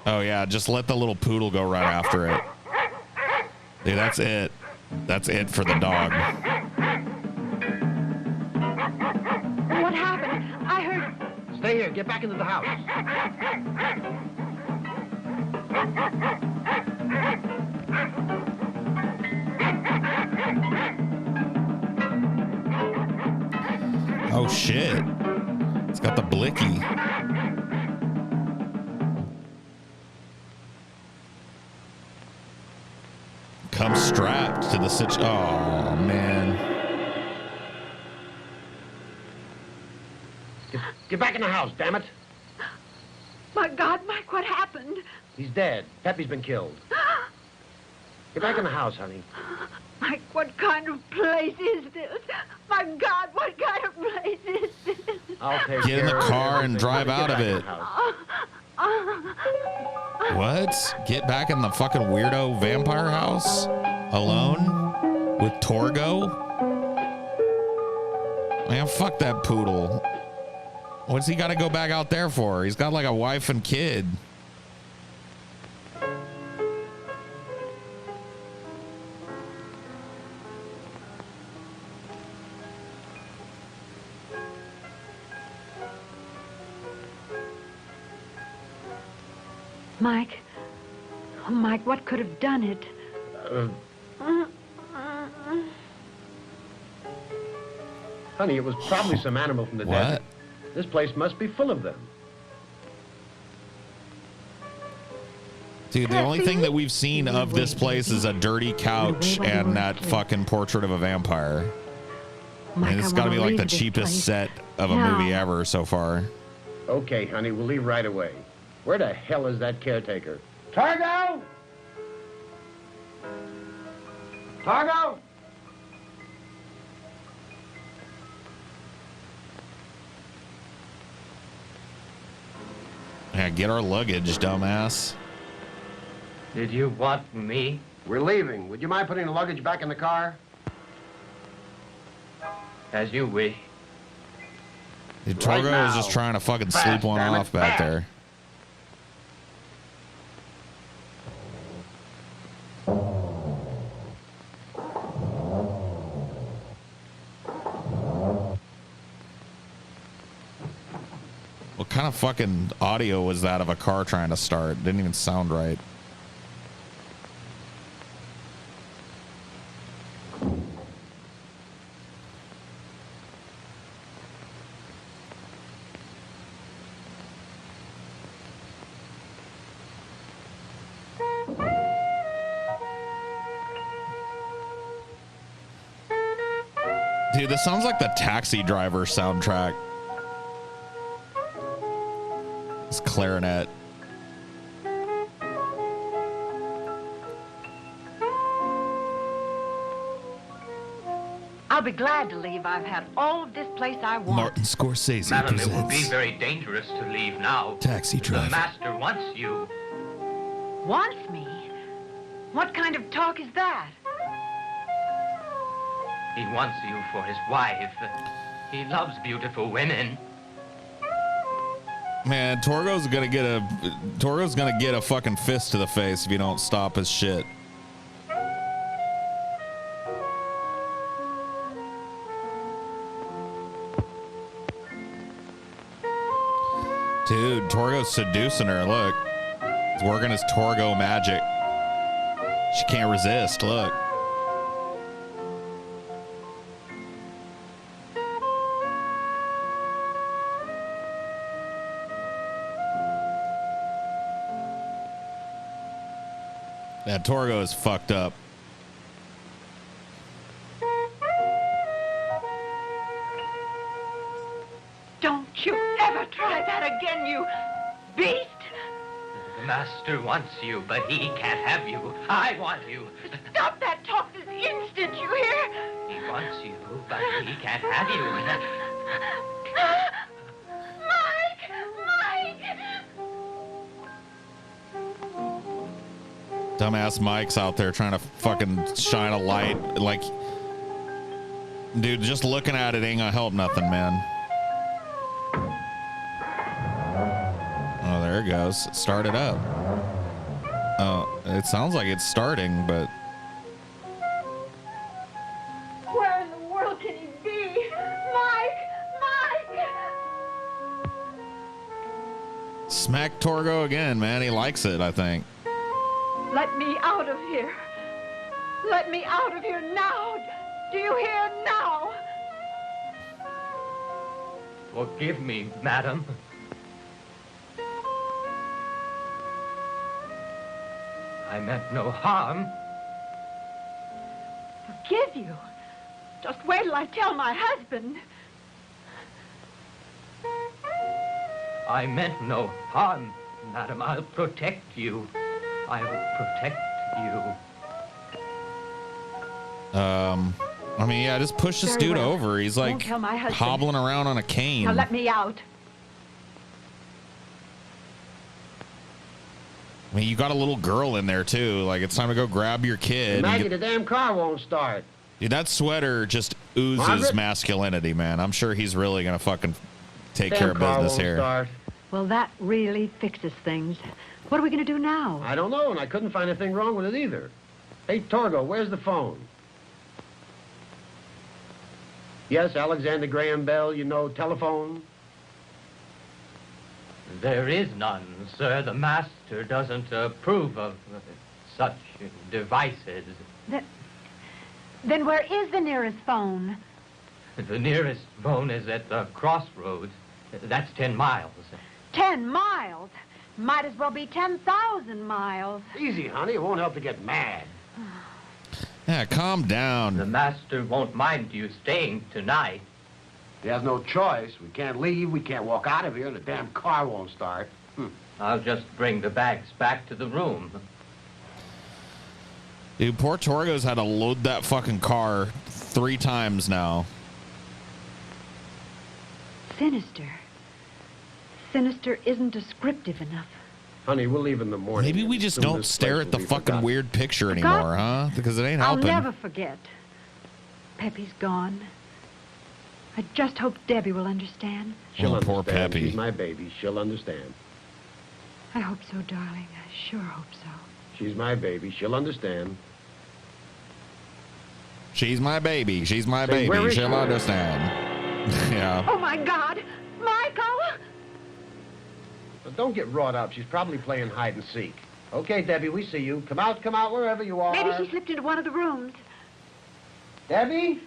Oh, yeah, just let the little poodle go right after it. Dude, that's it. That's it for the dog. I heard... Stay here. Get back into the house. Oh shit. It's got the blicky. Come strapped to the Oh man. Get back in the house, damn it. My God, Mike, what happened? He's dead. Pepe's been killed. Get back in the house, honey. Mike, what kind of place is this? My God, what kind of place is this? I'll take Get in the care of car and everything. drive out of Get it. back in the house. What? Get back in the fucking weirdo vampire house? Alone? With Torgo? Man, fuck that poodle. What's he got to go back out there for? He's got like a wife and kid. Mike. Oh, Mike, what could have done it? Honey, it was probably some animal from the desert. This place must be full of them. Dude, the only thing that we've seen of this place is a dirty couch and that fucking portrait of a vampire. Mike, And it's got to be like the cheapest set of a movie ever so far. Okay, honey, we'll leave right away. Where the hell is that caretaker? Targo! Targo! Yeah, get our luggage, dumbass. Did you want me? We're leaving. Would you mind putting the luggage back in the car? As you wish. Dude, Torgo is just trying to fucking sleep one off back there. What kind of fucking audio was that of a car trying to start? Didn't even sound right. Dude, this sounds like the Taxi Driver soundtrack. It's clarinet. I'll be glad to leave. I've had all of this place I want. Martin Scorsese Madam, presents it would be very dangerous to leave now. Taxi Driver. The master wants you. Wants me? What kind of talk is that? He wants you for his wife. He loves beautiful women. Man, Torgo's gonna get a fucking fist to the face if you don't stop his shit. Dude, Torgo's seducing her. Look, he's working his Torgo magic. She can't resist. Look. That Torgo is fucked up. Don't you ever try that again, you beast! The master wants you, but he can't have you. I want you. Stop that talk this instant, you hear? He wants you, but he can't have you. Mike! Dumbass Mike's out there trying to fucking shine a light. Like, dude, just looking at it ain't gonna help nothing, man. Oh, there it goes. It started up. Oh, it sounds like it's starting, but Where in the world can he be? Mike! Mike! Smack Torgo again, man. He likes it, I think. Let me out of here. Let me out of here now. Do you hear now? Forgive me, madam. I meant no harm. Forgive you? Just wait till I tell my husband. I meant no harm, madam. I'll protect you. I'll protect you. I mean, yeah, just push this Very dude well. over. He's Won't like tell my husband. hobbling around on a cane. Now let me out. I mean, you got a little girl in there too. Like, it's time to go grab your kid. and Maggie, get- the damn car won't start. Dude, that sweater just oozes Margaret? masculinity, man. I'm sure he's really gonna fucking take care Damn of car business won't here. start. Well, that really fixes things. What are we going to do now? I don't know, and I couldn't find anything wrong with it either. Hey, Torgo, where's the phone? Yes, Alexander Graham Bell, you know, telephone. There is none, sir. The master doesn't approve of such devices. Then where is the nearest phone? The nearest phone is at the crossroads. That's 10 miles. 10 miles. Might as well be 10,000 miles. Easy, honey, it won't help to get mad. Yeah, calm The down. master won't mind you staying tonight. He has no choice. We can't leave, we can't walk out of here, and the damn car won't start. I'll just bring the bags back to the room. Dude, poor Torgo's had to load that fucking car 3 times now. Sinister. Sinister isn't descriptive enough. Honey, we'll leave in the morning. Maybe we and just soon don't this stare place at the will be fucking forgotten. weird picture Forgotten? anymore, huh? Because it ain't I'll helping. never forget. Peppy's gone. I just hope Debbie will understand. She'll Oh, poor understand. Peppy. She's my baby. She'll understand. I hope so, darling. I sure hope so. She's my baby. She'll understand. She's my baby. She's my Say, where baby. is She'll she? understand. Yeah. Oh, my God! Michael! But don't get wrought up. She's probably playing hide and seek. Okay, Debbie, we see you. Come out, wherever you are. Maybe she slipped into one of the rooms. Debbie?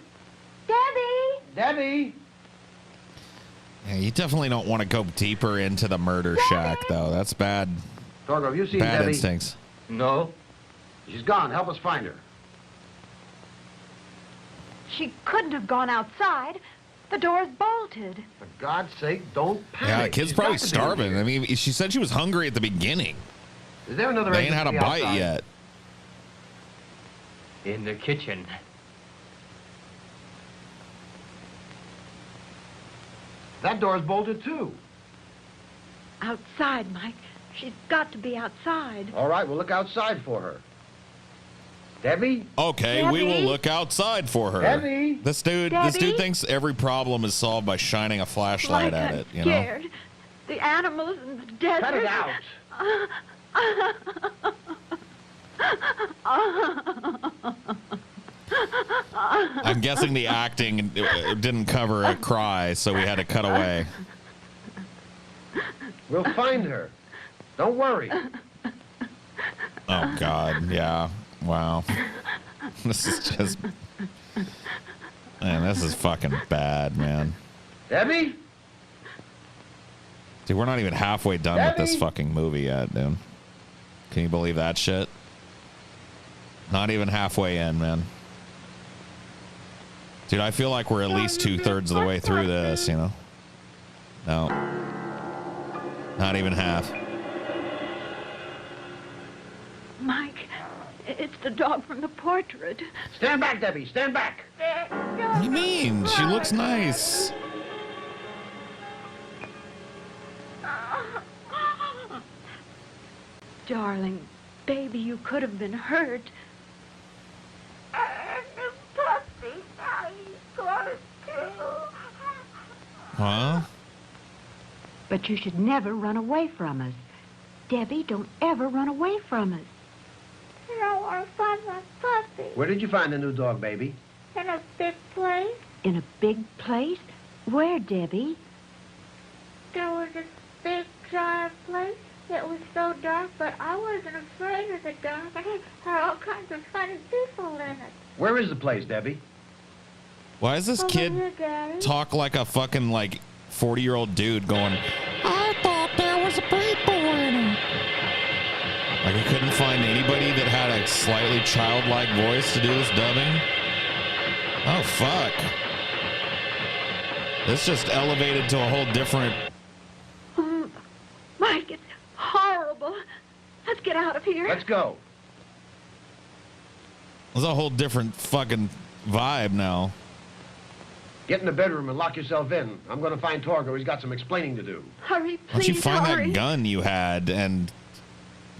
Debbie! Debbie? Yeah, you definitely don't want to go deeper into the murder shack, though. That's bad. Torgo, have you seen Bad Debbie? instincts. No? She's gone. Help us find her. She couldn't have gone outside. The door's bolted. For God's sake, don't panic. Yeah, the kid's She's probably got to be starving. here. I mean, she said she was hungry at the beginning. Is there another They ain't had a agency bite outside? yet. In the kitchen. That door's bolted, too. Outside, Mike. She's got to be outside. All right, we'll look outside for her. Debbie? Okay, we will Debbie? look outside for her. Debbie? This dude Debbie? thinks every problem is solved by shining a flashlight Mike, at I'm it, you know? scared. The animals in the desert. Cut it out. I'm guessing the acting didn't cover a cry, so we had to cut away. We'll find her. Don't worry. Oh, God. Yeah. Wow. This is just... Man, this is fucking bad, man. Debbie? Dude, we're not even halfway done with this Debbie? fucking movie yet, dude. Can you believe that shit? Not even halfway in, man. Dude, I feel like we're at least 2/3 of the way through this, you know? No. Not even half. Mike, it's the dog from the portrait. Stand back, Debbie. Stand back. What do you mean? She looks nice. Darling, baby, you could have been hurt. The puppy, now he's gone too. Huh? But you should never run away from us. Debbie, don't ever run away from us. I want to find my puppy Where did you find the new dog, baby? in a big place. In a big place? Where, Debbie? There was this big dark place. It was so dark, but I wasn't afraid of the dark. There are all kinds of funny people in it. Where is the place, Debbie? Why does this Over kid here, Daddy. talk like a fucking, like, 40-year-old dude going, I thought there was a people in it. Like, I couldn't find anybody that had a slightly childlike voice to do this dubbing. Oh, fuck. This just elevated to a whole different... Mike, it's horrible. Let's get out of here. Let's go. There's a whole different fucking vibe now. Get in the bedroom and lock yourself in. I'm going to find Torgo. He's got some explaining to do. Hurry, please. Why don't you find hurry. that gun you had and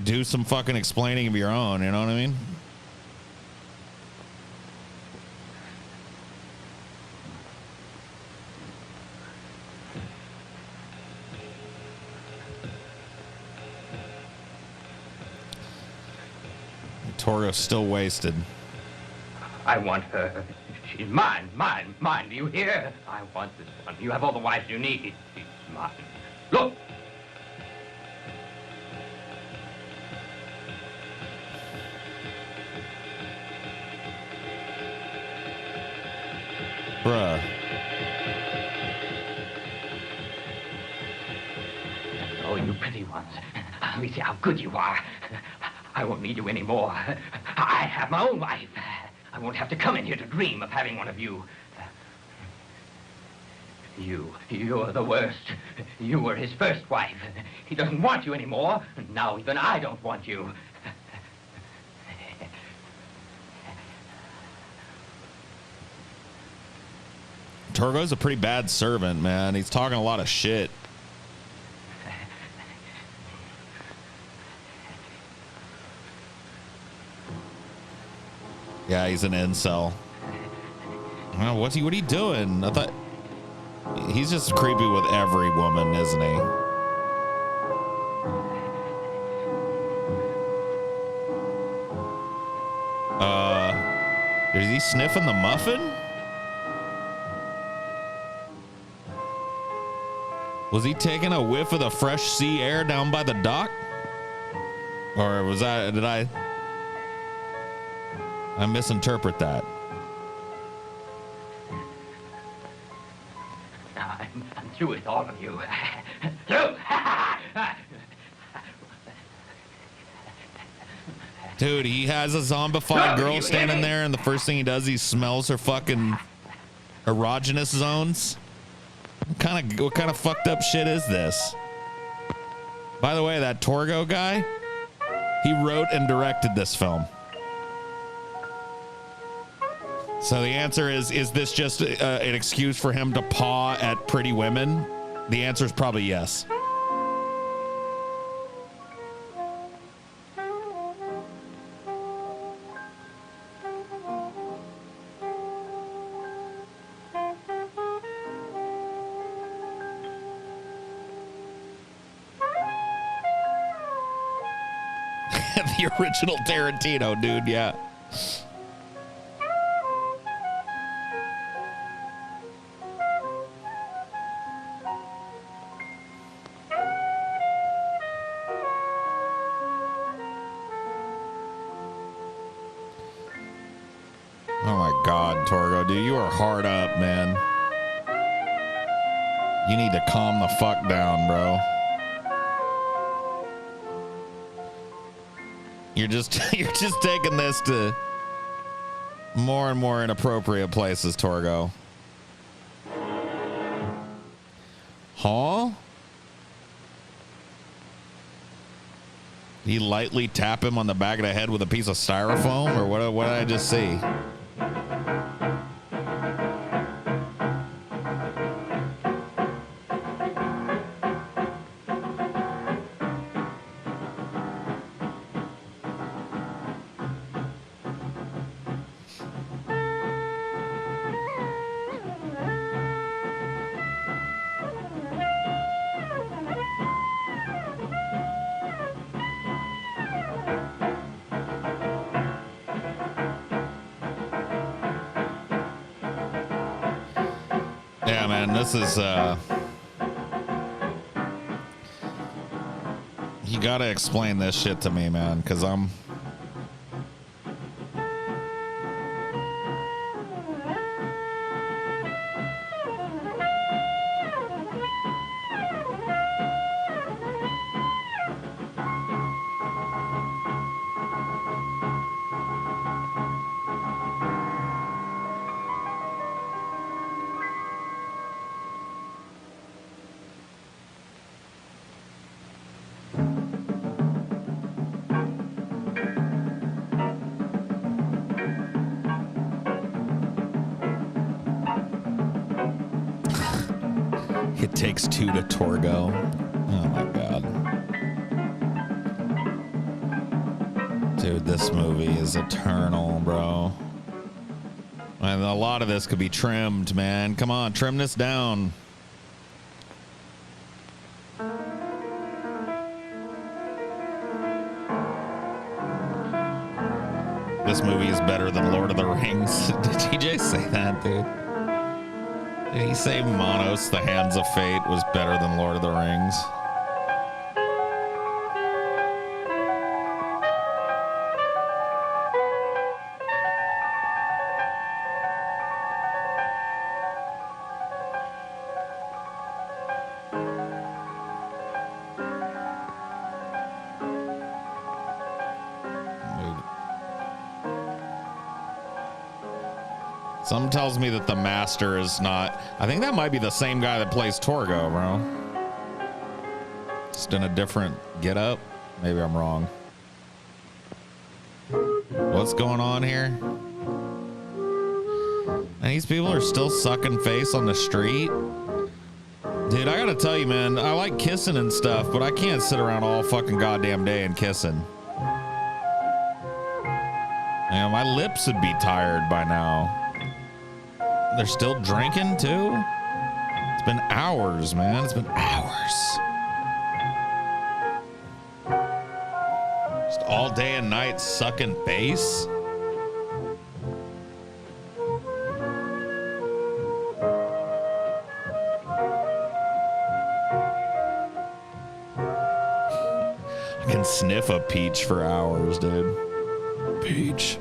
do some fucking explaining of your own, you know what I mean? Torgo's still wasted. I want her. She's mine, mine, mine. Do you hear? I want this one. You have all the wives you need. She's mine. Look! Bruh. Oh, you pretty ones. Let me see how good you are. I won't need you anymore. I have my own life. I won't have to come in here to dream of having one of you. You're the worst. You were his first wife. He doesn't want you anymore. Now even I don't want you. Torgo's a pretty bad servant, man. He's talking a lot of shit. Yeah, he's an incel. Oh, what's he doing? I thought he's just creepy with every woman, isn't he? Is he sniffing the muffin? Was he taking a whiff of the fresh sea air down by the dock? Or was did I misinterpret that? I'm through with all of you. Through! Dude, he has a zombified girl standing there, and the first thing he does, he smells her fucking erogenous zones. What kind of fucked up shit is this? By the way, that Torgo guy, he wrote and directed this film. So the answer is this just an excuse for him to paw at pretty women? The answer is probably yes. The original Tarantino, dude, yeah. Oh my God, Torgo, dude, you are hard up, man. You need to calm the fuck down, bro. You're just taking this to more and more inappropriate places, Torgo. Huh? He lightly tap him on the back of the head with a piece of styrofoam, or what did I just see? You gotta explain this shit to me, man, because I'm... It takes two to Torgo. Oh my god. Dude, this movie is eternal, bro. And a lot of this could be trimmed, man. Come on, trim this down. This movie is better than Lord of the Rings. Did TJ say that, dude? Did he say Manos, the Hands of Fate, was better than Lord of the Rings? Something tells me that the master is not... I think that might be the same guy that plays Torgo, bro. Just in a different get-up. Maybe I'm wrong. What's going on here? And these people are still sucking face on the street? Dude, I gotta tell you, man, I like kissing and stuff, but I can't sit around all fucking goddamn day and kissing. Man, my lips would be tired by now. They're still drinking too? It's been hours, man. It's been hours. Just all day and night sucking face. I can sniff a peach for hours, dude. Peach.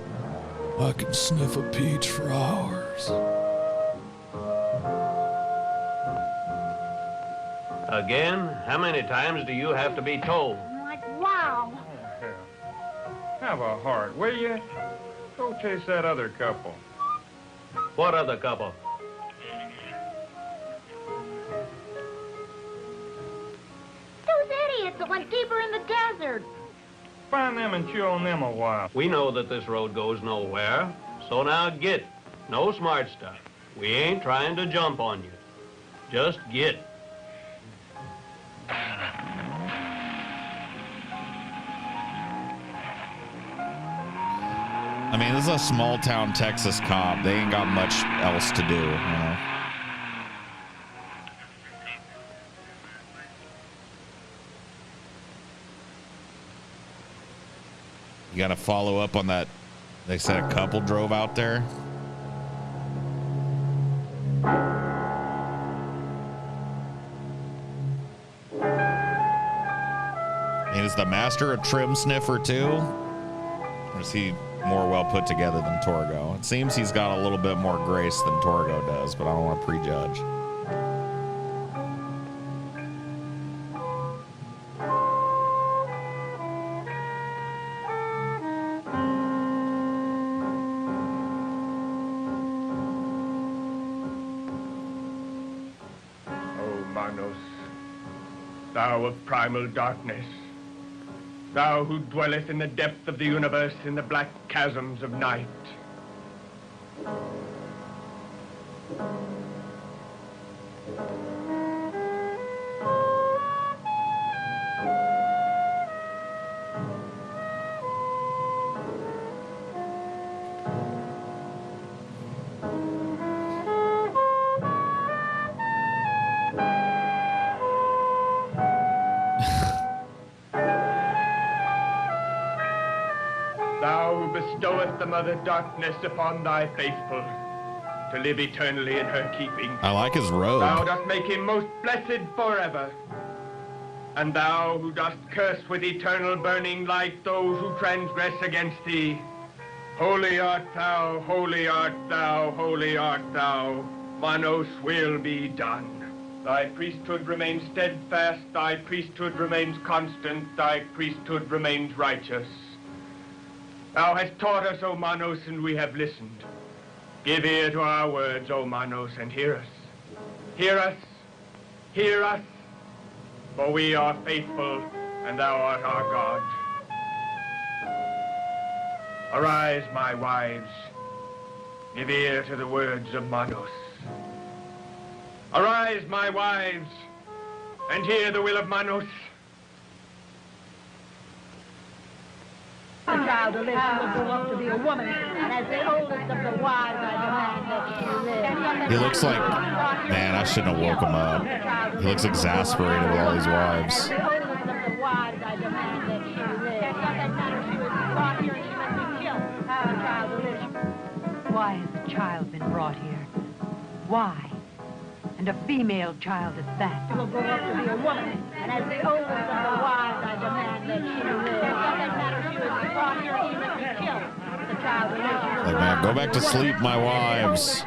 I can sniff a peach for hours. Again? How many times do you have to be told? Like, wow. Oh, hell. Have a heart, will you? Go chase that other couple. What other couple? Those idiots that went deeper in the desert. Find them and chew on them a while. We know that this road goes nowhere, so now get. No smart stuff. We ain't trying to jump on you. Just get. I mean, this is a small town Texas cop. They ain't got much else to do, you know? You gotta follow up on that. They said a couple drove out there. And is the master a trim sniffer too? Or is he more well put together than Torgo? It seems he's got a little bit more grace than Torgo does, but I don't want to prejudge. Oh, Manos, thou of primal darkness, thou who dwelleth in the depth of the universe in the black chasms of night. Thou who bestoweth the mother darkness upon thy faithful, to live eternally in her keeping. I like his robe. Thou dost make him most blessed forever. And thou who dost curse with eternal burning light those who transgress against thee, holy art thou, holy art thou, holy art thou. Manos will be done. Thy priesthood remains steadfast, thy priesthood remains constant, thy priesthood remains righteous. Thou hast taught us, O Manos, and we have listened. Give ear to our words, O Manos, and hear us. Hear us, hear us, for we are faithful, and thou art our God. Arise, my wives, give ear to the words of Manos. Arise, my wives, and hear the will of Manos. The child who lives will grow up to be a woman, and as the oldest of the wives, I demand that she live. He looks like, man, I shouldn't have woke him up. He looks exasperated with all these wives. As the oldest of the wives, I demand that she live. It doesn't matter, she was brought here and she must be killed. The child who lives. Why has the child been brought here? Why? And a female child at that. She will grow up to be a woman, and as the oldest of the wives, I demand that she live. It doesn't matter, she was brought here and she must be killed. The child who lives. Like, man, go back to sleep, my wives.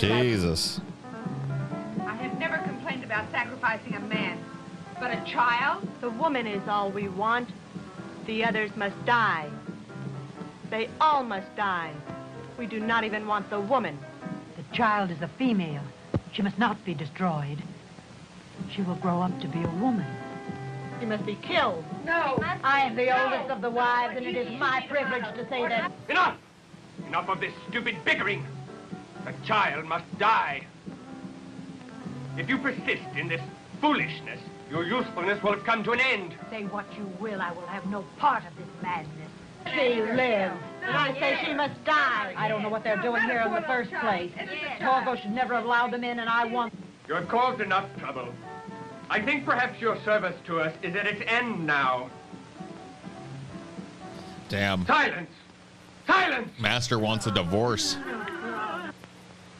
Jesus. I have never complained about sacrificing a man, but a child? The woman is all we want. The others must die. They all must die. We do not even want the woman. The child is a female. She must not be destroyed. She will grow up to be a woman. She must be killed. No. I am the oldest of the wives, and it is my privilege to say that. Enough! Enough of this stupid bickering. The child must die. If you persist in this foolishness, your usefulness will have come to an end. Say what you will, I will have no part of this madness. She lives. And I say she must die. I don't know what they're doing here in the first place. Torgo should never have allowed them in, and I want... You have caused enough trouble. I think perhaps your service to us is at its end now. Damn. Silence! Silence! Master wants a divorce.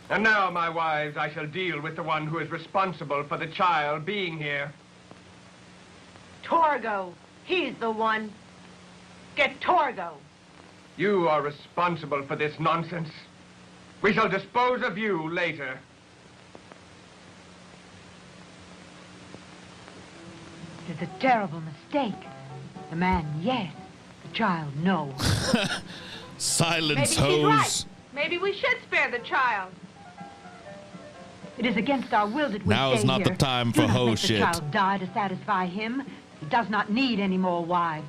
And now, my wives, I shall deal with the one who is responsible for the child being here. Torgo. He's the one. Get Torgo. You are responsible for this nonsense. We shall dispose of you later. It is a terrible mistake. The man, yes. The child, no. Silence, Maybe she's hose. right. Maybe we should spare the child. It is against our will that we Now is stay not here. the time Do for not hoe make shit. the child die to satisfy him. He does not need any more wives.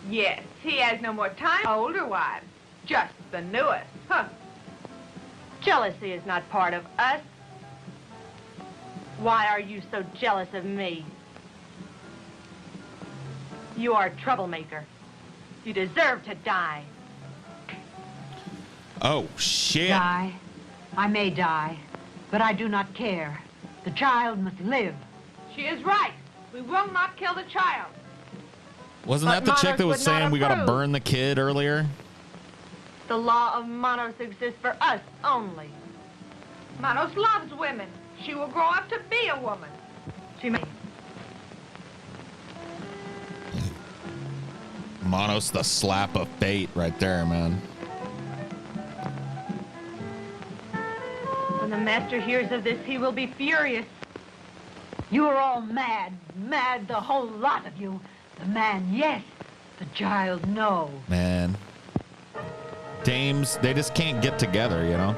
Yes, he has no more time. Older wives. Just the newest. Huh. Jealousy is not part of us. Why are you so jealous of me? You are a troublemaker. You deserve to die. Oh, shit. Die. I may die, but I do not care. The child must live. She is right. We will not kill the child. Wasn't But that the chick Manos that was would not saying we gotta approve. burn the kid earlier? The law of Manos exists for us only. Manos loves women. She will grow up to be a woman. She may. Manos, the slap of fate right there, man. When the master hears of this, he will be furious. You are all mad. Mad, the whole lot of you. The man, yes. The child, no. Man. Dames, they just can't get together, you know?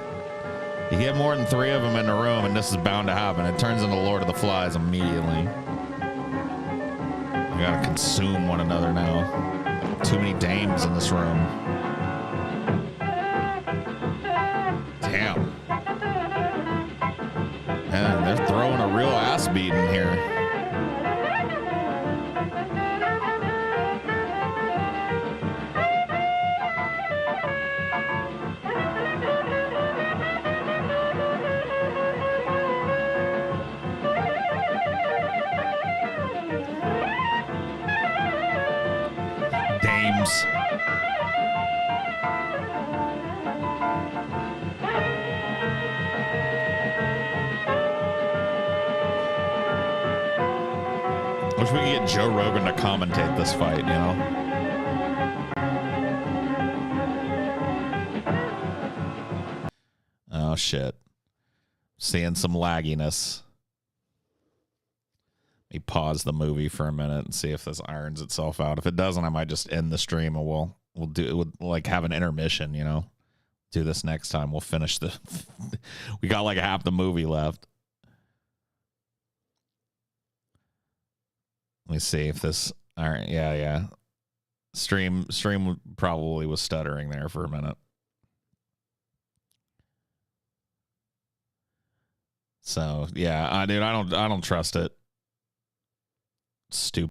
You get more than 3 of them in the room, and this is bound to happen. It turns into Lord of the Flies immediately. We gotta consume one another now. Too many dames in this room. Damn. Man, they're throwing a real ass beating here. Dames. Wish we could get Joe Rogan to commentate this fight, you know? Oh, shit. Seeing some lagginess. Let me pause the movie for a minute and see if this irons itself out. If it doesn't, I might just end the stream and we'll do it with, like, have an intermission, you know? Do this next time. We'll finish the... we got like half the movie left. Let me see if this... All right, yeah. Stream probably was stuttering there for a minute. So, yeah, dude, I don't trust it. Stupid.